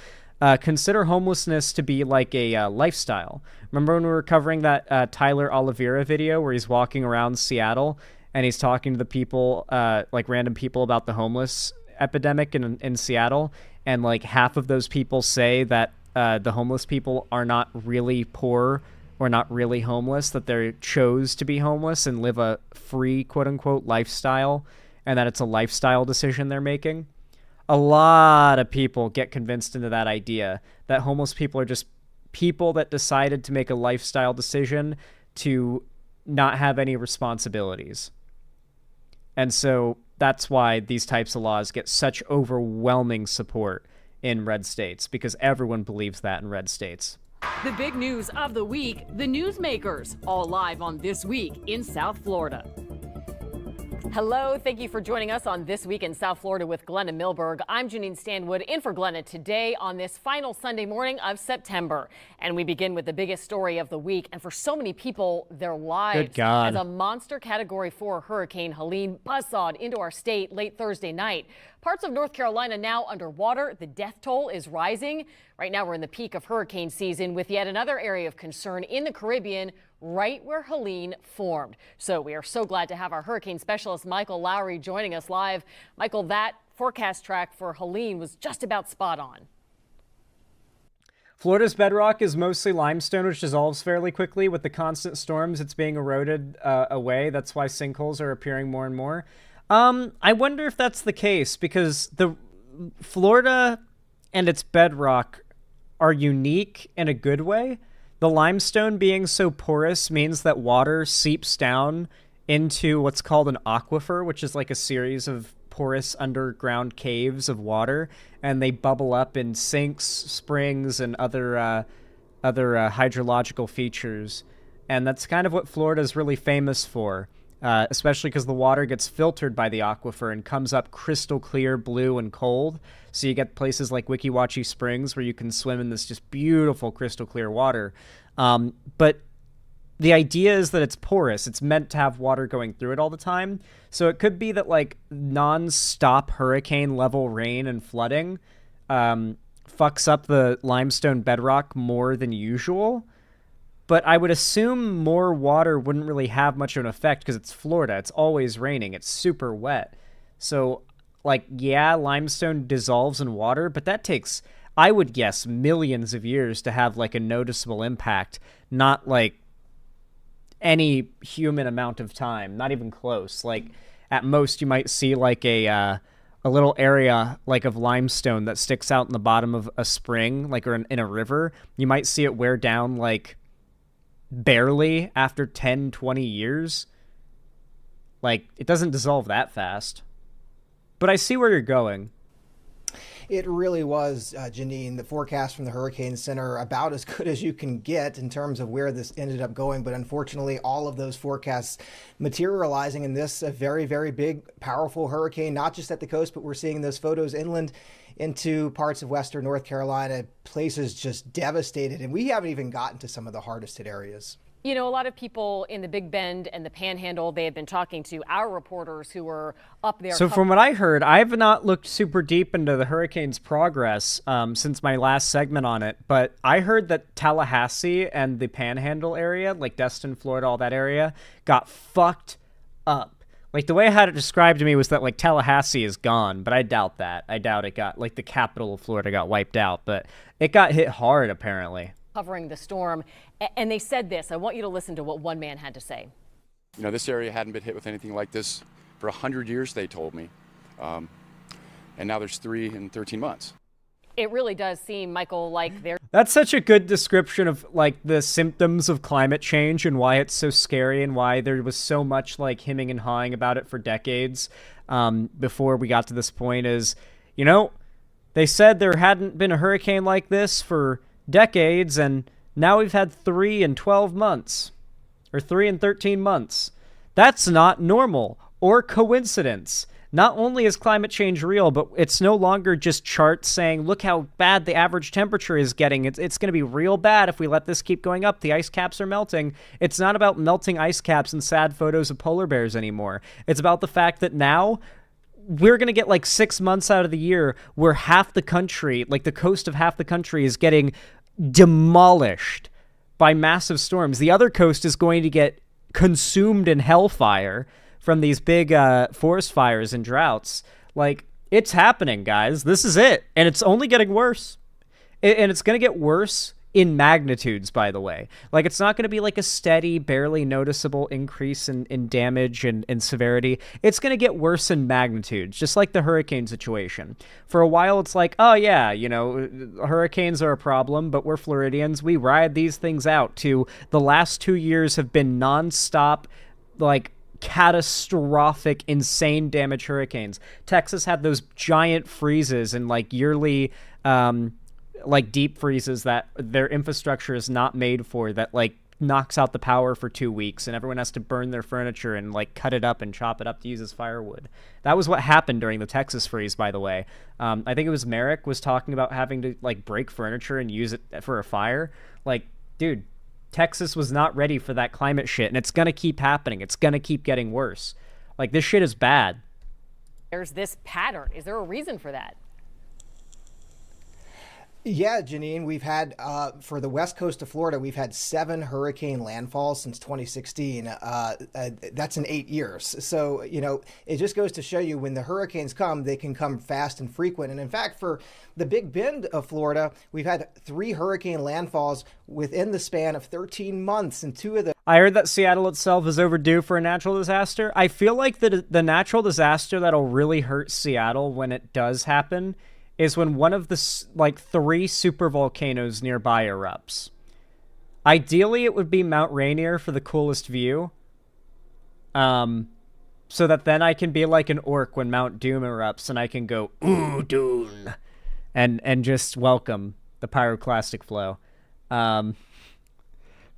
consider homelessness to be like a lifestyle. Remember when we were covering that Tyler Oliveira video where he's walking around Seattle and he's talking to the people, like random people, about the homeless epidemic in Seattle, and like half of those people say that the homeless people are not really poor or not really homeless, that they chose to be homeless and live a free, quote-unquote, lifestyle, and that it's a lifestyle decision they're making. A lot of people get convinced into that idea that homeless people are just people that decided to make a lifestyle decision to not have any responsibilities. And so that's why these types of laws get such overwhelming support in red states, because everyone believes that in red states. The big news of the week, the newsmakers, all live on This Week in South Florida. Hello, thank you for joining us on This Week in South Florida with Glenna Milberg. I'm Janine Stanwood in for Glenna today on this final Sunday morning of September. And we begin with the biggest story of the week, and for so many people, their lives. Good God. As a monster Category 4 Hurricane Helene buzzsawed into our state late Thursday night. Parts of North Carolina now underwater. The death toll is rising. Right now we're in the peak of hurricane season with yet another area of concern in the Caribbean, right where Helene formed. So we are so glad to have our hurricane specialist Michael Lowry joining us live. Michael, that forecast track for Helene was just about spot on. Florida's bedrock is mostly limestone, which dissolves fairly quickly. With the constant storms, it's being eroded away. That's why sinkholes are appearing more and more. I wonder if that's the case, because the Florida and its bedrock are unique in a good way. The limestone being so porous means that water seeps down into what's called an aquifer, which is like a series of porous underground caves of water, and they bubble up in sinks, springs, and other hydrological features. And that's kind of what Florida is really famous for. especially because the water gets filtered by the aquifer and comes up crystal clear, blue, and cold. So you get places like Weeki Wachee Springs where you can swim in this just beautiful crystal clear water. But the idea is that it's porous. It's meant to have water going through it all the time. So it could be that like non-stop hurricane level rain and flooding fucks up the limestone bedrock more than usual. But I would assume more water wouldn't really have much of an effect because it's Florida. It's always raining. It's super wet. So, like, yeah, limestone dissolves in water, but that takes, I would guess, millions of years to have, like, a noticeable impact. Not, like, any human amount of time. Not even close. Like, at most, you might see, like, a little area, like, of limestone that sticks out in the bottom of a spring, like, or in a river. You might see it wear down, like, barely after 10, 20 years. Like, it doesn't dissolve that fast. But I see where you're going. It really was, Janine, the forecast from the Hurricane Center about as good as you can get in terms of where this ended up going. But unfortunately, all of those forecasts materializing in this a very, very big, powerful hurricane, not just at the coast, but we're seeing those photos inland into parts of western North Carolina, places just devastated. And we haven't even gotten to some of the hardest hit areas. You know, a lot of people in the Big Bend and the Panhandle, they have been talking to our reporters who were up there. So from what I heard, I've not looked super deep into the hurricane's progress since my last segment on it, but I heard that Tallahassee and the Panhandle area, like Destin, Florida, all that area, got fucked up. Like, the way I had it described to me was that, like, Tallahassee is gone, but I doubt that. I doubt it got, like, the capital of Florida got wiped out, but it got hit hard, apparently. Covering the storm, and they said this. I want you to listen to what one man had to say. You know, this area hadn't been hit with anything like this for 100 years, they told me. And now there's 3 in 13 months. It really does seem, Michael, like they're... That's such a good description of, like, the symptoms of climate change and why it's so scary and why there was so much, like, hemming and hawing about it for decades before we got to this point is, you know, they said there hadn't been a hurricane like this for decades, and now we've had 3 in 12 months. Or 3 in 13 months. That's not normal or coincidence. Not only is climate change real, but it's no longer just charts saying, look how bad the average temperature is getting. It's going to be real bad if we let this keep going up. The ice caps are melting. It's not about melting ice caps and sad photos of polar bears anymore. It's about the fact that now we're going to get like 6 months out of the year where half the country, like the coast of half the country, is getting demolished by massive storms. The other coast is going to get consumed in hellfire from these big forest fires and droughts. Like, it's happening, guys. This is it. And it's only getting worse. And it's going to get worse in magnitudes, by the way. Like, it's not going to be like a steady, barely noticeable increase in damage and severity. It's going to get worse in magnitudes, just like the hurricane situation. For a while, it's like, oh, yeah, you know, hurricanes are a problem, but we're Floridians. We ride these things out. To the last 2 years have been nonstop, like, catastrophic, insane damage hurricanes. Texas had those giant freezes and like yearly like deep freezes that their infrastructure is not made for, that like knocks out the power for 2 weeks and everyone has to burn their furniture and like cut it up and chop it up to use as firewood. That was what happened during the Texas freeze, by the way. I think it was Merrick was talking about having to like break furniture and use it for a fire. Like, dude, Texas was not ready for that climate shit, and it's going to keep happening. It's going to keep getting worse. Like, this shit is bad. There's this pattern. Is there a reason for that? Yeah, Janine, we've had, for the west coast of Florida, we've had 7 hurricane landfalls since 2016. That's in 8 years. So, you know, it just goes to show you when the hurricanes come, they can come fast and frequent. And in fact, for the Big Bend of Florida, we've had 3 hurricane landfalls within the span of 13 months. And 2 of the... I heard that Seattle itself is overdue for a natural disaster. I feel like the natural disaster that'll really hurt Seattle when it does happen is when one of the, like, 3 super volcanoes nearby erupts. Ideally, it would be Mount Rainier for the coolest view. So that then I can be like an orc when Mount Doom erupts and I can go, ooh, Doom, and just welcome the pyroclastic flow. That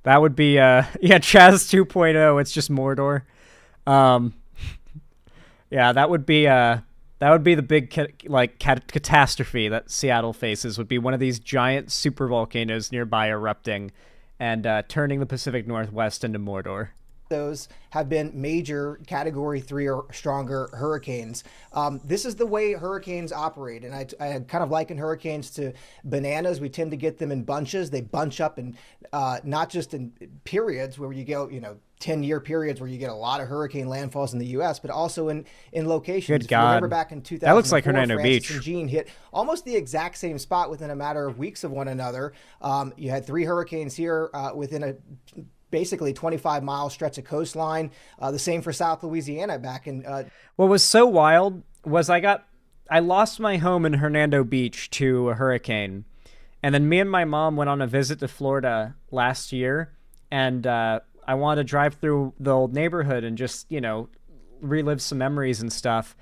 would be, yeah, Chaz 2.0, it's just Mordor. Yeah, that would be the big catastrophe that Seattle faces. Would be one of these giant super volcanoes nearby erupting and turning the Pacific Northwest into Mordor. Those have been major Category 3 or stronger hurricanes. This is the way hurricanes operate, and I had kind of likened hurricanes to bananas. We tend to get them in bunches. They bunch up, and not just in periods where you go, 10-year periods where you get a lot of hurricane landfalls in the U.S., but also in locations. Good God. If you remember back in 2004, that looks like Hernando Francis Beach. and Jean hit almost the exact same spot within a matter of weeks of one another. You had 3 hurricanes here within a basically 25-mile stretch of coastline. The same for South Louisiana back in... What was so wild was I lost my home in Hernando Beach to a hurricane. And then me and my mom went on a visit to Florida last year. And I wanted to drive through the old neighborhood and just, relive some memories and stuff.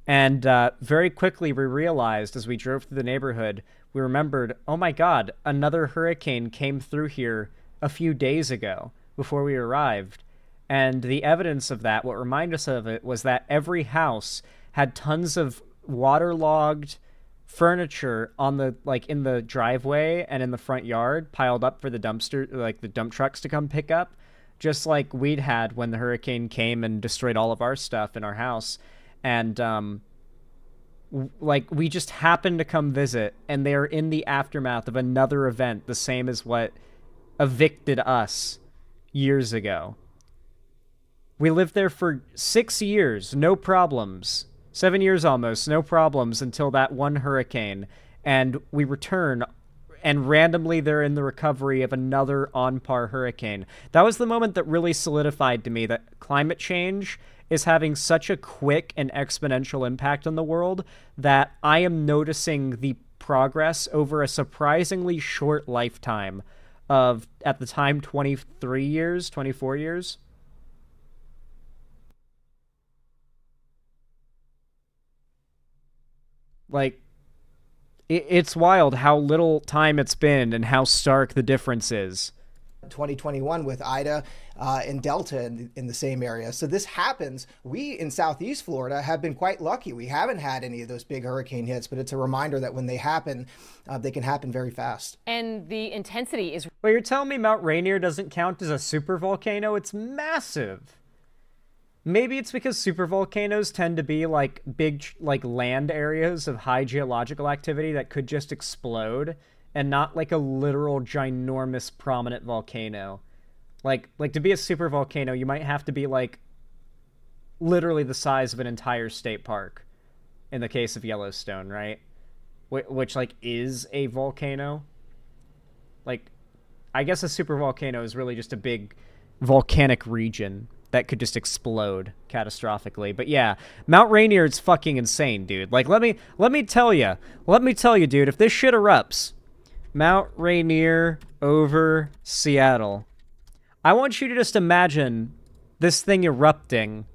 And very quickly we realized as we drove through the neighborhood, we remembered, oh my God, another hurricane came through here a few days ago before we arrived. And the evidence of that, what reminded us of it, was that every house had tons of waterlogged furniture on the in the driveway and in the front yard piled up for the dumpster, the dump trucks to come pick up, just like we'd had when the hurricane came and destroyed all of our stuff in our house. And we just happened to come visit, and they're in the aftermath of another event, the same as what evicted us years ago. We lived there for 6 years, no problems. 7 years almost, no problems until that one hurricane. And we return, and randomly they're in the recovery of another on-par hurricane. That was the moment that really solidified to me that climate change is having such a quick and exponential impact on the world that I am noticing the progress over a surprisingly short lifetime of, at the time, 24 years. It's wild how little time it's been and how stark the difference is. 2021 with Ida and Delta in the same area. So this happens. We in Southeast Florida have been quite lucky. We haven't had any of those big hurricane hits, but it's a reminder that when they happen, they can happen very fast. And the intensity is... Well, you're telling me Mount Rainier doesn't count as a supervolcano? It's massive. Maybe it's because supervolcanoes tend to be big land areas of high geological activity that could just explode, and not a literal ginormous prominent volcano. Like to be a supervolcano, you might have to be literally the size of an entire state park in the case of Yellowstone, right? Which is a volcano. I guess a supervolcano is really just a big volcanic region that could just explode catastrophically. But yeah, Mount Rainier is fucking insane, dude. Let me tell you, dude, if this shit erupts, Mount Rainier over Seattle, I want you to just imagine this thing erupting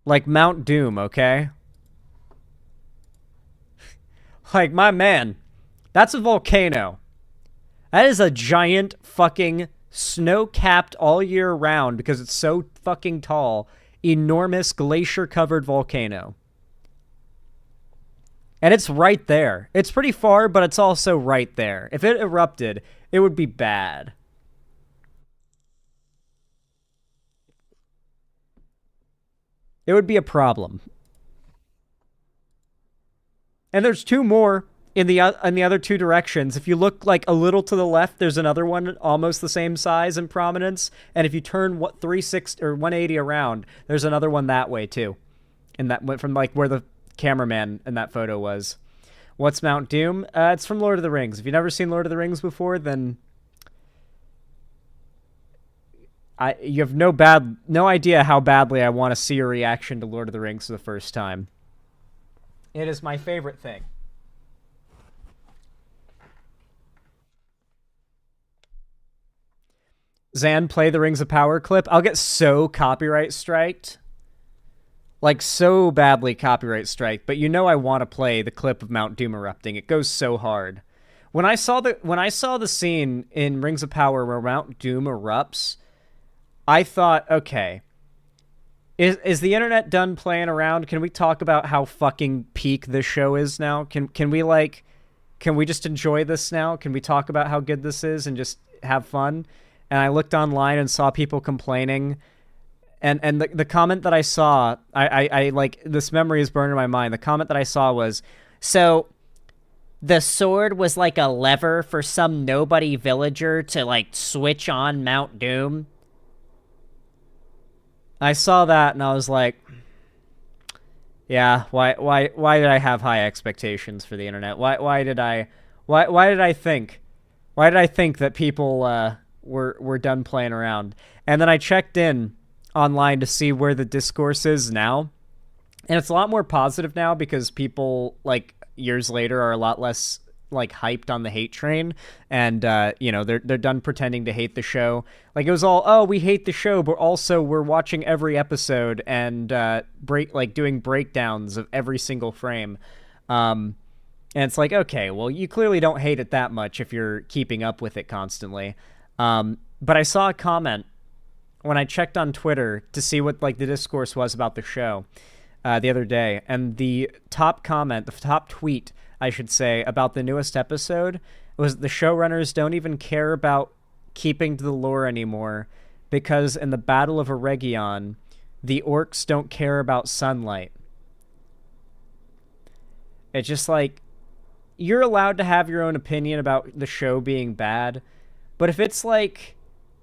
like Mount Doom, okay? My man, that's a volcano. That is a giant fucking snow-capped all year round, because it's so fucking tall, enormous glacier-covered volcano. And it's right there. It's pretty far, but it's also right there. If it erupted, it would be bad. It would be a problem. And there's 2 more in the other 2 directions. If you look a little to the left, there's another one almost the same size and prominence. And if you turn 360 or 180 around, there's another one that way too. And that went from where the cameraman in that photo was. What's Mount Doom? It's from Lord of the Rings. If you've never seen Lord of the Rings before, then you have no idea how badly I want to see your reaction to Lord of the Rings for the first time. It is my favorite thing. Zan, play the Rings of Power clip. I'll get so copyright striked. So badly copyright striked. But I want to play the clip of Mount Doom erupting. It goes so hard. When I saw the scene in Rings of Power where Mount Doom erupts, I thought, okay, is the internet done playing around? Can we talk about how fucking peak this show is now? Can we just enjoy this now? Can we talk about how good this is and just have fun? And I looked online and saw people complaining. And the comment that I saw, I like, this memory is burned in my mind. The comment that I saw was, so the sword was like a lever for some nobody villager to like switch on Mount Doom. I saw that and I was like, yeah, why did I have high expectations for the internet? Why did I think that people were done playing around? And then I checked in online to see where the discourse is now, and it's a lot more positive now because people, like, years later are a lot less like hyped on the hate train, and you know, they're done pretending to hate the show. Like, it was all, oh, we hate the show, but also we're watching every episode and doing breakdowns of every single frame. And it's like, okay, well, you clearly don't hate it that much if you're keeping up with it constantly. But I saw a comment when I checked on Twitter to see what like the discourse was about the show the other day, and the top comment, the top tweet, I should say, about the newest episode was the showrunners don't even care about keeping to the lore anymore because in the Battle of Eregion, the orcs don't care about sunlight. It's just like, you're allowed to have your own opinion about the show being bad, but if it's like,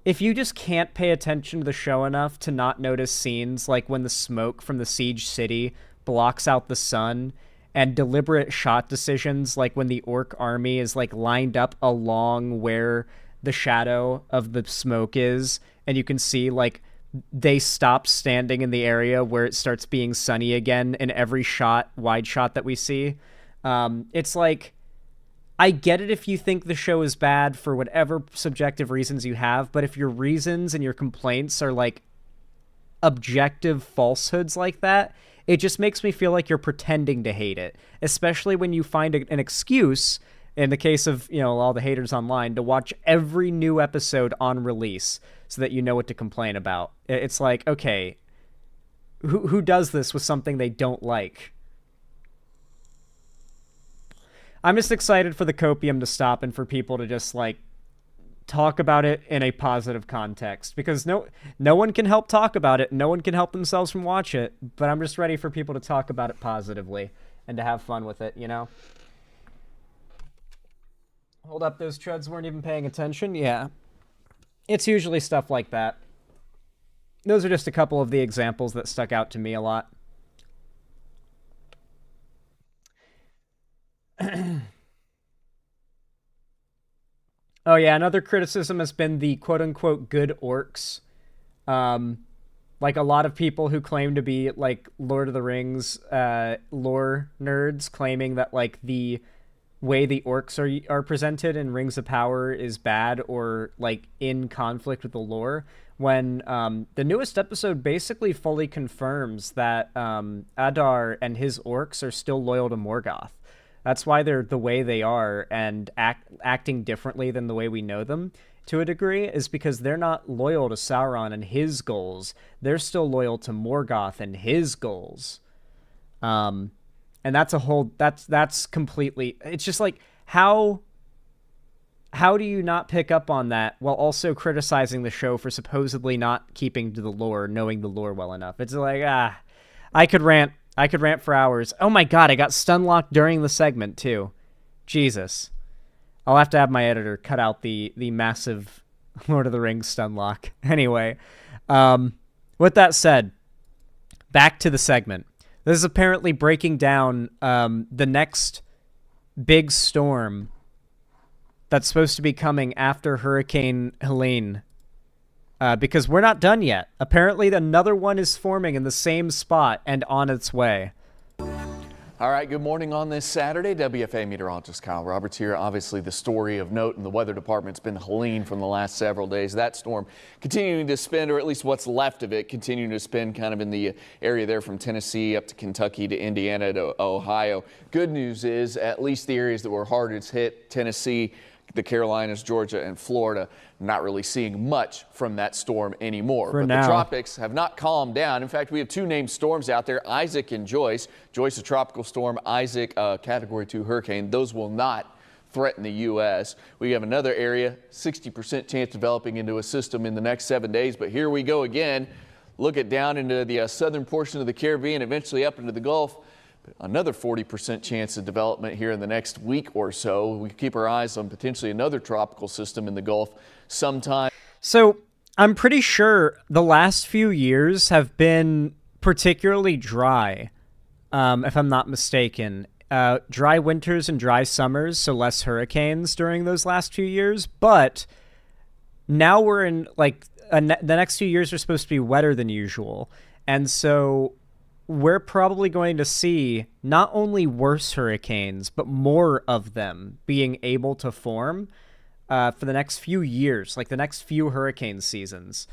if you just can't pay attention to the show enough to not notice scenes like when the smoke from the siege city blocks out the sun, and deliberate shot decisions like when the orc army is like lined up along where the shadow of the smoke is, and you can see like they stop standing in the area where it starts being sunny again in every wide shot that we see. It's like, I get it if you think the show is bad for whatever subjective reasons you have, but if your reasons and your complaints are like objective falsehoods like that, it just makes me feel like you're pretending to hate it, especially when you find an excuse, in the case of, you know, all the haters online, to watch every new episode on release so that you know what to complain about. It's like, okay, who does this with something they don't like? I'm just excited for the copium to stop and for people to just, like, talk about it in a positive context, because no one can help talk about it. No one can help themselves from watch it, but I'm just ready for people to talk about it positively and to have fun with it, you know? Hold up, those chuds weren't even paying attention? Yeah. It's usually stuff like that. Those are just a couple of the examples that stuck out to me a lot. Oh yeah, another criticism has been the quote-unquote good orcs. Like, a lot of people who claim to be, like, Lord of the Rings lore nerds claiming that, like, the way the orcs are presented in Rings of Power is bad or, like, in conflict with the lore, when the newest episode basically fully confirms that Adar and his orcs are still loyal to Morgoth. That's why they're the way they are and acting differently than the way we know them to a degree, is because they're not loyal to Sauron and his goals. They're still loyal to Morgoth and his goals. And that's a whole, that's completely, it's just like, how do you not pick up on that while also criticizing the show for supposedly not keeping to the lore, knowing the lore well enough? It's like, I could rant for hours. Oh my god, I got stun locked during the segment, too. Jesus. I'll have to have my editor cut out the massive Lord of the Rings stun lock. Anyway, with that said, back to the segment. This is apparently breaking down the next big storm that's supposed to be coming after Hurricane Helene. Because we're not done yet. Apparently another one is forming in the same spot and on its way. All right, good morning on this Saturday. WFA meteorologist Kyle Roberts here. Obviously, the story of note in the weather department's been Helene from the last several days. That storm continuing to spin, or at least what's left of it, continuing to spin kind of in the area there from Tennessee up to Kentucky to Indiana to Ohio. Good news is at least the areas that were hardest hit, Tennessee, the Carolinas, Georgia, and Florida, not really seeing much from that storm anymore. But the tropics have not calmed down. In fact, we have two named storms out there, Isaac and Joyce. Joyce, a tropical storm, Isaac, a Category 2 hurricane. Those will not threaten the U.S. We have another area, 60% chance developing into a system in the next 7 days. But here we go again. Look at down into the southern portion of the Caribbean, eventually up into the Gulf. Another 40% chance of development here in the next week or so. We keep our eyes on potentially another tropical system in the Gulf sometime. So I'm pretty sure the last few years have been particularly dry, if I'm not mistaken. Dry winters and dry summers, so less hurricanes during those last few years. But now we're in, like, the next few years are supposed to be wetter than usual. And so we're probably going to see not only worse hurricanes, but more of them being able to form for the next few years, like the next few hurricane seasons.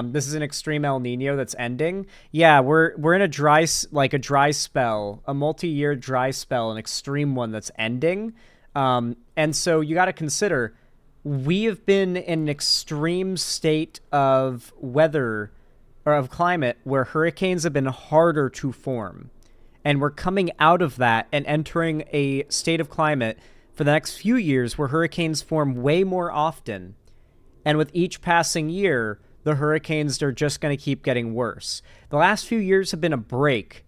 This is an extreme El Nino that's ending. Yeah, we're in a dry spell, a multi-year dry spell, an extreme one that's ending. And so you got to consider, we have been in an extreme state of weather or of climate where hurricanes have been harder to form. And we're coming out of that and entering a state of climate for the next few years where hurricanes form way more often. And with each passing year, the hurricanes are just going to keep getting worse. The last few years have been a break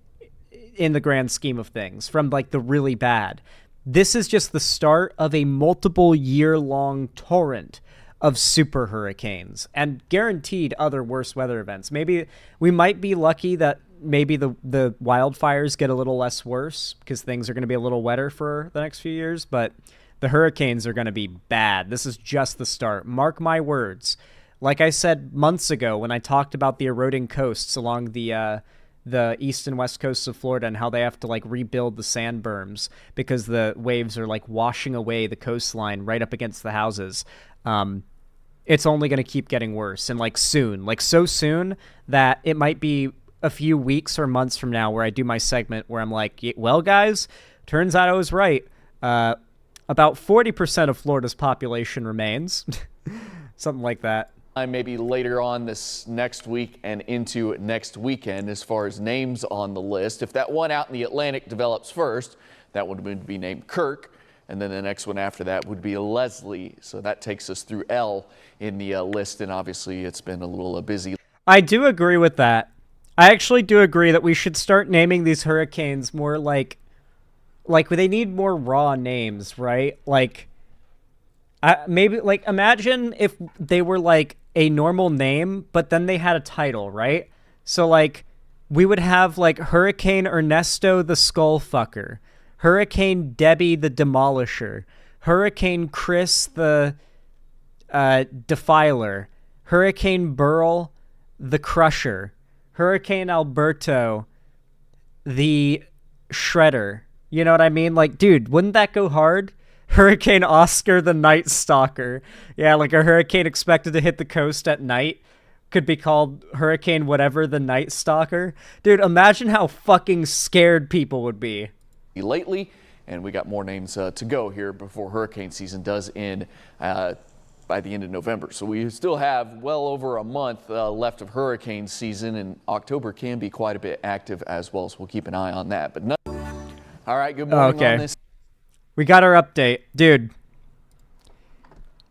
in the grand scheme of things from like the really bad. This is just the start of a multiple year-long torrent of super hurricanes and guaranteed other worse weather events. Maybe we might be lucky that maybe the wildfires get a little less worse because things are going to be a little wetter for the next few years, but the hurricanes are going to be bad. This is just the start. Mark my words. Like I said months ago when I talked about the eroding coasts along the east and west coasts of Florida and how they have to like rebuild the sand berms because the waves are like washing away the coastline right up against the houses. It's only going to keep getting worse, and like soon, like so soon that it might be a few weeks or months from now where I do my segment where I'm like, well, guys, turns out I was right. About 40% of Florida's population remains. Something like that. Maybe later on this next week and into next weekend as far as names on the list. If that one out in the Atlantic develops first, that would be named Kirk. And then the next one after that would be Leslie. So that takes us through L in the list. And obviously it's been a little busy. I do agree with that. I actually do agree that we should start naming these hurricanes more like they need more raw names, right? Like, maybe like imagine if they were like a normal name, but then they had a title, right? So like we would have like Hurricane Ernesto the Skullfucker, Hurricane Debbie the Demolisher, Hurricane Chris the Defiler, Hurricane Burl the Crusher, Hurricane Alberto the Shredder. You know what I mean? Like, dude, wouldn't that go hard? Hurricane Oscar the Night Stalker. Yeah, like a hurricane expected to hit the coast at night could be called Hurricane whatever the Night Stalker. Dude, imagine how fucking scared people would be. Lately, and we got more names to go here before hurricane season does end by the end of November. So we still have well over a month left of hurricane season, and October can be quite a bit active as well, so we'll keep an eye on that. But no. All right, good morning on this. We got our update. Dude.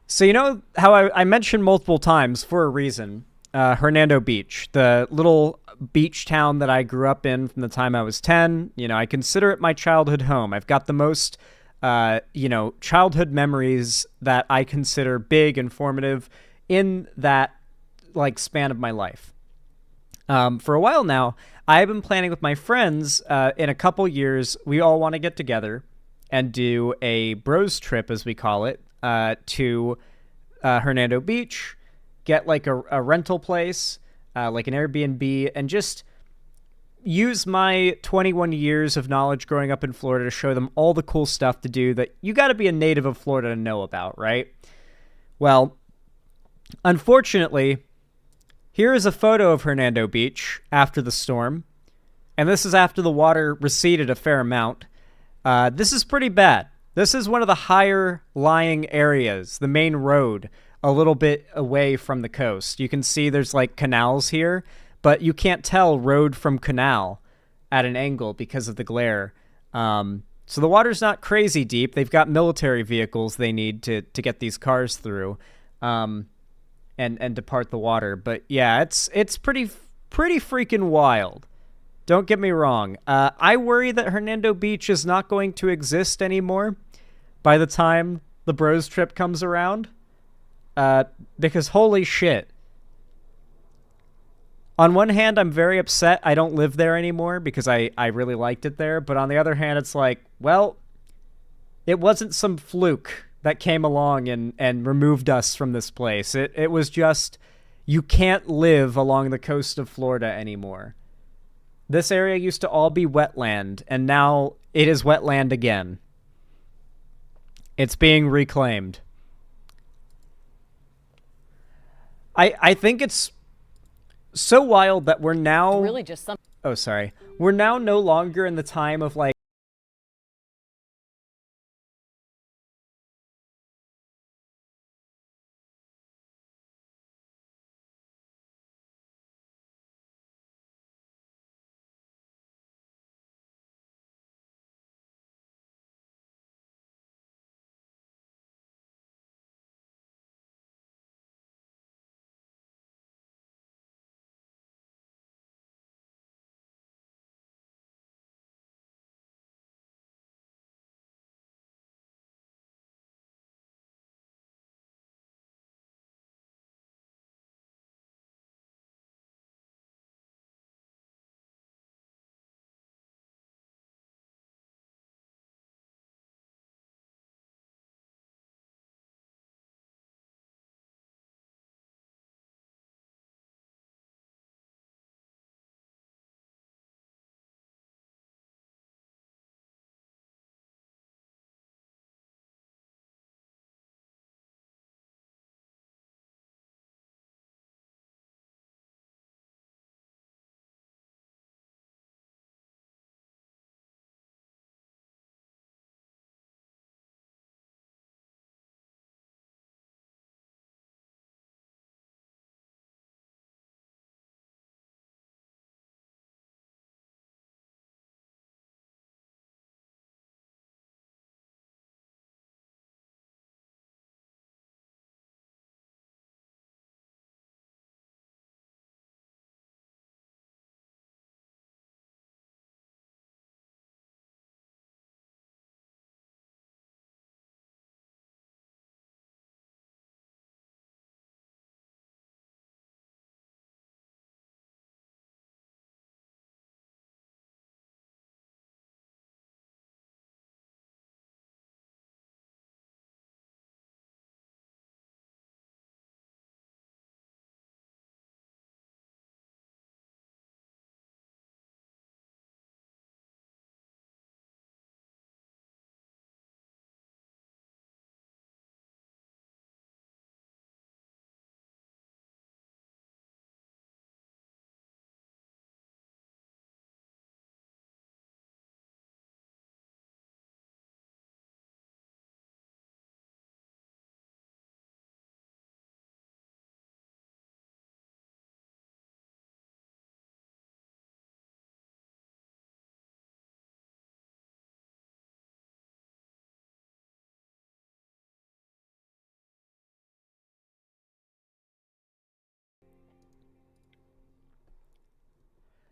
So you know how I mentioned multiple times for a reason, Hernando Beach, the little beach town that I grew up in from the time I was 10. You know, I consider it my childhood home. I've got the most, childhood memories that I consider big and formative in that, like, span of my life. For a while now, I've been planning with my friends in a couple years, we all want to get together and do a bros trip, as we call it, to Hernando Beach, get like a rental place, like an Airbnb, and just use my 21 years of knowledge growing up in Florida to show them all the cool stuff to do that you got to be a native of Florida to know about, right? Well, unfortunately, here is a photo of Hernando Beach after the storm, and this is after the water receded a fair amount. This is pretty bad. This is one of the higher lying areas, the main road, a little bit away from the coast. You can see there's like canals here, but you can't tell road from canal at an angle because of the glare. So the water's not crazy deep. They've got military vehicles they need to get these cars through and depart the water. But yeah, it's pretty freaking wild. Don't get me wrong. I worry that Hernando Beach is not going to exist anymore by the time the Bros trip comes around. Because holy shit. On one hand, I'm very upset I don't live there anymore because I really liked it there. But on the other hand, it's like, well, it wasn't some fluke that came along and removed us from this place. It was just, you can't live along the coast of Florida anymore. This area used to all be wetland, and now it is wetland again. It's being reclaimed. I think it's so wild that we're now... Really just some... Oh, sorry. We're now no longer in the time of, like,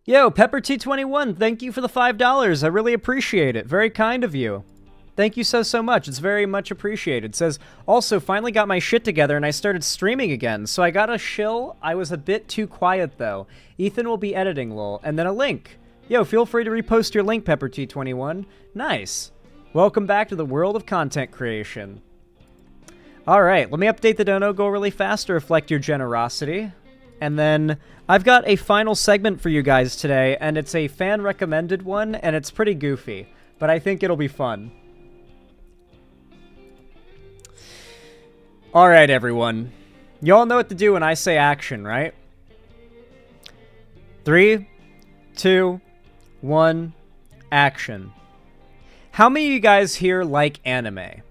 Yo, Pepper221, thank you for the $5. I really appreciate it. Very kind of you. Thank you so much. It's very much appreciated. It says, also, finally got my shit together and I started streaming again. So I got a shill. I was a bit too quiet, though. Ethan will be editing, lol. And then a link. Yo, feel free to repost your link, Pepper221. Nice. Welcome back to the world of content creation. All right, let me update the dono goal really fast to reflect your generosity. And then I've got a final segment for you guys today, and it's a fan-recommended one, and it's pretty goofy, but I think it'll be fun. Alright, everyone. Y'all know what to do when I say action, right? 3, 2, 1, action. How many of you guys here like anime?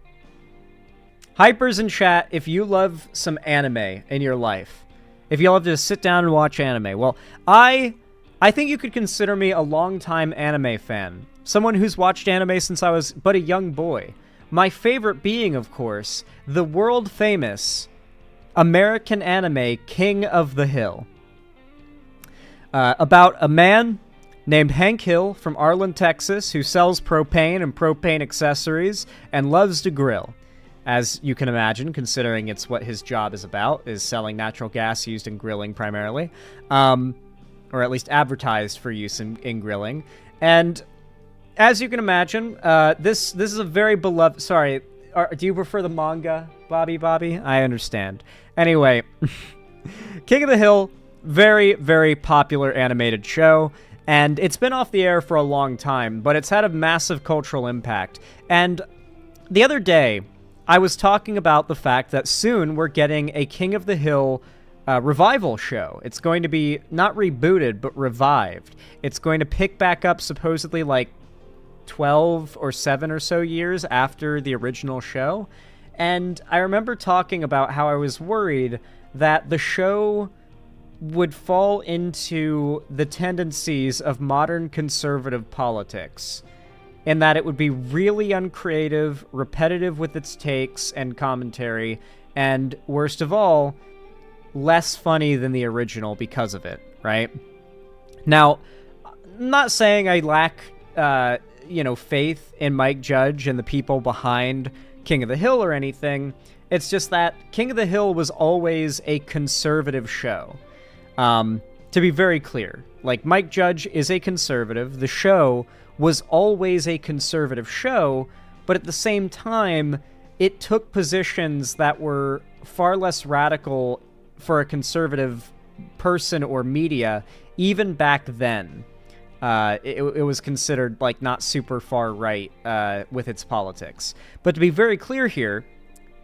Hypers in chat if you love some anime in your life. If you love to sit down and watch anime. Well, I think you could consider me a longtime anime fan. Someone who's watched anime since I was but a young boy. My favorite being, of course, the world-famous American anime King of the Hill. About a man named Hank Hill from Arlen, Texas, who sells propane and propane accessories and loves to grill. As you can imagine, considering it's what his job is about, is selling natural gas used in grilling primarily. Or at least advertised for use in grilling. And as you can imagine, this is a very beloved... Sorry, do you prefer the manga, Bobby? I understand. Anyway, King of the Hill, very, very popular animated show. And it's been off the air for a long time, but it's had a massive cultural impact. And the other day, I was talking about the fact that soon we're getting a King of the Hill revival show. It's going to be not rebooted, but revived. It's going to pick back up supposedly like 12 or 7 or so years after the original show. And I remember talking about how I was worried that the show would fall into the tendencies of modern conservative politics, in that it would be really uncreative, repetitive with its takes and commentary, and worst of all, less funny than the original because of it, right? Now, I'm not saying I lack, faith in Mike Judge and the people behind King of the Hill or anything. It's just that King of the Hill was always a conservative show. To be very clear, like, Mike Judge is a conservative. The show was always a conservative show, but at the same time, it took positions that were far less radical for a conservative person or media, even back then. It was considered, like, not super far right with its politics. But to be very clear here,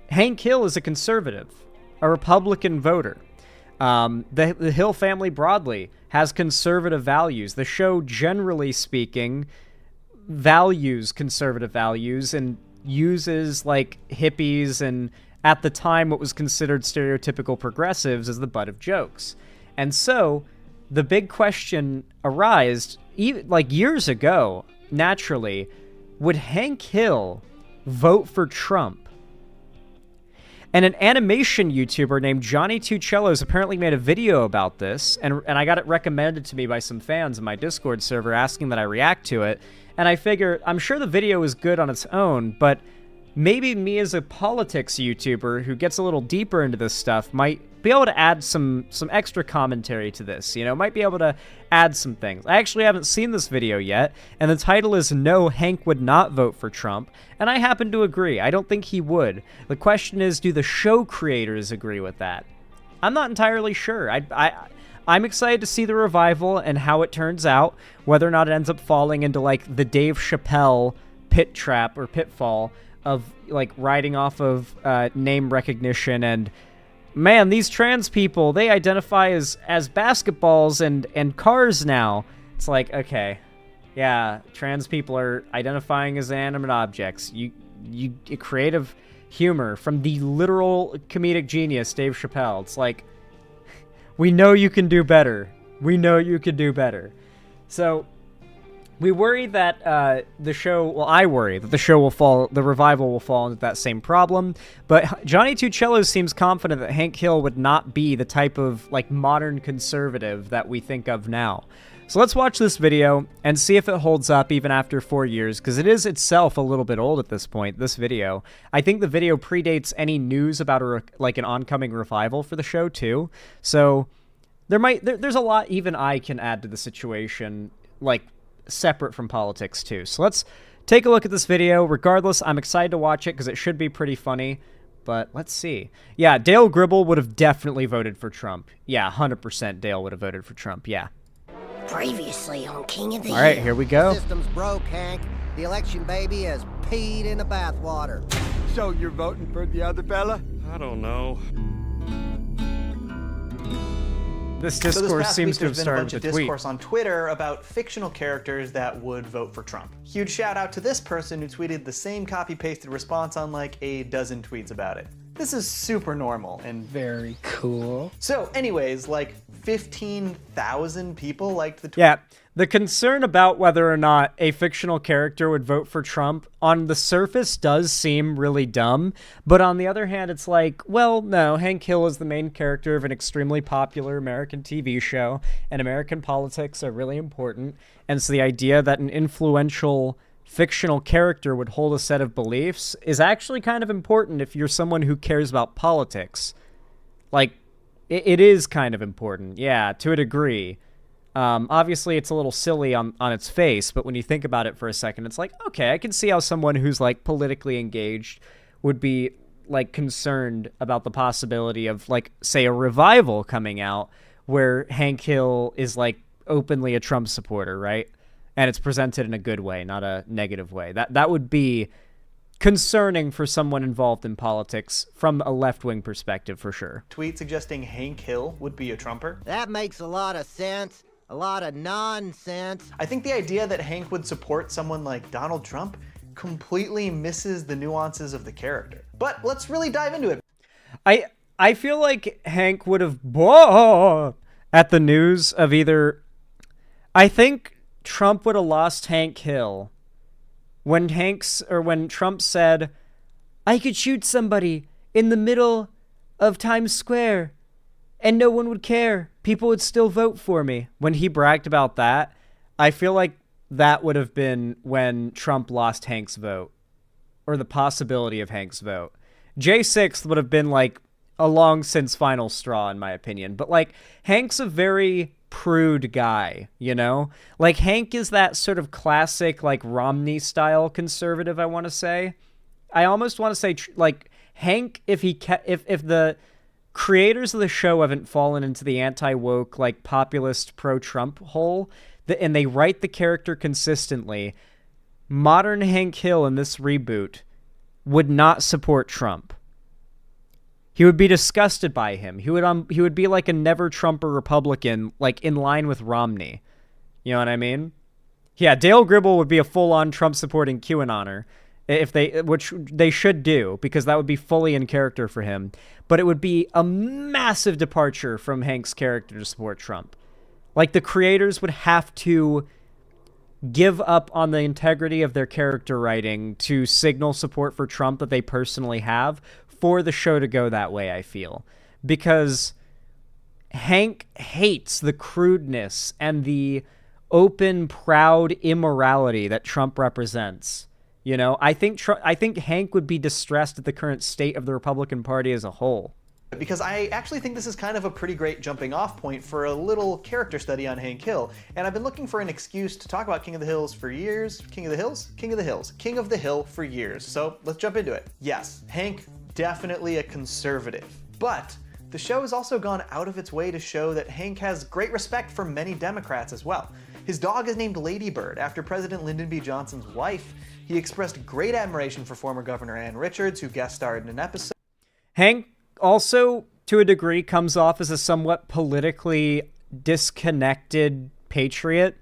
Hank Hill is a conservative, a Republican voter. The Hill family broadly has conservative values. The show, generally speaking, values conservative values and uses, like, hippies and, at the time, what was considered stereotypical progressives as the butt of jokes. And so, the big question arose, like, years ago, naturally, would Hank Hill vote for Trump? And an animation YouTuber named Johnny Two Cellos apparently made a video about this, and I got it recommended to me by some fans in my Discord server asking that I react to it. And I figure, I'm sure the video is good on its own, but maybe me as a politics YouTuber who gets a little deeper into this stuff might be able to add some extra commentary to this, might be able to add some things. I actually haven't seen this video yet, and the title is No, Hank Would Not Vote for Trump, and I happen to agree. I don't think he would. The question is, do the show creators agree with that? I'm not entirely sure. I'm excited to see the revival and how it turns out, whether or not it ends up falling into, like, the Dave Chappelle pit trap or pitfall of, like, riding off of name recognition and, man, these trans people, they identify as basketballs and cars now. It's like, okay, yeah, trans people are identifying as inanimate objects. You creative humor from the literal comedic genius Dave Chappelle. It's like, we know you can do better. We know you can do better. So we worry that I worry that the revival will fall into that same problem. But Johnny Two Cellos seems confident that Hank Hill would not be the type of, like, modern conservative that we think of now. So let's watch this video and see if it holds up even after 4 years, because it is itself a little bit old at this point, this video. I think the video predates any news about an oncoming revival for the show too. So there's a lot even I can add to the situation, like, separate from politics too. So let's take a look at this video. Regardless, I'm excited to watch it because it should be pretty funny. but let's see. Yeah, Dale Gribble would have definitely voted for Trump. Yeah, 100% Dale would have voted for Trump, yeah. Previously on King of the All right, here we go. The system's broke, Hank. The election baby has peed in the bathwater. So you're voting for the other fella? I don't know. This discourse seems to have started with a tweet. There's been a bunch of discourse on Twitter about fictional characters that would vote for Trump. Huge shout out to this person who tweeted the same copy-pasted response on like a dozen tweets about it. This is super normal and very cool. So anyways, like 15,000 people liked the tweet. Yeah, the concern about whether or not a fictional character would vote for Trump on the surface does seem really dumb, but on the other hand, it's like, well, no, Hank Hill is the main character of an extremely popular American TV show, and American politics are really important, and so the idea that an influential fictional character would hold a set of beliefs is actually kind of important if you're someone who cares about politics. Like, it is kind of important, yeah, to a degree. Obviously, it's a little silly on its face, but when you think about it for a second, it's like, okay, I can see how someone who's, like, politically engaged would be, like, concerned about the possibility of, like, say, a revival coming out where Hank Hill is, like, openly a Trump supporter, right? And it's presented in a good way, not a negative way. That would be concerning for someone involved in politics from a left-wing perspective, for sure. Tweet suggesting Hank Hill would be a Trumper. That makes a lot of sense. A lot of nonsense. I think the idea that Hank would support someone like Donald Trump completely misses the nuances of the character. But let's really dive into it. I feel like Hank would have bought at the news of either... I think Trump would have lost Hank Hill when Trump said, I could shoot somebody in the middle of Times Square and no one would care. People would still vote for me. When he bragged about that, I feel like that would have been when Trump lost Hank's vote, or the possibility of Hank's vote. J6 would have been like a long since final straw, in my opinion. But like, Hank's a very prude guy, you know? Like, Hank is that sort of classic, like, Romney-style conservative, I want to say. I almost want to say, like, Hank, if the creators of the show haven't fallen into the anti-woke, like, populist pro-Trump hole, and they write the character consistently, modern Hank Hill in this reboot would not support Trump. He would be disgusted by him. He would be like a never-Trumper Republican, like in line with Romney. You know what I mean? Yeah, Dale Gribble would be a full-on Trump-supporting QAnoner, which they should do, because that would be fully in character for him. But it would be a massive departure from Hank's character to support Trump. Like, the creators would have to give up on the integrity of their character writing to signal support for Trump that they personally have for the show to go that way, I feel. Because Hank hates the crudeness and the open, proud immorality that Trump represents. You know, I think Hank would be distressed at the current state of the Republican Party as a whole. Because I actually think this is kind of a pretty great jumping off point for a little character study on Hank Hill. And I've been looking for an excuse to talk about King of the Hills for years. King of the Hills? King of the Hills. King of the Hill for years. So let's jump into it. Yes, Hank, definitely a conservative. But the show has also gone out of its way to show that Hank has great respect for many Democrats as well. His dog is named Ladybird after President Lyndon B. Johnson's wife. He expressed great admiration for former Governor Ann Richards, who guest starred in an episode. Hank also, to a degree, comes off as a somewhat politically disconnected patriot.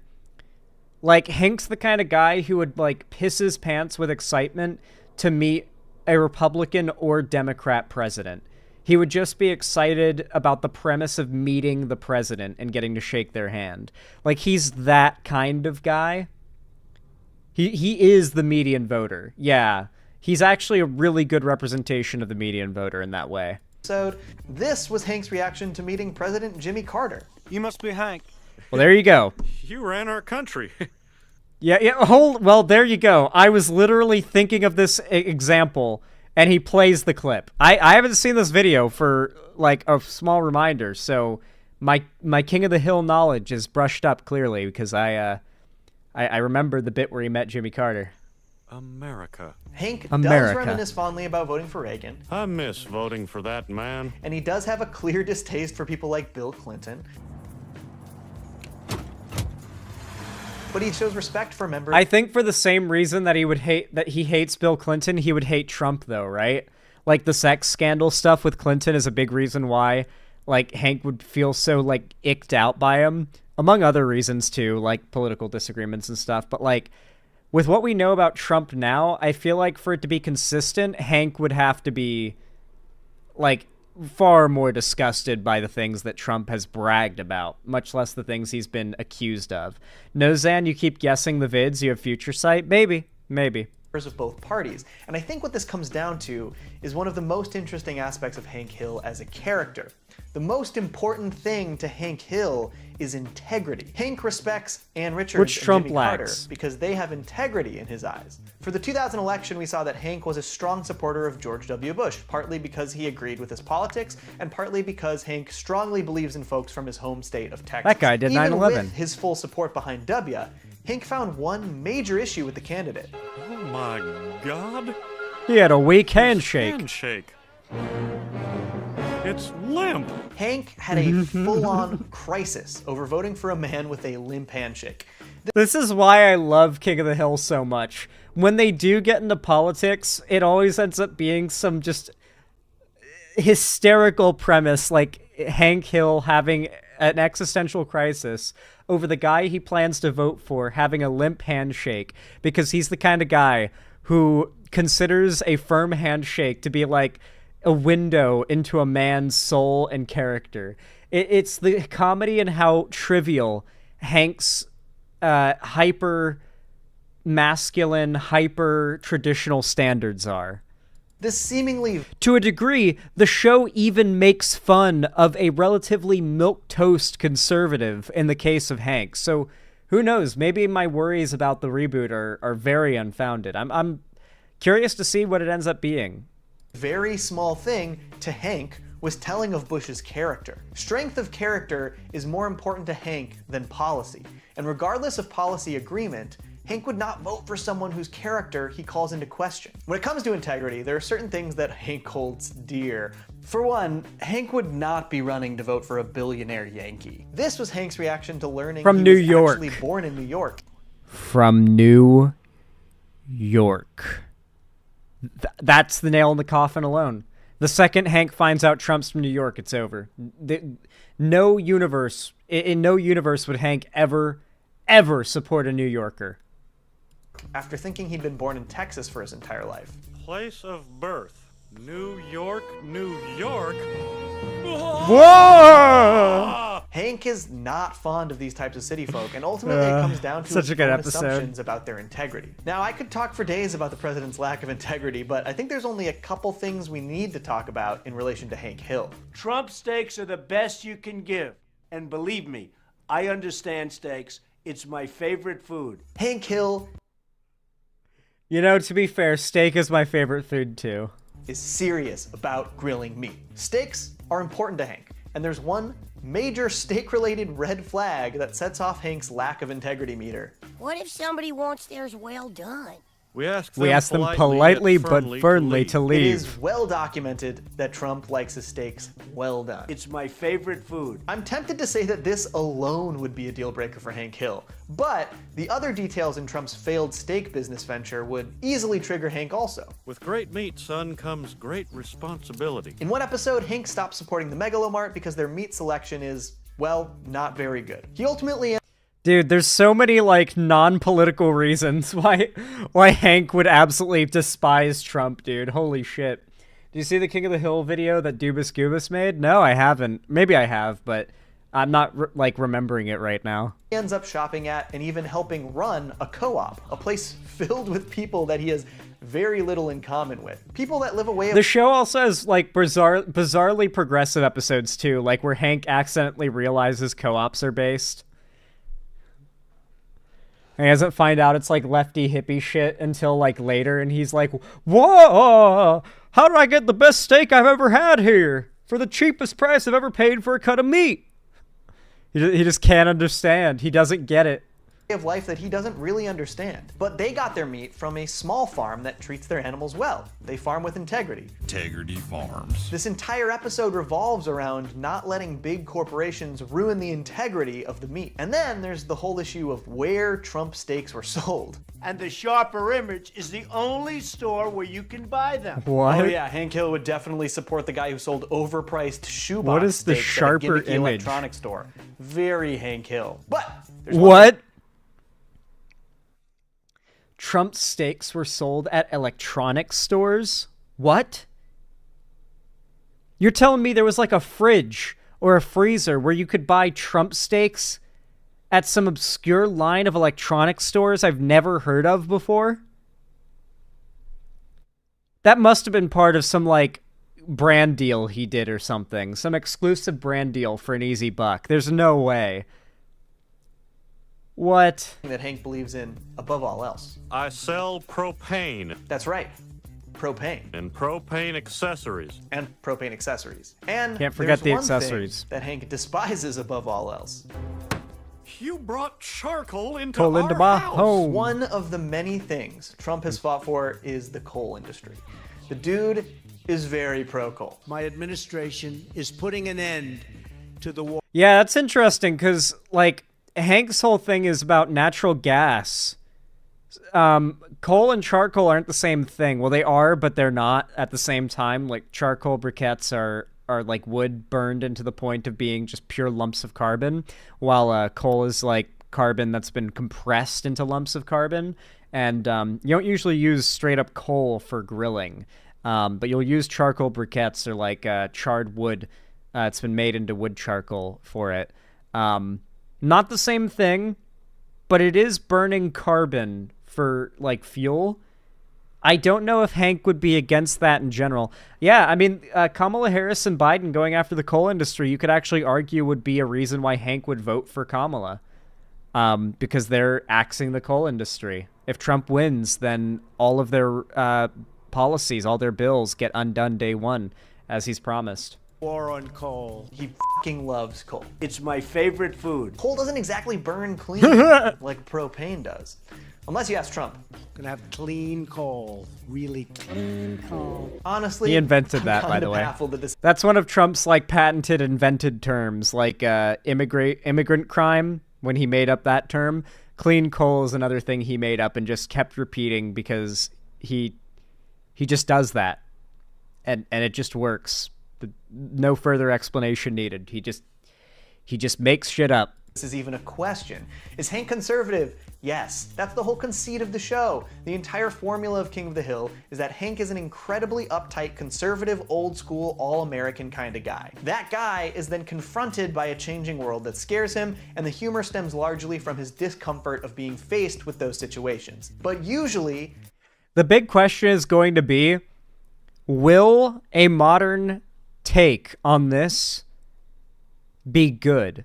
Like, Hank's the kind of guy who would, like, piss his pants with excitement to meet a Republican or Democrat president. He would just be excited about the premise of meeting the president and getting to shake their hand. Like, he's that kind of guy. He is the median voter. Yeah. He's actually a really good representation of the median voter in that way. This was Hank's reaction to meeting President Jimmy Carter. You must be Hank. Well, there you go. You ran our country. Well, there you go. I was literally thinking of this example, and he plays the clip. I haven't seen this video for, like, a small reminder, so my King of the Hill knowledge is brushed up clearly, because I remember the bit where he met Jimmy Carter. America. Hank America. does reminisce fondly about voting for Reagan. I miss voting for that man. And he does have a clear distaste for people like Bill Clinton. But he shows respect for members. I think for the same reason that he hates Bill Clinton, he would hate Trump though, right? Like the sex scandal stuff with Clinton is a big reason why like Hank would feel so like icked out by him, among other reasons too, like political disagreements and stuff. But like with what we know about Trump now, I feel like for it to be consistent, Hank would have to be like far more disgusted by the things that Trump has bragged about, much less the things he's been accused of. No, Zan, you keep guessing the vids, you have future sight? Maybe. Of both parties. And I think what this comes down to is one of the most interesting aspects of Hank Hill as a character. The most important thing to Hank Hill is integrity. Hank respects Ann Richards Which and Trump Jimmy Carter lacks. because they have integrity in his eyes. For the 2000 election, we saw that Hank was a strong supporter of George W. Bush, partly because he agreed with his politics, and partly because Hank strongly believes in folks from his home state of Texas. That guy did Even 9/11. with his full support behind W, Hank found one major issue with the candidate. Oh my God. He had a weak handshake. Handshake. It's limp. Hank had a full-on crisis over voting for a man with a limp handshake. This is why I love King of the Hill so much. When they do get into politics, it always ends up being some just hysterical premise, like Hank Hill having an existential crisis over the guy he plans to vote for having a limp handshake because he's the kind of guy who considers a firm handshake to be like a window into a man's soul and character. It's the comedy and how trivial Hank's hyper masculine, hyper traditional standards are. This seemingly... To a degree, the show even makes fun of a relatively milquetoast conservative in the case of Hank. So who knows? Maybe my worries about the reboot are very unfounded. I'm curious to see what it ends up being. Very small thing to Hank was telling of Bush's character. Strength of character is more important to Hank than policy. And regardless of policy agreement, Hank would not vote for someone whose character he calls into question. When it comes to integrity, there are certain things that Hank holds dear. For one, Hank would not be running to vote for a billionaire Yankee. This was Hank's reaction to learning From he New was York. actually born in New York. From New York. That's the nail in the coffin alone. The second Hank finds out Trump's from New York, it's over. In no universe would Hank ever support a New Yorker. After thinking he'd been born in Texas for his entire life. Place of birth. New York, New York. Whoa! Hank is not fond of these types of city folk, and ultimately it comes down to such his a good own episode. assumptions about their integrity. Now, I could talk for days about the president's lack of integrity, but I think there's only a couple things we need to talk about in relation to Hank Hill. Trump steaks are the best you can give. And believe me, I understand steaks. It's my favorite food. Hank Hill... You know, to be fair, steak is my favorite food too. ...is serious about grilling meat. Steaks are important to Hank, and there's one major steak-related red flag that sets off Hank's lack of integrity meter. What if somebody wants theirs well done? We ask them politely yet but firmly to It leave. is well documented that Trump likes his steaks well done. It's my favorite food. I'm tempted to say that this alone would be a deal breaker for Hank Hill, but the other details in Trump's failed steak business venture would easily trigger Hank also. With great meat, son, comes great responsibility. In one episode, Hank stopped supporting the Megalomart because their meat selection is, well, not very good. He ultimately... Dude, there's so many, like, non-political reasons why Hank would absolutely despise Trump, dude. Holy shit. Do you see the King of the Hill video that Dubas Goobus made? No, I haven't. Maybe I have, but I'm not, remembering it right now. He ends up shopping at and even helping run a co-op, a place filled with people that he has very little in common with. People that live away... The show also has, like, bizarrely progressive episodes, too, like where Hank accidentally realizes co-ops are based. And he doesn't find out it's like lefty hippie shit until like later, and he's like, whoa, how do I get the best steak I've ever had here for the cheapest price I've ever paid for a cut of meat? He just can't understand. He doesn't get it. of life that he doesn't really understand. But they got their meat from a small farm that treats their animals well. They farm with integrity. Integrity Farms. This entire episode revolves around not letting big corporations ruin the integrity of the meat. And then there's the whole issue of where Trump steaks were sold. And the Sharper Image is the only store where you can buy them. What? Oh yeah, Hank Hill would definitely support the guy who sold overpriced shoebox What is the steaks Sharper at a gimmicky Image? electronics store. Very Hank Hill. But there's What? Trump steaks were sold at electronics stores? What? You're telling me there was like a fridge or a freezer where you could buy Trump steaks at some obscure line of electronics stores I've never heard of before? That must have been part of some like brand deal he did or something. Some exclusive brand deal for an easy buck. There's no way. What? that Hank believes in above all else. I sell propane. That's right. Propane. And propane accessories. And propane accessories. And Can't forget there's the one accessories. thing that Hank despises above all else. You brought charcoal into Coal our into my house. home. One of the many things Trump has fought for is the coal industry. The dude is very pro-coal. My administration is putting an end to the war. Yeah, that's interesting because, like, Hank's whole thing is about natural gas. Coal and charcoal aren't the same thing. Well, they are, but they're not at the same time. Like, charcoal briquettes are like wood burned into the point of being just pure lumps of carbon, while coal is like carbon that's been compressed into lumps of carbon. And you don't usually use straight up coal for grilling, but you'll use charcoal briquettes or like charred wood. It's been made into wood charcoal for it. Not the same thing, but it is burning carbon for like fuel. I don't know if Hank would be against that in general. Yeah, I mean, Kamala Harris and Biden going after the coal industry, you could actually argue would be a reason why Hank would vote for Kamala, because they're axing the coal industry. If Trump wins, then all of their policies, all their bills get undone day one, as he's promised. War on coal. He fucking loves coal. It's my favorite food. Coal doesn't exactly burn clean like propane does. Unless you ask Trump. Gonna have clean coal. Really clean coal. Honestly, He invented I'm that, by kinda the way. baffled that this- That's one of Trump's like patented invented terms, like immigrant crime. When he made up that term, clean coal is another thing he made up and just kept repeating because he just does that, and it just works. No further explanation needed. He just makes shit up. This is even a question. Is Hank conservative? Yes, that's the whole conceit of the show. The entire formula of King of the Hill is that Hank is an incredibly uptight, conservative, old school, all-American kind of guy. That guy is then confronted by a changing world that scares him, and the humor stems largely from his discomfort of being faced with those situations. But usually... The big question is going to be, will a modern take on this be good?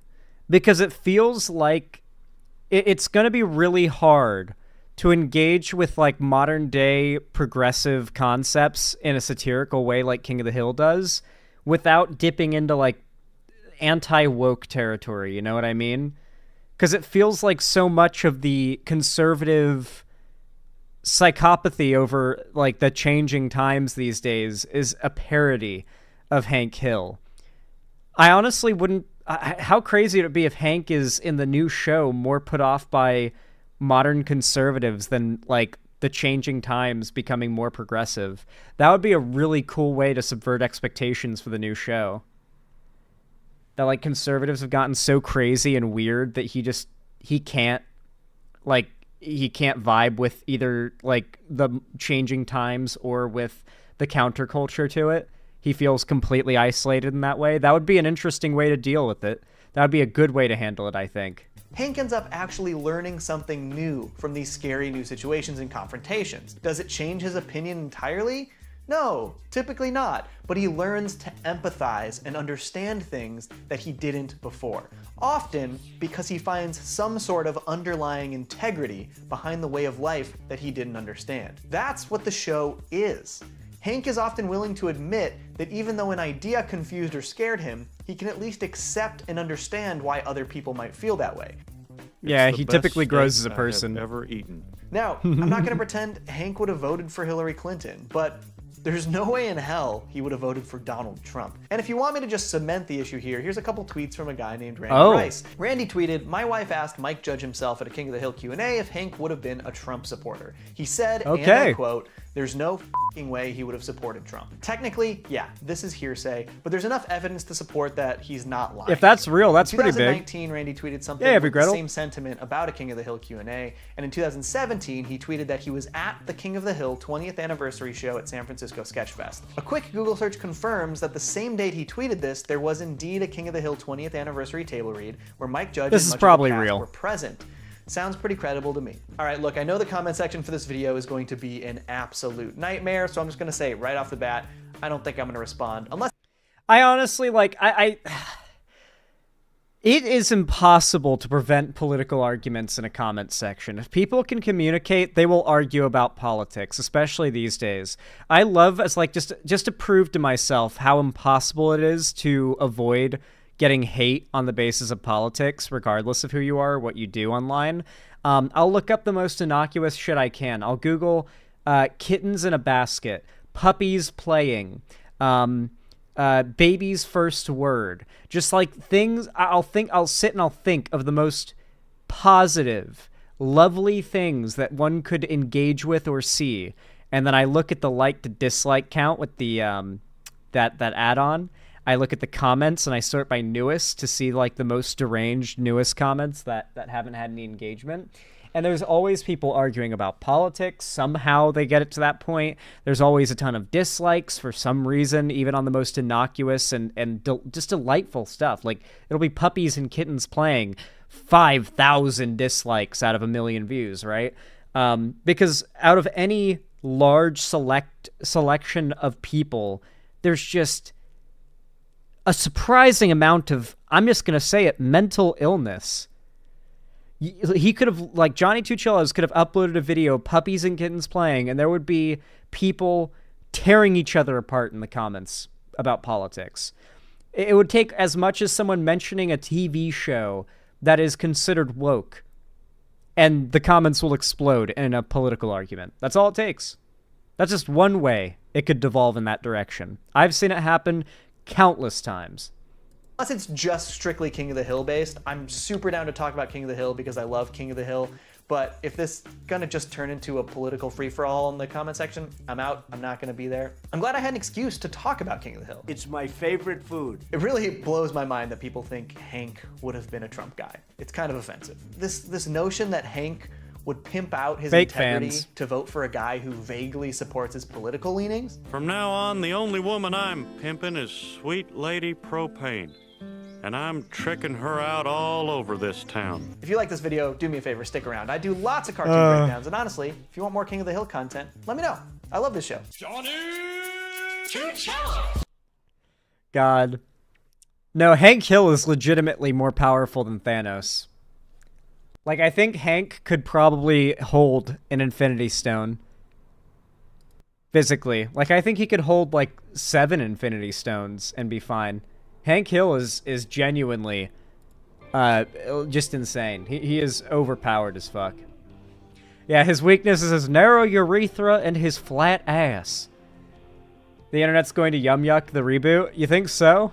Because it feels like it's going to be really hard to engage with like modern day progressive concepts in a satirical way like King of the Hill does without dipping into like anti-woke territory, you know what I mean? Because it feels like so much of the conservative psychopathy over like the changing times these days is a parody of Hank Hill. I honestly wouldn't... how crazy would it be if Hank is in the new show more put off by modern conservatives than like the changing times becoming more progressive? That would be a really cool way to subvert expectations for the new show. That like conservatives have gotten so crazy and weird that he can't vibe with either like the changing times or with the counterculture to it. He feels completely isolated in that way. That would be an interesting way to deal with it. That would be a good way to handle it, I think. Hank ends up actually learning something new from these scary new situations and confrontations. Does it change his opinion entirely? No, typically not, but he learns to empathize and understand things that he didn't before. Often because he finds some sort of underlying integrity behind the way of life that he didn't understand. That's what the show is. Hank is often willing to admit that even though an idea confused or scared him, he can at least accept and understand why other people might feel that way. Yeah, It's the he best typically grows steak as a I have person. ever eaten. Now, I'm not going to pretend Hank would have voted for Hillary Clinton, but there's no way in hell he would have voted for Donald Trump. And if you want me to just cement the issue here, here's a couple tweets from a guy named Randy Rice. Randy tweeted, "My wife asked Mike Judge himself at a King of the Hill Q&A if Hank would have been a Trump supporter. He said, and I quote, there's no f***ing way he would have supported Trump." Technically, yeah, this is hearsay, but there's enough evidence to support that he's not lying. If that's real, that's pretty big. In 2019, Randy tweeted something with the same sentiment about a King of the Hill Q&A, and in 2017, he tweeted that he was at the King of the Hill 20th anniversary show at San Francisco Sketchfest. A quick Google search confirms that the same date he tweeted this, there was indeed a King of the Hill 20th anniversary table read where Mike Judge and much of the cast were present. Sounds pretty credible to me. All right, look, I know the comment section for this video is going to be an absolute nightmare, so I'm just gonna say right off the bat, I don't think I'm gonna respond unless... I honestly, like, it is impossible to prevent political arguments in a comment section. If people can communicate, they will argue about politics, especially these days. I love, as like, just to prove to myself how impossible it is to avoid getting hate on the basis of politics, regardless of who you are or what you do online. I'll look up the most innocuous shit I can. I'll Google kittens in a basket, puppies playing, baby's first word. Just like things, I'll sit and I'll think of the most positive, lovely things that one could engage with or see. And then I look at the like to dislike count with the that add-on. I look at the comments and I sort by newest to see like the most deranged newest comments that haven't had any engagement. And there's always people arguing about politics. Somehow they get it to that point. There's always a ton of dislikes for some reason, even on the most innocuous and just delightful stuff. Like, it'll be puppies and kittens playing, 5,000 dislikes out of 1 million views, right? Because out of any large selection of people, there's just a surprising amount of, I'm just going to say it, mental illness. He could have, like, Johnny Two Cellos could have uploaded a video, puppies and kittens playing, and there would be people tearing each other apart in the comments about politics. It would take as much as someone mentioning a TV show that is considered woke, and the comments will explode in a political argument. That's all it takes. That's just one way it could devolve in that direction. I've seen it happen countless times. Unless it's just strictly King of the Hill based, I'm super down to talk about King of the Hill because I love King of the Hill. But if this is gonna just turn into a political free-for-all in the comment section, I'm out. I'm not gonna be there. I'm glad I had an excuse to talk about King of the Hill. It's my favorite food. It really blows my mind that people think Hank would have been a Trump guy. It's kind of offensive. This notion that Hank would pimp out his integrity to vote for a guy who vaguely supports his political leanings. From now on, the only woman I'm pimping is Sweet Lady Propane. And I'm tricking her out all over this town. If you like this video, do me a favor, stick around. I do lots of cartoon breakdowns, and honestly, if you want more King of the Hill content, let me know. I love this show. God. No, Hank Hill is legitimately more powerful than Thanos. Like, I think Hank could probably hold an Infinity Stone. Physically. Like, I think he could hold, like, 7 Infinity Stones and be fine. Hank Hill is genuinely just insane. He is overpowered as fuck. Yeah, his weakness is his narrow urethra and his flat ass. The internet's going to Yum Yuck the reboot? You think so?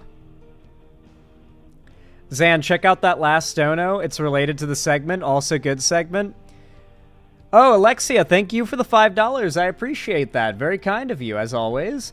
Zan, check out that last Stono. It's related to the segment. Also good segment. Oh, Alexia, thank you for the $5. I appreciate that. Very kind of you, as always.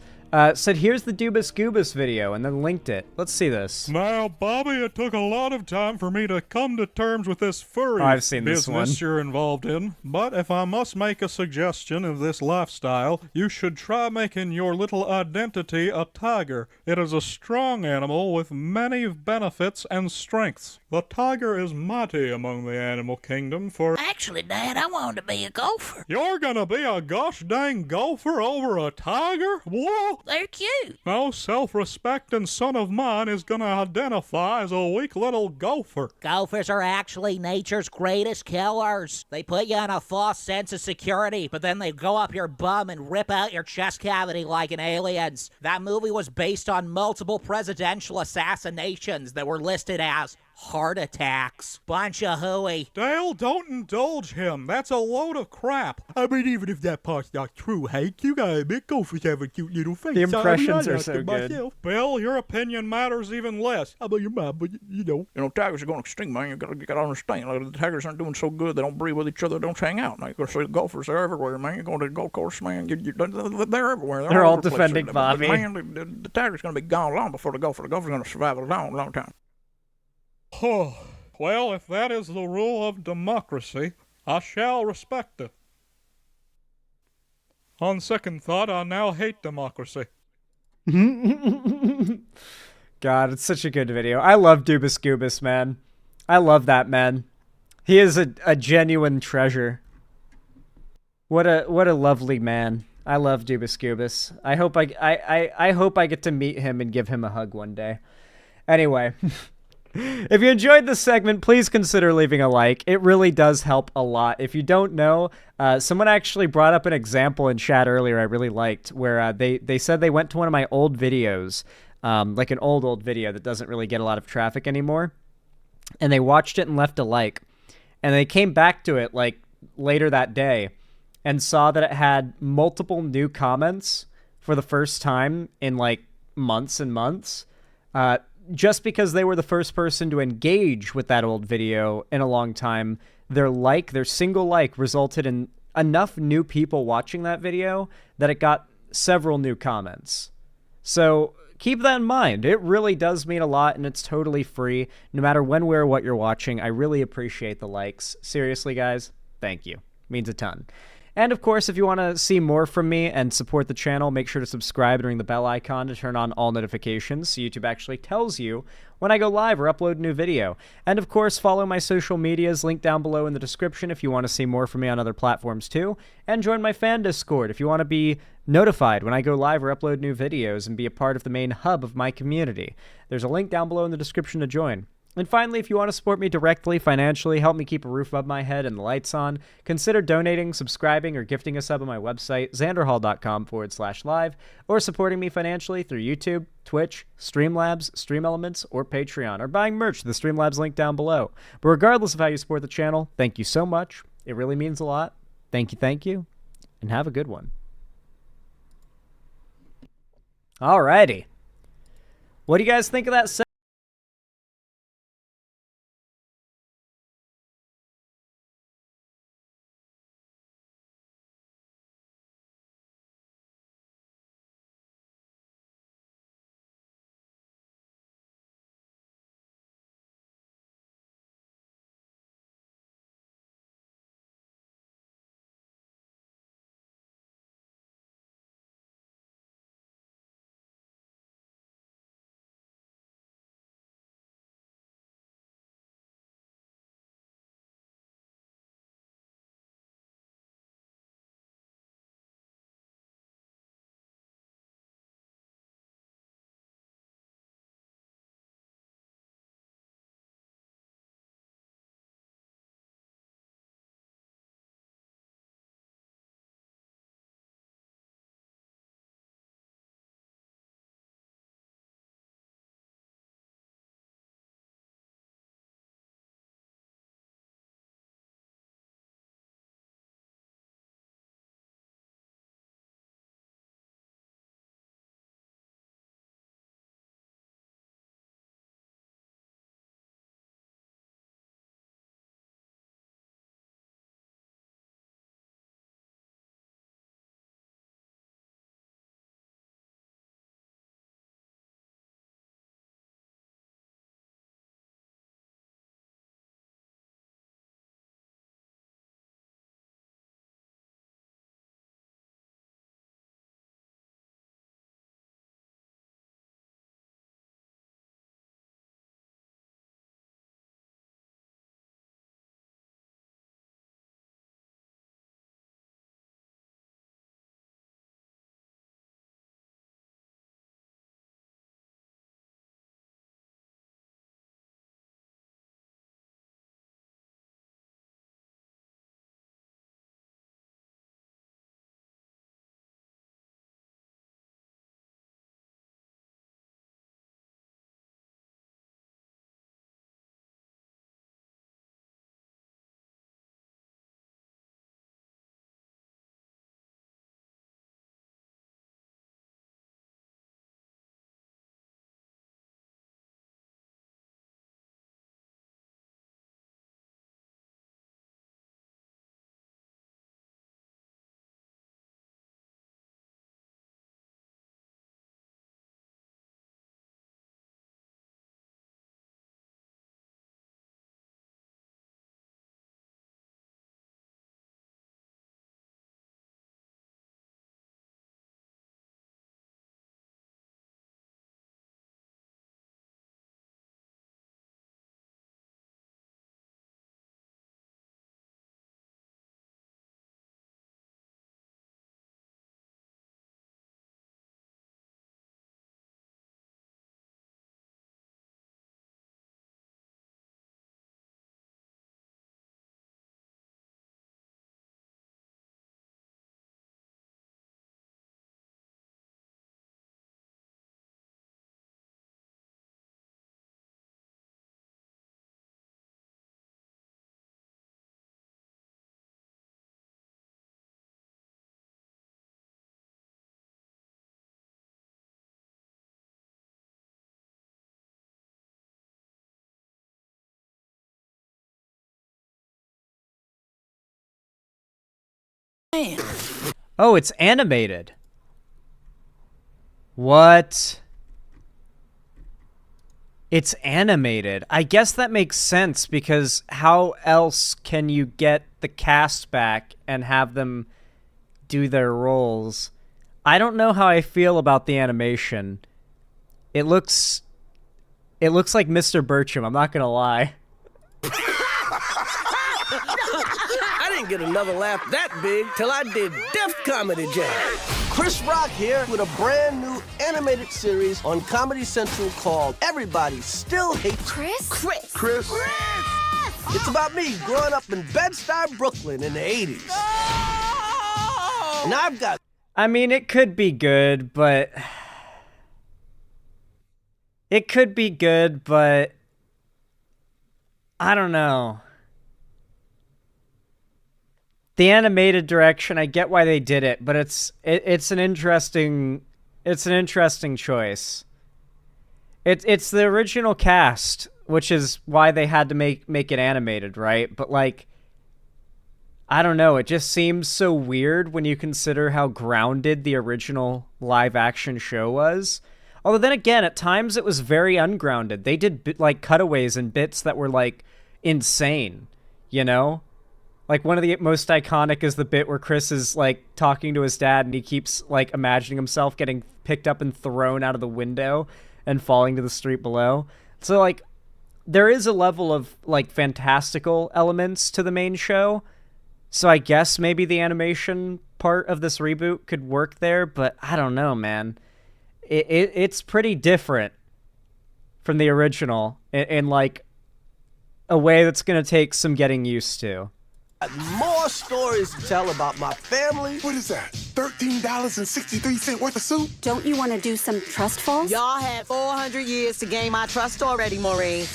Said, here's the Dubus Goobus video, and then linked it. Let's see this. Now, Bobby, it took a lot of time for me to come to terms with this furry I've seen this business one. you're involved in. But if I must make a suggestion of this lifestyle, you should try making your little identity a tiger. It is a strong animal with many benefits and strengths. The tiger is mighty among the animal kingdom for... Actually, Dad, I wanted to be a gopher. You're gonna be a gosh dang gopher over a tiger? Whoa! They're cute. No self-respecting son of mine is gonna identify as a weak little gopher. Gophers are actually nature's greatest killers. They put you in a false sense of security, but then they go up your bum and rip out your chest cavity like in Aliens. That movie was based on multiple presidential assassinations that were listed as Heart attacks. Bunch of hooey. Dale, don't indulge him. That's a load of crap. I mean, even if that part's not true, Hank, you gotta admit gophers have a cute little face. The impressions I are like so them good. myself. Bill, your opinion matters even less. I mean, your mom, but you know. You know, tigers are going extinct, man. You gotta understand. Like, the tigers aren't doing so good. They don't breed with each other. They don't hang out. Now, you're gonna see the golfers. They're everywhere, man. You're going to the golf course, man. They're everywhere. They're all over the place. defending But, Bobby. Man, the tiger's gonna be gone long before the golfer. The golfer's gonna survive a long, long time. Oh, well, if that is the rule of democracy, I shall respect it. On second thought, I now hate democracy. God, it's such a good video. I love Dubus Goobus, man. I love that man. He is a genuine treasure. What a lovely man. I love Dubus Goobus. I hope I get to meet him and give him a hug one day. Anyway, if you enjoyed this segment, please consider leaving a like. It really does help a lot. If you don't know, someone actually brought up an example in chat earlier I really liked, where they said they went to one of my old videos, like an old video that doesn't really get a lot of traffic anymore, and they watched it and left a like. And they came back to it like later that day and saw that it had multiple new comments for the first time in like months and months. Just because they were the first person to engage with that old video in a long time, their single like resulted in enough new people watching that video that it got several new comments. So keep that in mind. It really does mean a lot, and it's totally free. No matter when, where, or what you're watching, I really appreciate the likes. Seriously, guys, thank you. Means a ton. And of course, if you want to see more from me and support the channel, make sure to subscribe and ring the bell icon to turn on all notifications so YouTube actually tells you when I go live or upload a new video. And of course, follow my social medias, linked down below in the description if you want to see more from me on other platforms too. And join my fan Discord if you want to be notified when I go live or upload new videos and be a part of the main hub of my community. There's a link down below in the description to join. And finally, if you want to support me directly, financially, help me keep a roof above my head and the lights on, consider donating, subscribing, or gifting a sub on my website, xanderhall.com/live, or supporting me financially through YouTube, Twitch, Streamlabs, Stream Elements, or Patreon, or buying merch to the Streamlabs link down below. But regardless of how you support the channel, thank you so much. It really means a lot. Thank you, and have a good one. Alrighty. What do you guys think of that segment? Oh, it's animated. What? It's animated. I guess that makes sense, because how else can you get the cast back and have them do their roles? I don't know how I feel about the animation. It looks like Mr. Bertram, I'm not gonna lie. I didn't get another laugh that big till I did Def Comedy Jam. Chris Rock here with a brand new animated series on Comedy Central called Everybody Still Hates Chris. It's about me growing up in Bed-Stuy, Brooklyn in the 80s. And I've got... I mean, it could be good, but... It could be good, but... I don't know. The animated direction, I get why they did it, but it's an interesting choice. It's the original cast, which is why they had to make it animated, right? But like, I don't know, it just seems so weird when you consider how grounded the original live action show was. Although then again, at times it was very ungrounded. They did like cutaways and bits that were like insane, you know? Like, one of the most iconic is the bit where Chris is, like, talking to his dad, and he keeps, like, imagining himself getting picked up and thrown out of the window and falling to the street below. So, like, there is a level of, like, fantastical elements to the main show. So I guess maybe the animation part of this reboot could work there, but I don't know, man. It's pretty different from the original in like, a way that's going to take some getting used to. More stories to tell about my family. What is that? $13.63 worth of soup? Don't you want to do some trust falls? Y'all had 400 years to gain my trust already, Maureen.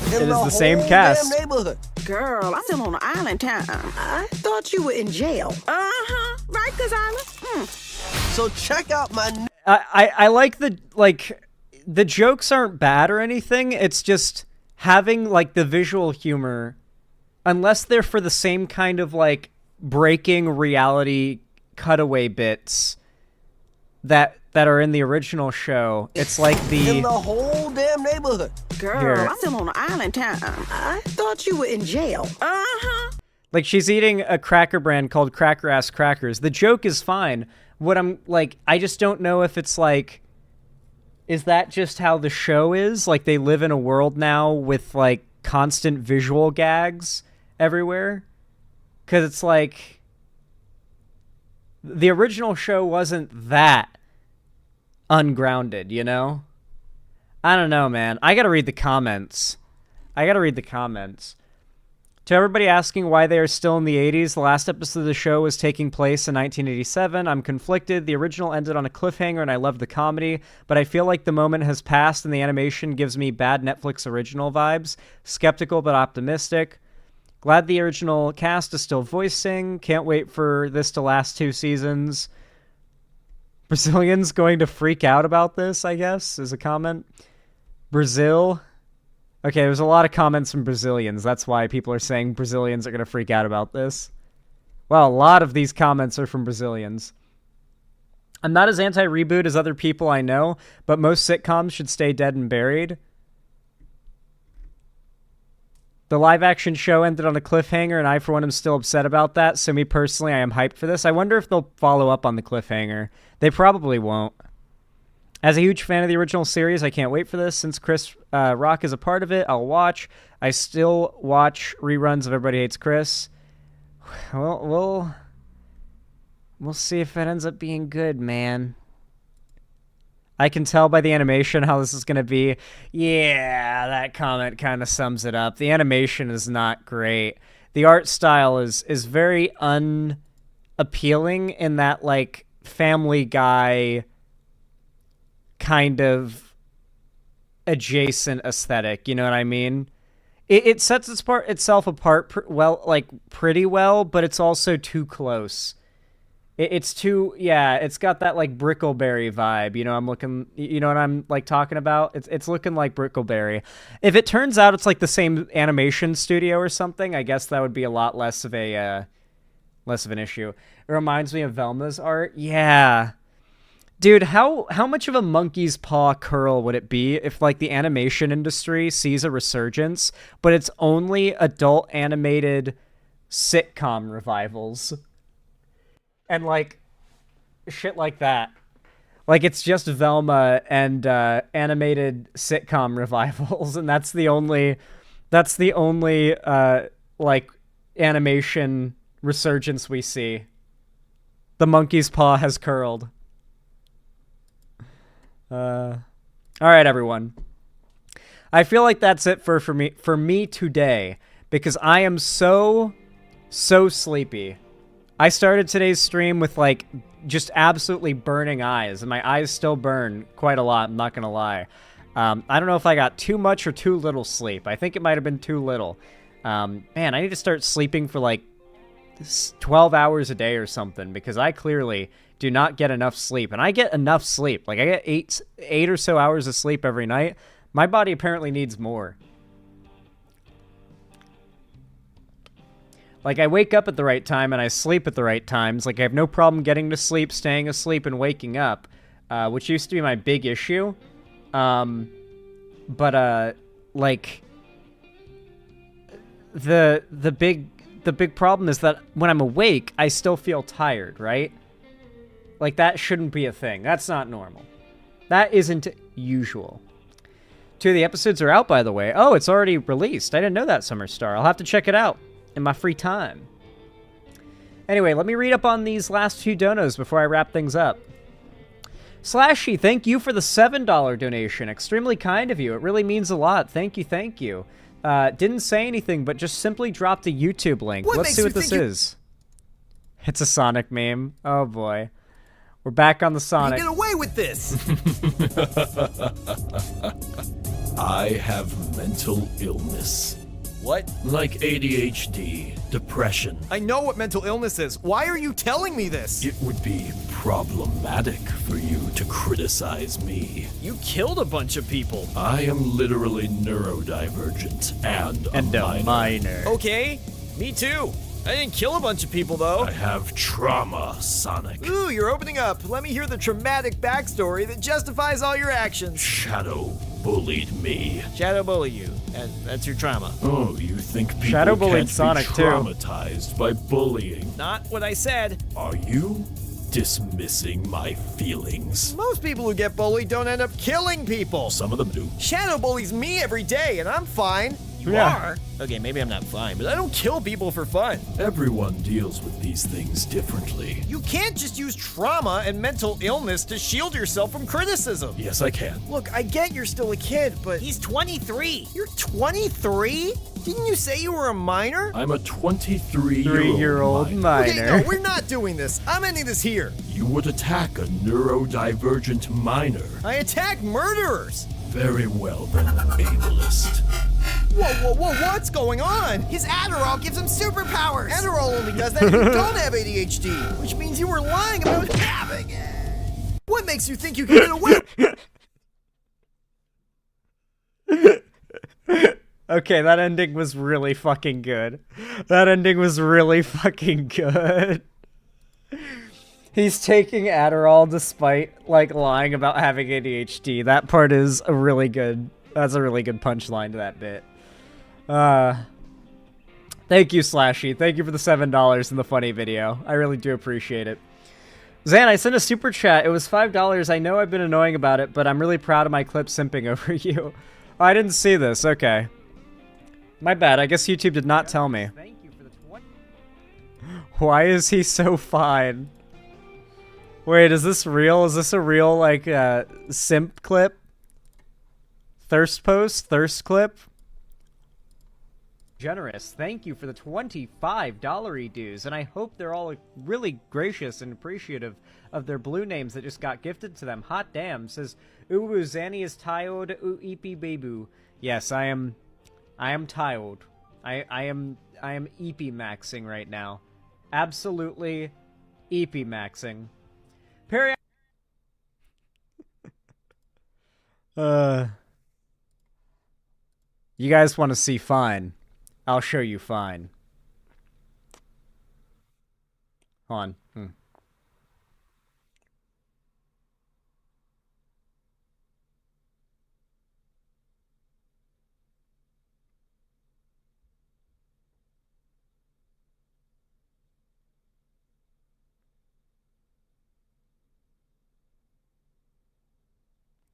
It is the same cast. Neighborhood. Girl, I'm still on the island time. I thought you were in jail. Uh-huh. Right, Cause Island? So check out my... I like the jokes aren't bad or anything. It's just having, like, the visual humor... Unless they're for the same kind of, like, breaking reality cutaway bits that are in the original show, it's like In the whole damn neighborhood. Girl, Here. I'm still on the island time. I thought you were in jail. Uh-huh. Like, she's eating a cracker brand called Cracker Ass Crackers. The joke is fine. What I'm, like, I just don't know if it's, like... Is that just how the show is? Like, they live in a world now with, like, constant visual gags everywhere, because it's like the original show wasn't that ungrounded, you know? I don't know, man. I gotta read the comments. To everybody asking why they are still in the 80s, the last episode of the show was taking place in 1987. I'm conflicted. The original ended on a cliffhanger, and I loved the comedy, but I feel like the moment has passed, and the animation gives me bad Netflix original vibes. Skeptical but optimistic. Glad the original cast is still voicing. Can't wait for this to last 2 seasons. Brazilians going to freak out about this, I guess, is a comment. Brazil. Okay, there's a lot of comments from Brazilians. That's why people are saying Brazilians are going to freak out about this. Well, a lot of these comments are from Brazilians. I'm not as anti-reboot as other people I know, but most sitcoms should stay dead and buried. The live-action show ended on a cliffhanger, and I, for one, am still upset about that. So me personally, I am hyped for this. I wonder if they'll follow up on the cliffhanger. They probably won't. As a huge fan of the original series, I can't wait for this. Since Chris Rock is a part of it, I'll watch. I still watch reruns of Everybody Hates Chris. Well, we'll see if it ends up being good, man. I can tell by the animation how this is going to be. Yeah, that comment kind of sums it up. The animation is not great. The art style is very unappealing in that, like, Family Guy kind of adjacent aesthetic. You know what I mean? It sets itself apart pretty well, but it's also too close. It's too, yeah, it's got that, like, Brickleberry vibe, you know, you know what I'm, like, talking about? It's looking like Brickleberry. If it turns out it's, like, the same animation studio or something, I guess that would be a lot less of a less of an issue. It reminds me of Velma's art. Yeah. Dude, how much of a monkey's paw curl would it be if, like, the animation industry sees a resurgence, but it's only adult animated sitcom revivals? And, like, shit like that. Like, it's just Velma and animated sitcom revivals, and that's the only, like, animation resurgence we see. The monkey's paw has curled. All right, everyone. I feel like that's it for me today, because I am so sleepy. I started today's stream with, like, just absolutely burning eyes, and my eyes still burn quite a lot, I'm not gonna lie. I don't know if I got too much or too little sleep. I think it might have been too little. Man, I need to start sleeping for, like, 12 hours a day or something, because I clearly do not get enough sleep. And I get enough sleep. Like, I get eight or so hours of sleep every night. My body apparently needs more. Like, I wake up at the right time and I sleep at the right times. Like, I have no problem getting to sleep, staying asleep, and waking up, which used to be my big issue. Like, the big problem is that when I'm awake, I still feel tired, right? Like, that shouldn't be a thing. That's not normal. That isn't usual. 2 of the episodes are out, by the way. Oh, it's already released. I didn't know that, Summer Star. I'll have to check it out in my free time. Anyway, let me read up on these last few donos before I wrap things up. Slashy, thank you for the $7 donation. Extremely kind of you. It really means a lot. Thank you, thank you. Didn't say anything, but just simply dropped a YouTube link. Let's see what this is. It's a Sonic meme. Oh, boy. We're back on the Sonic. You get away with this! I have mental illness. What? Like ADHD, depression. I know what mental illness is. Why are you telling me this? It would be problematic for you to criticize me. You killed a bunch of people. I am literally neurodivergent and a minor. Okay, me too. I didn't kill a bunch of people, though. I have trauma, Sonic. Ooh, you're opening up. Let me hear the traumatic backstory that justifies all your actions. Shadow bullied me. Shadow bully you, and that's your trauma. Oh, you think people Shadow bullied can't Sonic be too. traumatized by bullying? Not what I said. Are you dismissing my feelings? Most people who get bullied don't end up killing people. Some of them do. Shadow bullies me every day, and I'm fine. You are? Okay, maybe I'm not fine, but I don't kill people for fun. Everyone deals with these things differently. You can't just use trauma and mental illness to shield yourself from criticism. Yes, I can. Look, I get you're still a kid, but... He's 23. You're 23? Didn't you say you were a minor? I'm a 23-year-old minor. Okay, no, we're not doing this. I'm ending this here. You would attack a neurodivergent minor. I attack murderers. Very well then, ableist. Whoa, what's going on? His Adderall gives him superpowers. Adderall only does that if you don't have ADHD, which means you were lying about having it. What makes you think you can get away? Okay, that ending was really fucking good. That ending was really fucking good. He's taking Adderall despite, like, lying about having ADHD. That part is a really good... That's a really good punchline to that bit. Thank you, Slashy. Thank you for the $7 in the funny video. I really do appreciate it. Zan, I sent a super chat. It was $5. I know I've been annoying about it, but I'm really proud of my clip simping over you. Oh, I didn't see this. Okay. My bad. I guess YouTube did not tell me. Thank you for the 20. Why is he so fine? Wait, is this real? Is this a real, like, simp clip? Thirst post? Thirst clip? Generous. Thank you for the $25 dues, and I hope they're all really gracious and appreciative of their blue names that just got gifted to them. Hot damn. Says, ooh, Zanny is tired. Ooh, eepy babu. Yes, I am tired. I am EP maxing right now. Absolutely EP maxing. Perry. You guys want to see fine? I'll show you fine. Hold on.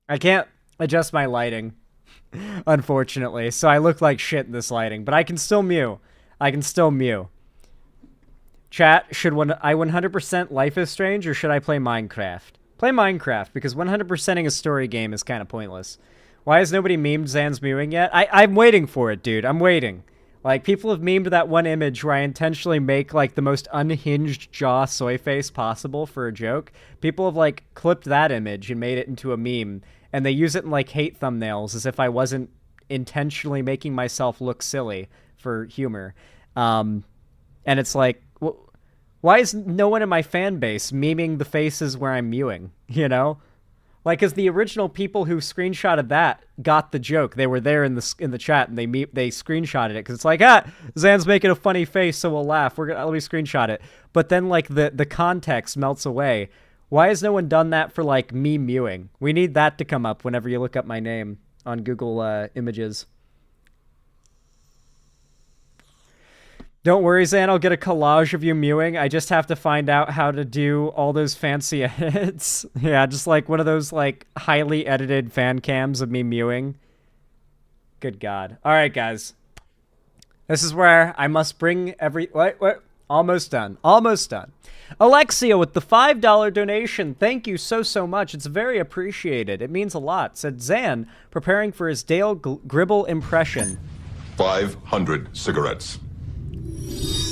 I can't adjust my lighting, unfortunately, so I look like shit in this lighting, but I can still mew. I can still mew. Chat, should I 100% Life is Strange, or should I play Minecraft? Play Minecraft, because 100%ing a story game is kind of pointless. Why has nobody memed Zan's mewing yet? I'm waiting for it, dude. I'm waiting. Like, people have memed that one image where I intentionally make, like, the most unhinged jaw soy face possible for a joke. People have, like, clipped that image and made it into a meme, and they use it in, like, hate thumbnails as if I wasn't intentionally making myself look silly for humor. And it's like, why is no one in my fan base memeing the faces where I'm mewing, you know? Like, because the original people who screenshotted that got the joke. They were there in the chat, and they screenshotted it, because it's like, Zan's making a funny face, so we'll laugh. Let me screenshot it. But then, like, the context melts away. Why has no one done that for, like, me mewing? We need that to come up whenever you look up my name on Google Images. Don't worry, Zan, I'll get a collage of you mewing. I just have to find out how to do all those fancy edits. Yeah, just like one of those like highly edited fan cams of me mewing. Good God. All right, guys. This is where I must bring wait. Almost done. Almost done. Alexia with the $5 donation. Thank you so much. It's very appreciated. It means a lot. Said Zan, preparing for his Dale Gribble impression. 500 cigarettes.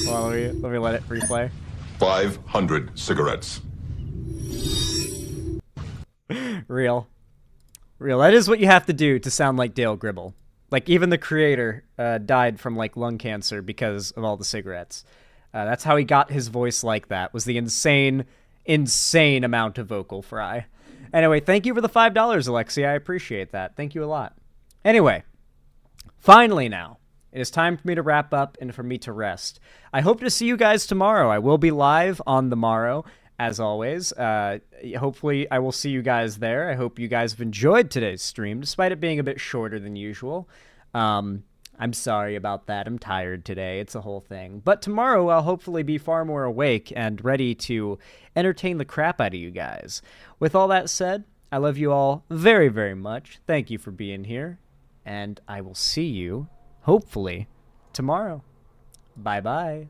Well, let me let it replay. 500 cigarettes. Real. That is what you have to do to sound like Dale Gribble. Like, even the creator died from, like, lung cancer because of all the cigarettes. That's how he got his voice like that, was the insane amount of vocal fry. Anyway, thank you for the $5, Alexia. I appreciate that. Thank you a lot. Anyway, finally now. It is time for me to wrap up and for me to rest. I hope to see you guys tomorrow. I will be live on the morrow, as always. Hopefully, I will see you guys there. I hope you guys have enjoyed today's stream, despite it being a bit shorter than usual. I'm sorry about that. I'm tired today. It's a whole thing. But tomorrow, I'll hopefully be far more awake and ready to entertain the crap out of you guys. With all that said, I love you all very, very much. Thank you for being here. And I will see you hopefully tomorrow. Bye-bye.